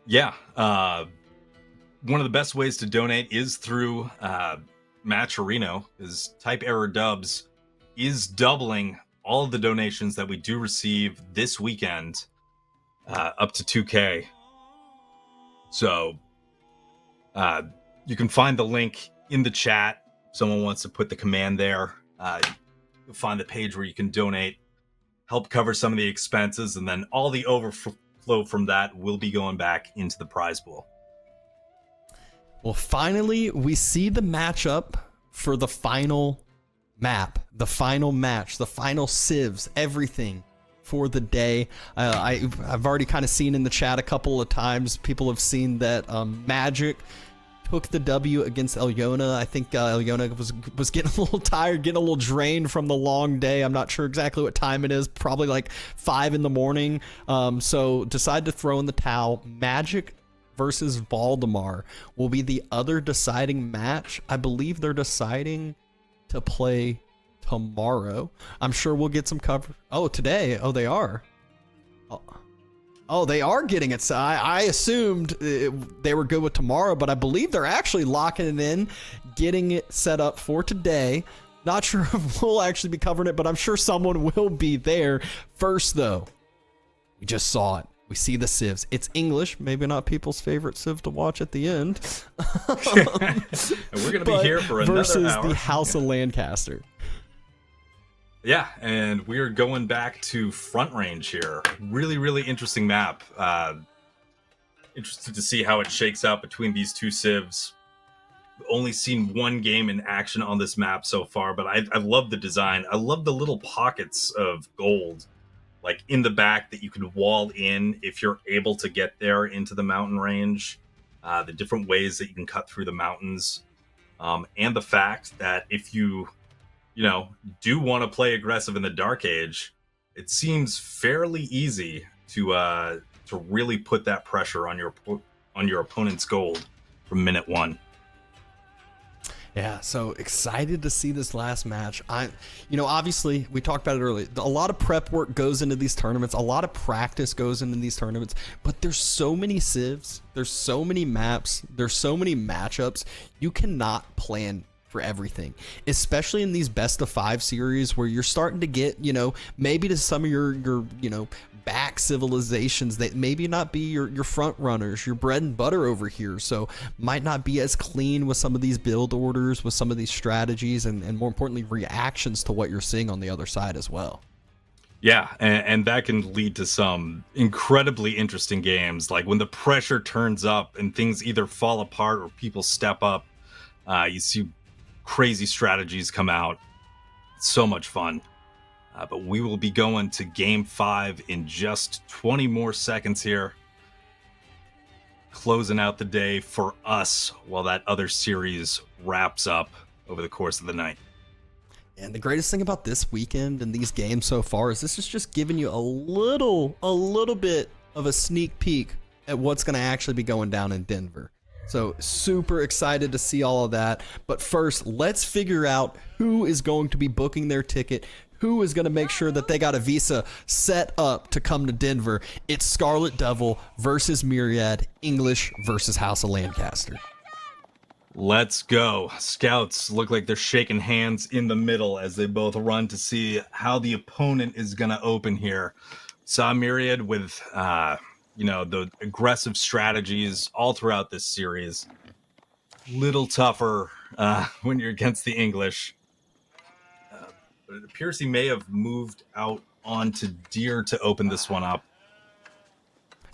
Yeah, one of the best ways to donate is through Matcherino, because Type Error Dubs is doubling all of the donations that we do receive this weekend, up to 2K. So you can find the link in the chat. If someone wants to put the command there. You'll find the page where you can donate, help cover some of the expenses, and then all the overflow from that will be going back into the prize pool. Well, finally, we see the matchup for the final map, the final match, the final civs, everything for the day. I've already kind of seen in the chat a couple of times, people have seen that Magic took the W against Elyona. I think Elyona was getting a little tired, getting a little drained from the long day. I'm not sure exactly what time it is, probably like 5 a.m. So decided to throw in the towel. Magic versus Valdemar will be the other deciding match. I believe they're deciding to play tomorrow. I'm sure we'll get some cover. Oh, today. Oh, they are. Oh, they are getting it. So I assumed they were good with tomorrow, but I believe they're actually locking it in, getting it set up for today. Not sure if we'll actually be covering it, but I'm sure someone will be there. First, though, we just saw it. We see the civs. It's English, maybe not people's favorite civ to watch at the end. And we're going to be here for another versus hour. The House of Lancaster. Yeah, and we're going back to Front Range here. Really, really interesting map. Interested to see how it shakes out between these two civs. Only seen one game in action on this map so far, but I love the design. I love the little pockets of gold, like in the back that you can wall in if you're able to get there into the mountain range. The different ways that you can cut through the mountains, and the fact that if you do want to play aggressive in the Dark Age, it seems fairly easy to really put that pressure on your opponent's gold from minute one. Yeah, so excited to see this last match. Obviously, we talked about it earlier. A lot of prep work goes into these tournaments. A lot of practice goes into these tournaments. But there's so many civs. There's so many maps. There's so many matchups. You cannot plan for everything, especially in these best of 5 series where you're starting to get, maybe to some of your back civilizations that maybe not be your front runners, your bread and butter over here. So might not be as clean with some of these build orders, with some of these strategies, and more importantly, reactions to what you're seeing on the other side as well. Yeah, and that can lead to some incredibly interesting games, like when the pressure turns up and things either fall apart or people step up. You see crazy strategies come out. It's so much fun. But we will be going to Game 5 in just 20 more seconds here. Closing out the day for us while that other series wraps up over the course of the night. And the greatest thing about this weekend and these games so far is this is just giving you a little bit of a sneak peek at what's going to actually be going down in Denver. So super excited to see all of that. But first, let's figure out who is going to be booking their ticket, who is going to make sure that they got a visa set up to come to Denver. It's Scarlet Devil versus Myriad, English versus House of Lancaster. Let's go. Scouts look like they're shaking hands in the middle as they both run to see how the opponent is going to open here. Saw Myriad with the aggressive strategies all throughout this series. Little tougher when you're against the English. But it appears he may have moved out onto Deer to open this one up.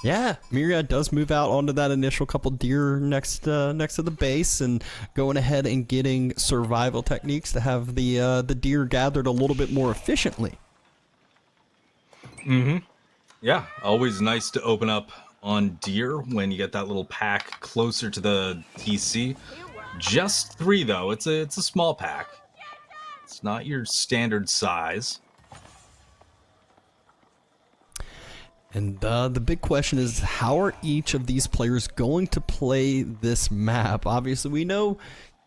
Yeah, Myriad does move out onto that initial couple deer next to the base, and going ahead and getting survival techniques to have the deer gathered a little bit more efficiently. Mm-hmm. Yeah, always nice to open up on Deer when you get that little pack closer to the TC. Just 3 though. It's a small pack. It's not your standard size. And the big question is, how are each of these players going to play this map? Obviously, we know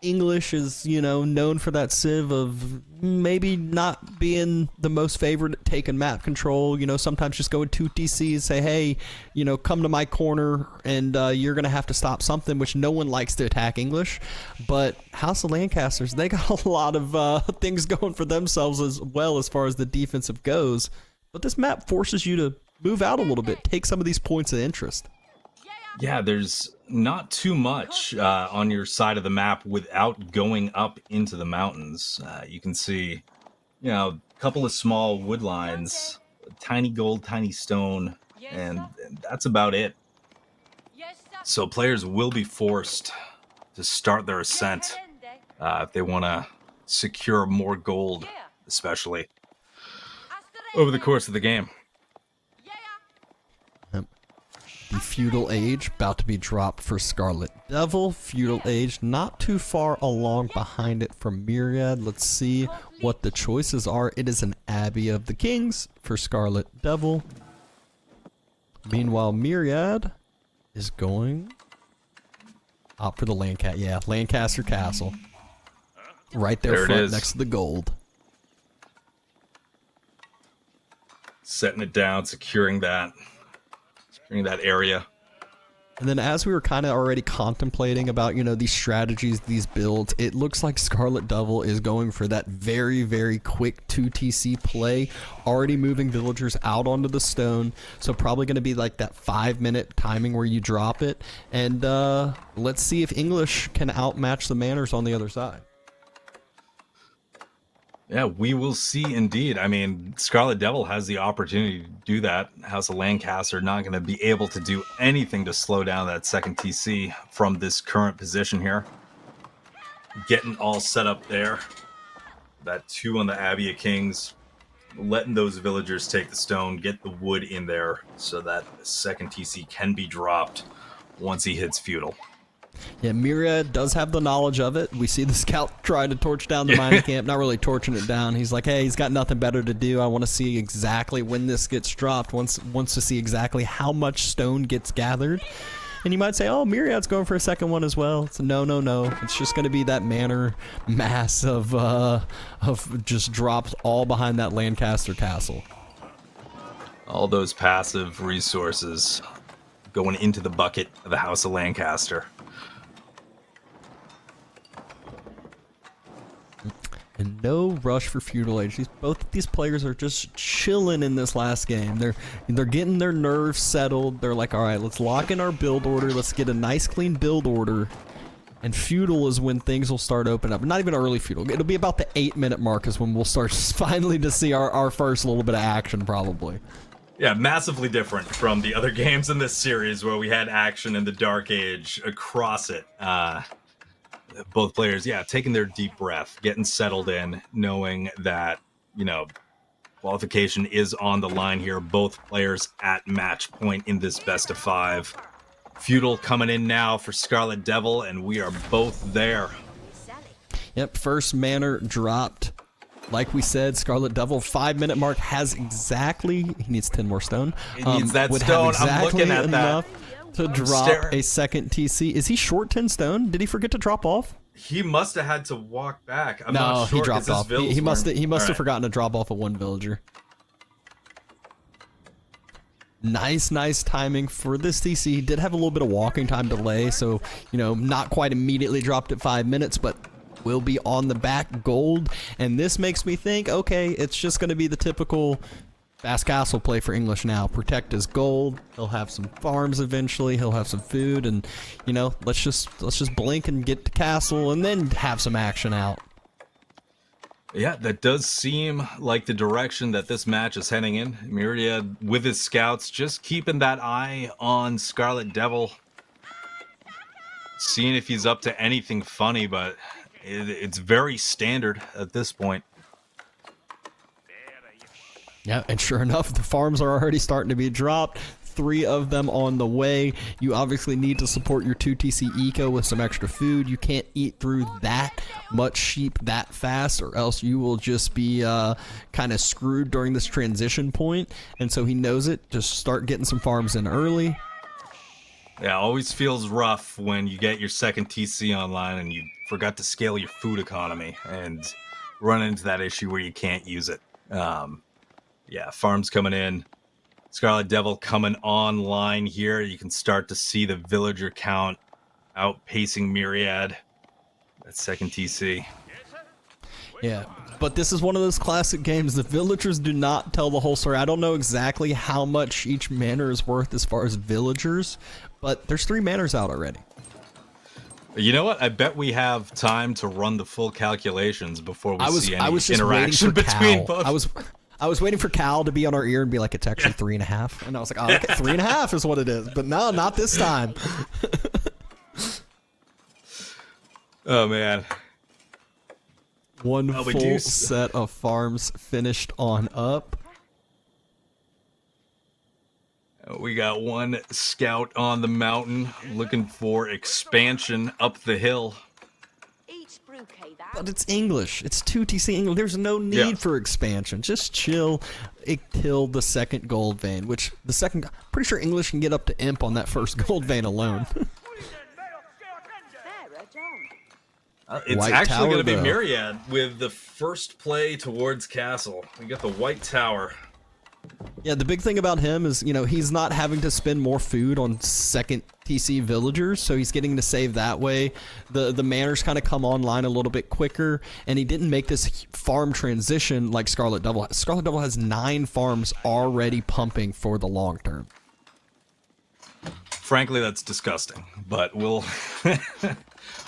English is, known for that civ of maybe not being the most favored at taking map control. Sometimes just go with 2 TCs, say, hey, come to my corner, and you're going to have to stop something, which no one likes to attack English. But House of Lancasters, they got a lot of things going for themselves as well as far as the defensive goes. But this map forces you to move out a little bit, take some of these points of interest. Yeah, there's not too much on your side of the map without going up into the mountains. You can see, a couple of small wood lines, tiny gold, tiny stone, and that's about it. So players will be forced to start their ascent if they want to secure more gold, especially over the course of the game. The Feudal Age about to be dropped for Scarlet Devil. Feudal Age not too far along behind it from Myriad. Let's see what the choices are. It is an Abbey of the Kings for Scarlet Devil. Meanwhile, Myriad is going out for the Lancaster Castle. Right there front next to the gold. Setting it down, securing that. during that area. And then as we were kind of already contemplating about, these strategies, these builds, it looks like Scarlet Devil is going for that very, very quick 2TC play, already moving villagers out onto the stone. So probably going to be like that 5-minute timing where you drop it. And let's see if English can outmatch the Manners on the other side. Yeah, we will see indeed. I mean, Scarlet Devil has the opportunity to do that. House of Lancaster not going to be able to do anything to slow down that second TC from this current position here. Getting all set up there. That 2 on the Abbey of Kings. Letting those villagers take the stone, get the wood in there so that the second TC can be dropped once he hits feudal. Yeah, Myriad does have the knowledge of it. We see the scout trying to torch down the mining camp, not really torching it down. He's like, hey, he's got nothing better to do. I want to see exactly when this gets dropped, wants to see exactly how much stone gets gathered. And you might say, oh, Myriad's going for a second one as well. It's no. It's just going to be that manor mass of just drops all behind that Lancaster castle. All those passive resources going into the bucket of the House of Lancaster. And no rush for feudal age. Both these players are just chilling in this last game. They're getting their nerves settled. They're like, all right, let's lock in our build order. Let's get a nice clean build order. And feudal is when things will start opening up. Not even early feudal. It'll be about the 8-minute mark is when we'll start finally to see our first little bit of action, probably. Yeah, massively different from the other games in this series where we had action in the Dark Age across it. Both players, taking their deep breath, getting settled in, knowing that, qualification is on the line here. Both players at match point in this best of 5. Feudal coming in now for Scarlet Devil, and we are both there. Yep, first manor dropped. Like we said, Scarlet Devil, 5-minute mark has exactly, he needs 10 more stone. He needs that would stone. Have exactly I'm looking at enough that. To drop a second TC. Is he short 10 stone? Did he forget to drop off? He must have had to walk back. I'm no, not sure. He dropped off. He must have forgotten to drop off a 1 villager. Nice timing for this TC. He did have a little bit of walking time delay, so not quite immediately dropped at 5 minutes, but will be on the back gold. And this makes me think, okay, it's just going to be the typical Fast Castle play for English now. Protect his gold. He'll have some farms eventually. He'll have some food, and let's just blink and get to castle, and then have some action out. Yeah, that does seem like the direction that this match is heading in. Myriad with his scouts, just keeping that eye on Scarlet Devil, seeing if he's up to anything funny, but it's very standard at this point. Yeah, and sure enough, the farms are already starting to be dropped. 3 of them on the way. You obviously need to support your 2TC eco with some extra food. You can't eat through that much sheep that fast, or else you will just be kind of screwed during this transition point. And so he knows it. Just start getting some farms in early. Yeah, always feels rough when you get your second TC online and you forgot to scale your food economy and run into that issue where you can't use it. Yeah, farms coming in. Scarlet Devil coming online here. You can start to see the villager count outpacing Myriad. That second TC. Yeah, but this is one of those classic games. The villagers do not tell the whole story. I don't know exactly how much each manor is worth as far as villagers, but there's 3 manors out already. You know what? I bet we have time to run the full calculations before we see any just interaction between both. I was waiting for Cal to be on our ear and be like, it's actually 3.5. And I was like, oh, okay, 3.5 is what it is. But no, not this time. Oh, man. One full set of farms finished on up. We got 1 scout on the mountain looking for expansion up the hill. But it's English. It's 2TC English. There's no need for expansion. Just chill till the second gold vein, which pretty sure English can get up to imp on that first gold vein alone. It's White actually going to be though. Myriad with the first play towards castle. We got the White Tower. Yeah, the big thing about him is, he's not having to spend more food on second TC villagers, so he's getting to save that way. The manors kind of come online a little bit quicker, and he didn't make this farm transition like Scarlet Devil. Scarlet Devil has 9 farms already pumping for the long term. Frankly, that's disgusting, but we'll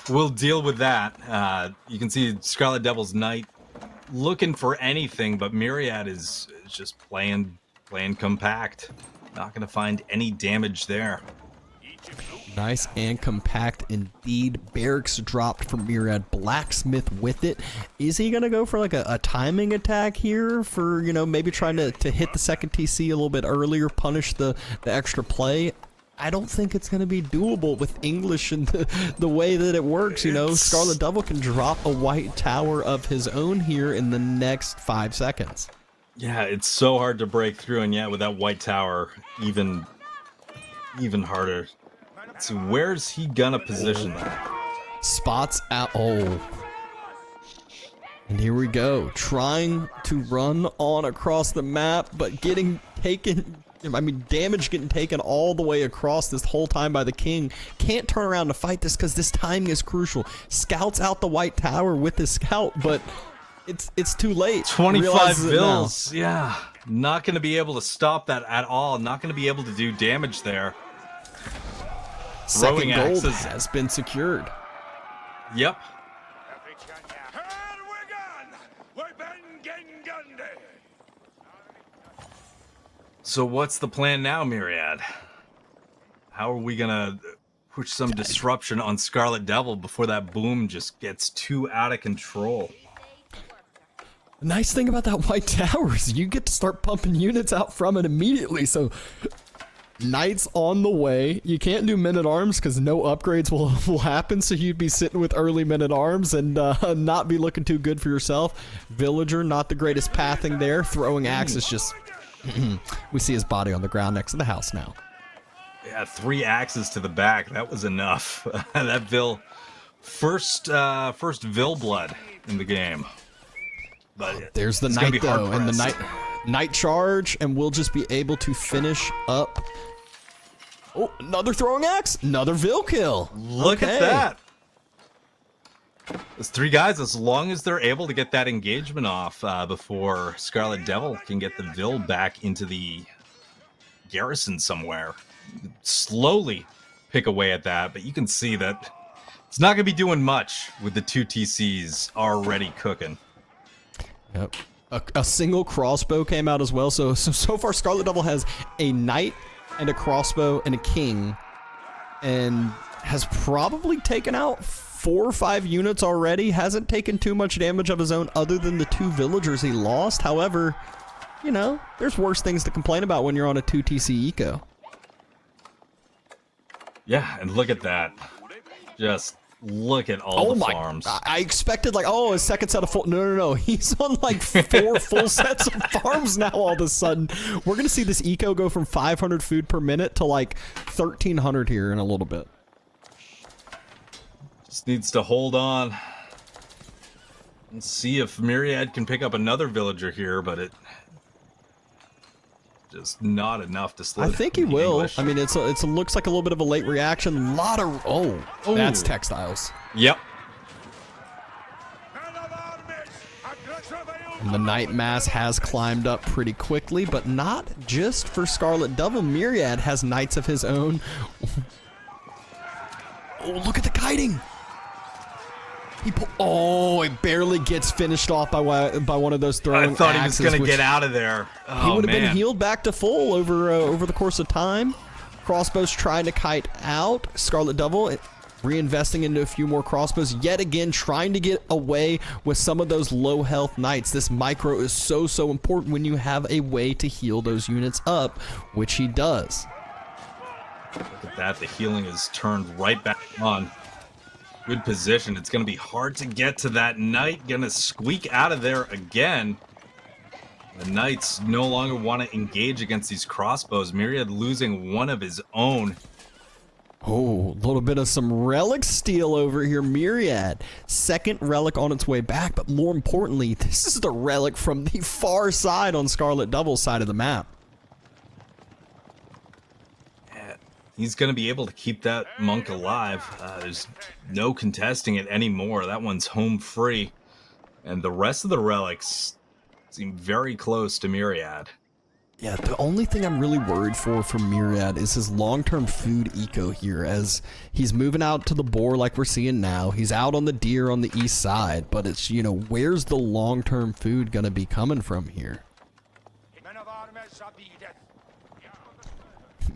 we'll deal with that. You can see Scarlet Devil's Knight looking for anything, but Myriad is just playing compact. Not going to find any damage there. Nice and compact indeed. Barracks dropped from Myriad. Blacksmith with it. Is he going to go for like a timing attack here for, maybe trying to hit the second TC a little bit earlier, punish the extra play? I don't think it's going to be doable with English and the way that it works. Scarlet Devil can drop a white tower of his own here in the next 5 seconds. Yeah, it's so hard to break through, and with that white tower, even harder. So where's he gonna position that? Spots out. Oh. And here we go. Trying to run on across the map, but getting taken... damage getting taken all the way across this whole time by the king. Can't turn around to fight this because this timing is crucial. Scouts out the white tower with his scout, but it's too late. 25 bills. Yeah. Not going to be able to stop that at all. Not going to be able to do damage there. Second gold has been secured. Yep. So what's the plan now, Myriad? How are we gonna push some disruption on Scarlet Devil before that boom just gets too out of control? The nice thing about that white tower is you get to start pumping units out from it immediately. So Knights on the way. You can't do men-at-arms because no upgrades will happen, so you'd be sitting with early men-at-arms and not be looking too good for yourself. Villager, not the greatest pathing there. Throwing axe is just... we see his body on the ground next to the house now. Yeah, 3 axes to the back. That was enough. That Vil... First Vil blood in the game. But there's the Knight, though, and the Knight charge, and we'll just be able to finish up. Oh, another throwing axe, another Vil kill. Look at that. Those 3 guys, as long as they're able to get that engagement off before Scarlet Devil can get the Vil back into the garrison somewhere, slowly pick away at that. But you can see that it's not going to be doing much with the 2 TCs already cooking. Yep. A single crossbow came out as well. So far, Scarlet Devil has a knight and a crossbow and a king, and has probably taken out 4 or 5 units already. Hasn't taken too much damage of his own other than the 2 villagers he lost. However, you know, there's worse things to complain about when you're on a 2 TC eco. Yeah, and look at that. Just look at all the farms. I expected like, oh, a second set of full... No. He's on like 4 full sets of farms now all of a sudden. We're going to see this eco go from 500 food per minute to like 1,300 here in a little bit. Just needs to hold on and see if Myriad can pick up another villager here, but it just not enough to slow. I think he will. English. I mean, it looks like a little bit of a late reaction. A lot of that's textiles. Yep. And the Night Mass has climbed up pretty quickly, but not just for Scarlet Devil. Myriad has knights of his own. Oh, look at the kiting! It barely gets finished off by one of those throwing axes. I thought he was going to get out of there. Oh, he would have been healed back to full over the course of time. Crossbows trying to kite out. Scarlet Devil reinvesting into a few more crossbows. Yet again, trying to get away with some of those low health knights. This micro is so important when you have a way to heal those units up, which he does. Look at that. The healing is turned right back on. Good position. It's going to be hard to get to that knight. Going to squeak out of there again. The knights no longer want to engage against these crossbows. Myriad losing one of his own. Oh, a little bit of some relic steal over here. Myriad, second relic on its way back, but more importantly, this is the relic from the far side on Scarlet Double's side of the map. Yeah, he's going to be able to keep that monk alive. There's no contesting it anymore. That one's home free. And the rest of the relics seem very close to Myriad. Yeah, the only thing I'm really worried for Myriad is his long-term food eco here, as he's moving out to the boar like we're seeing now. He's out on the deer on the east side, but it's, you know, where's the long-term food going to be coming from here?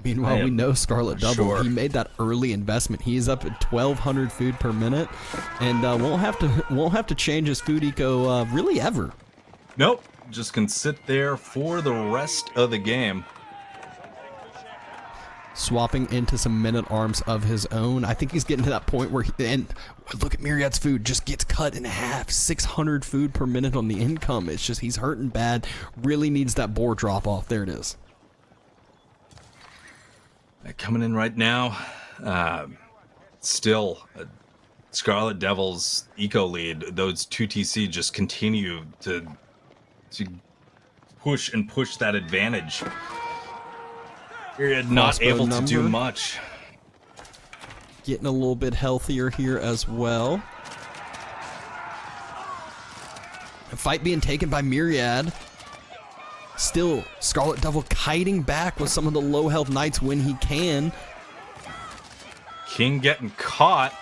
Meanwhile, we know Scarlet Double. Sure. He made that early investment. He is up at 1,200 food per minute, and won't have to change his food eco really ever. Nope. Just can sit there for the rest of the game. Swapping into some men-at-arms of his own. I think he's getting to that point where and look at Myriad's food, just gets cut in half. 600 food per minute on the income. It's just he's hurting bad. Really needs that boar drop off. There it is. Coming in right now. Still, Scarlet Devil's eco lead. Those 2TC just continue to push that advantage. Myriad not able to do much. Getting a little bit healthier here as well. A fight being taken by Myriad. Still, Scarlet Devil kiting back with some of the low health knights when he can. King getting caught.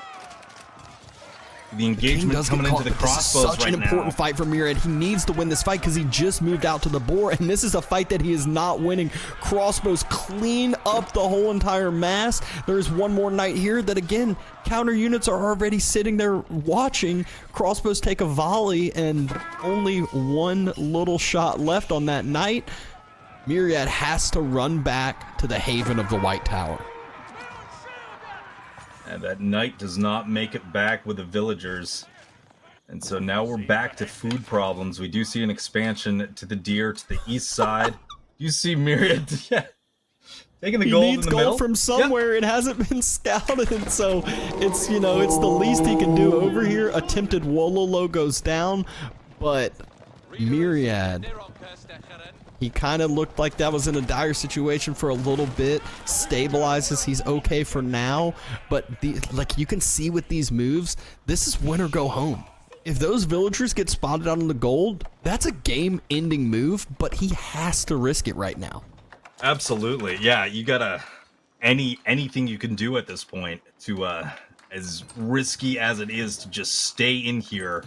The engagement coming into the crossbows right now. This is such an important fight for Myriad. He needs to win this fight because he just moved out to the boar, and this is a fight that he is not winning. Crossbows clean up the whole entire mass. There's one more knight here that, again, counter units are already sitting there watching. Crossbows take a volley, and only one little shot left on that knight. Myriad has to run back to the haven of the White Tower. And that knight does not make it back with the villagers. And so now we're back to food problems. We do see an expansion to the deer to the east side. You see Myriad, yeah, taking the gold in the middle. He needs gold from somewhere. It hasn't been scouted, so it's, you know, it's the least he can do over here. Attempted Wololo goes down, but Myriad, he kind of looked like that was in a dire situation for a little bit. Stabilizes, he's okay for now. But like you can see with these moves, this is win or go home. If those villagers get spotted out on the gold, that's a game-ending move. But he has to risk it right now. Absolutely, yeah. You gotta anything you can do at this point to as risky as it is to just stay in here.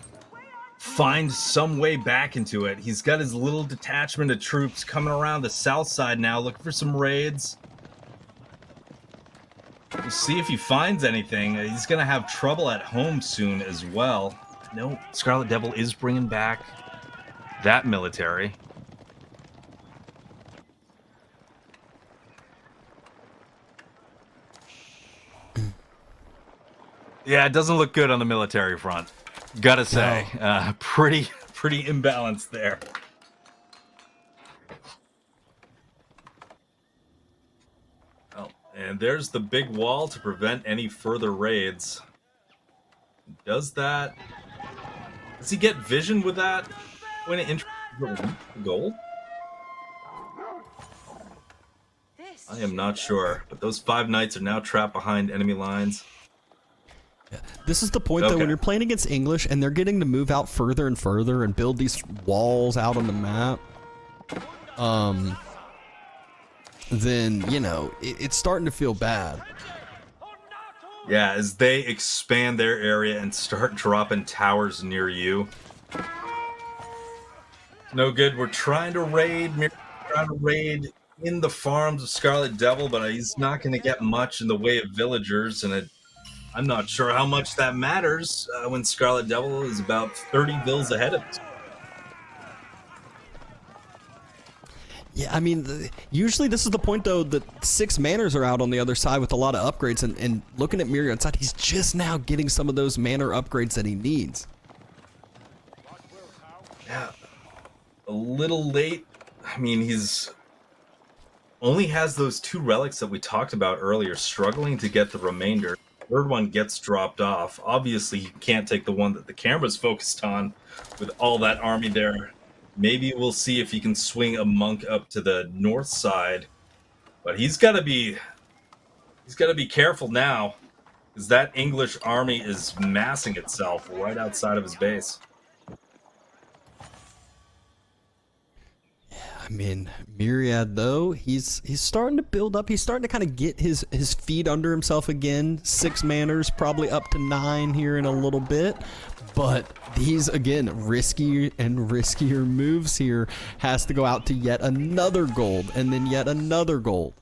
Find some way back into it. He's got his little detachment of troops coming around the south side now, looking for some raids. We'll see if he finds anything. He's going to have trouble at home soon as well. No, Scarlet Devil is bringing back that military. Yeah, it doesn't look good on the military front. Gotta say, no. Pretty imbalanced there. Oh, and there's the big wall to prevent any further raids. Does that? Does he get vision with that when it enters the gold? I am not sure, but those 5 knights are now trapped behind enemy lines. This is the point, though, when you're playing against English and they're getting to move out further and further and build these walls out on the map, then, you know, it's starting to feel bad. Yeah, as they expand their area and start dropping towers near you. No good. We're trying to raid in the farms of Scarlet Devil, but he's not going to get much in the way of villagers, and I'm not sure how much that matters when Scarlet Devil is about 30 vills ahead of us. Yeah, I mean, usually this is the point, though, that 6 manners are out on the other side with a lot of upgrades, and looking at Myriad's side, he's just now getting some of those manor upgrades that he needs. Yeah, a little late. I mean, he's only has those 2 relics that we talked about earlier, struggling to get the remainder. Third one gets dropped off. Obviously, he can't take the one that the camera's focused on with all that army there. Maybe we'll see if he can swing a monk up to the north side, but he's got to be careful now, because that English army is massing itself right outside of his base. I mean, Myriad, though, he's starting to build up. He's starting to kind of get his feet under himself again. 6 manners, probably up to 9 here in a little bit. But these, again, risky and riskier moves here. Has to go out to yet another gold, and then yet another gold.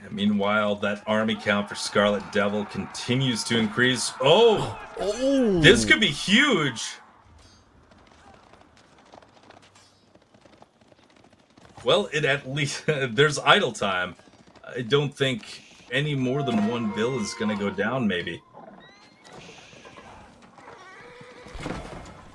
And meanwhile, that army count for Scarlet Devil continues to increase. Oh! This could be huge! Well, it at least there's idle time. I don't think any more than 1 bill is going to go down, maybe.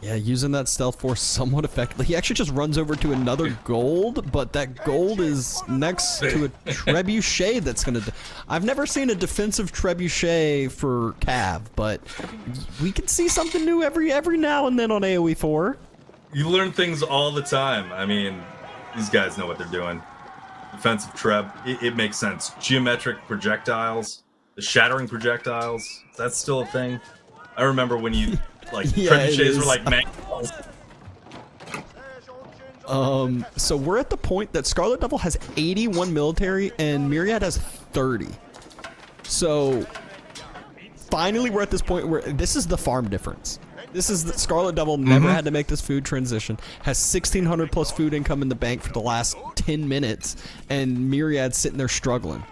Yeah, using that stealth force somewhat effectively. He actually just runs over to another gold, but that gold is next to a trebuchet that's going to... I've never seen a defensive trebuchet for Cav, but we can see something new every now and then on AoE 4. You learn things all the time. I mean... These guys know what they're doing. Defensive treb, it makes sense. Geometric projectiles, the shattering projectiles, that's still a thing. I remember when you, like, trebuchets were like Mongols. So we're at the point that Scarlet Devil has 81 military and Myriad has 30. So finally we're at this point where this is the farm difference. This is the Scarlet Devil never had to make this food transition. Has 1,600 plus food income in the bank for the last 10 minutes, and Myriad's sitting there struggling.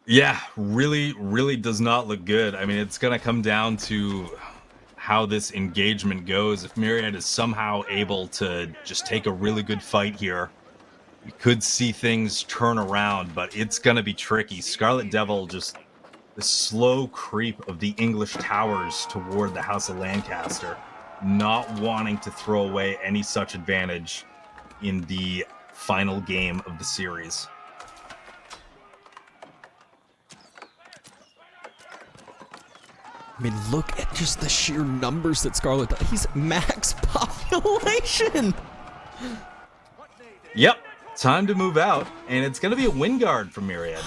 Yeah, really does not look good. I mean, it's going to come down to how this engagement goes. If Myriad is somehow able to just take a really good fight here, we could see things turn around, but it's going to be tricky. Scarlet Devil just... the slow creep of the English towers toward the House of Lancaster, not wanting to throw away any such advantage in the final game of the series. I mean, look at just the sheer numbers that Scarlet does. He's max population. Yep, time to move out, and it's going to be a wind guard for Myriad.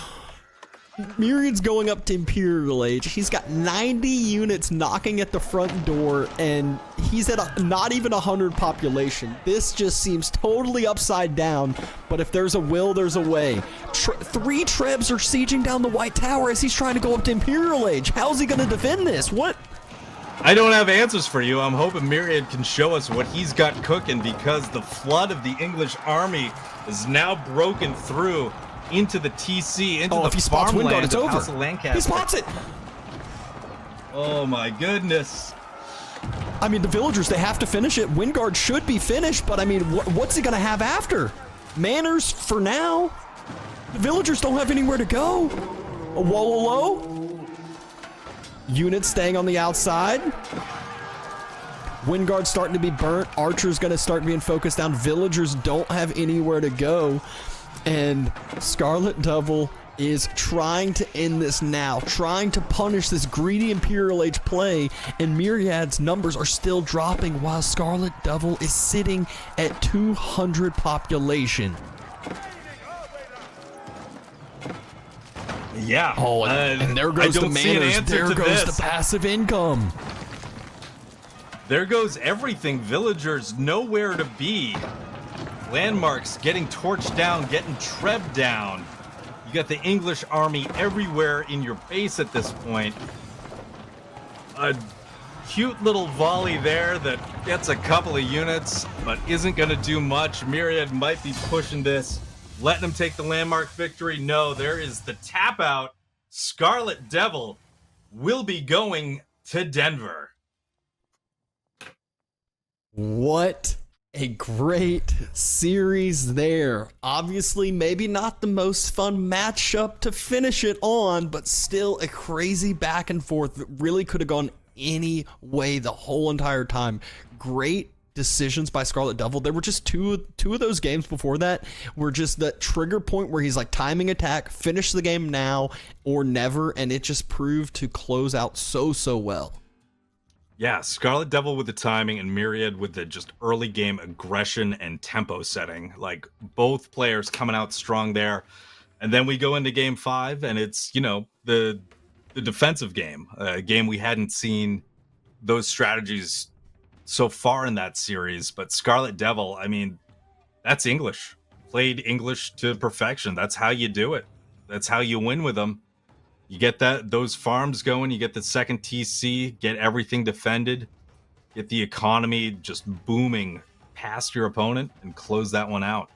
Myriad's going up to Imperial Age. He's got 90 units knocking at the front door, and he's at not even 100 population. This just seems totally upside down, but if there's a will, there's a way. 3 Trebs are sieging down the White Tower as he's trying to go up to Imperial Age. How's he going to defend this? What? I don't have answers for you. I'm hoping Myriad can show us what he's got cooking, because the flood of the English army is now broken through into the TC, into the farmland of House of Lancaster. He spots it! Oh my goodness. I mean, the villagers, they have to finish it. Windguard should be finished, but I mean, what's he going to have after? Manners for now. The villagers don't have anywhere to go. A Wololo. Units staying on the outside. Windguard starting to be burnt. Archer's going to start being focused down. Villagers don't have anywhere to go. And Scarlet Devil is trying to end this now, trying to punish this greedy Imperial Age play, and Myriad's numbers are still dropping while Scarlet Devil is sitting at 200 population. Yeah. Oh, and there goes the manners. There goes the passive income. There goes everything. Villagers nowhere to be. Landmarks getting torched down, getting trebbed down. You got the English army everywhere in your base at this point. A cute little volley there that gets a couple of units, but isn't going to do much. Myriad might be pushing this, letting them take the landmark victory. No, there is the tap out. Scarlet Devil will be going to Denver. What a great series there. Obviously, maybe not the most fun matchup to finish it on, but still a crazy back and forth that really could have gone any way the whole entire time. Great decisions by Scarlet Devil. There were just two of those games before that were just that trigger point where he's like timing attack, finish the game now or never, and it just proved to close out so well. Yeah, Scarlet Devil with the timing and Myriad with the just early game aggression and tempo setting. Like both players coming out strong there. And then we go into game 5 and it's, the defensive game, a game we hadn't seen those strategies so far in that series. But Scarlet Devil, I mean, that's English. Played English to perfection. That's how you do it. That's how you win with them. You get those farms going, you get the second TC, get everything defended, get the economy just booming past your opponent, and close that one out.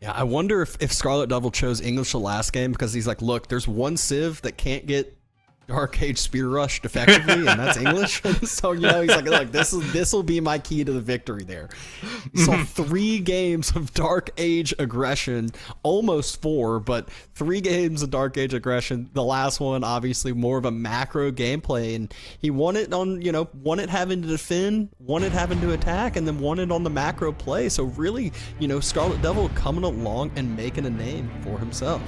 Yeah, I wonder if Scarlet Devil chose English the last game because he's like, look, there's one Civ that can't get Dark Age Spear Rushed effectively, and that's English. So, he's like, this will be my key to the victory there. So 3 games of Dark Age aggression, almost 4, but 3 games of Dark Age aggression. The last one, obviously, more of a macro gameplay, and he won it on, won it having to defend, won it having to attack, and then won it on the macro play. So really, Scarlet Devil coming along and making a name for himself.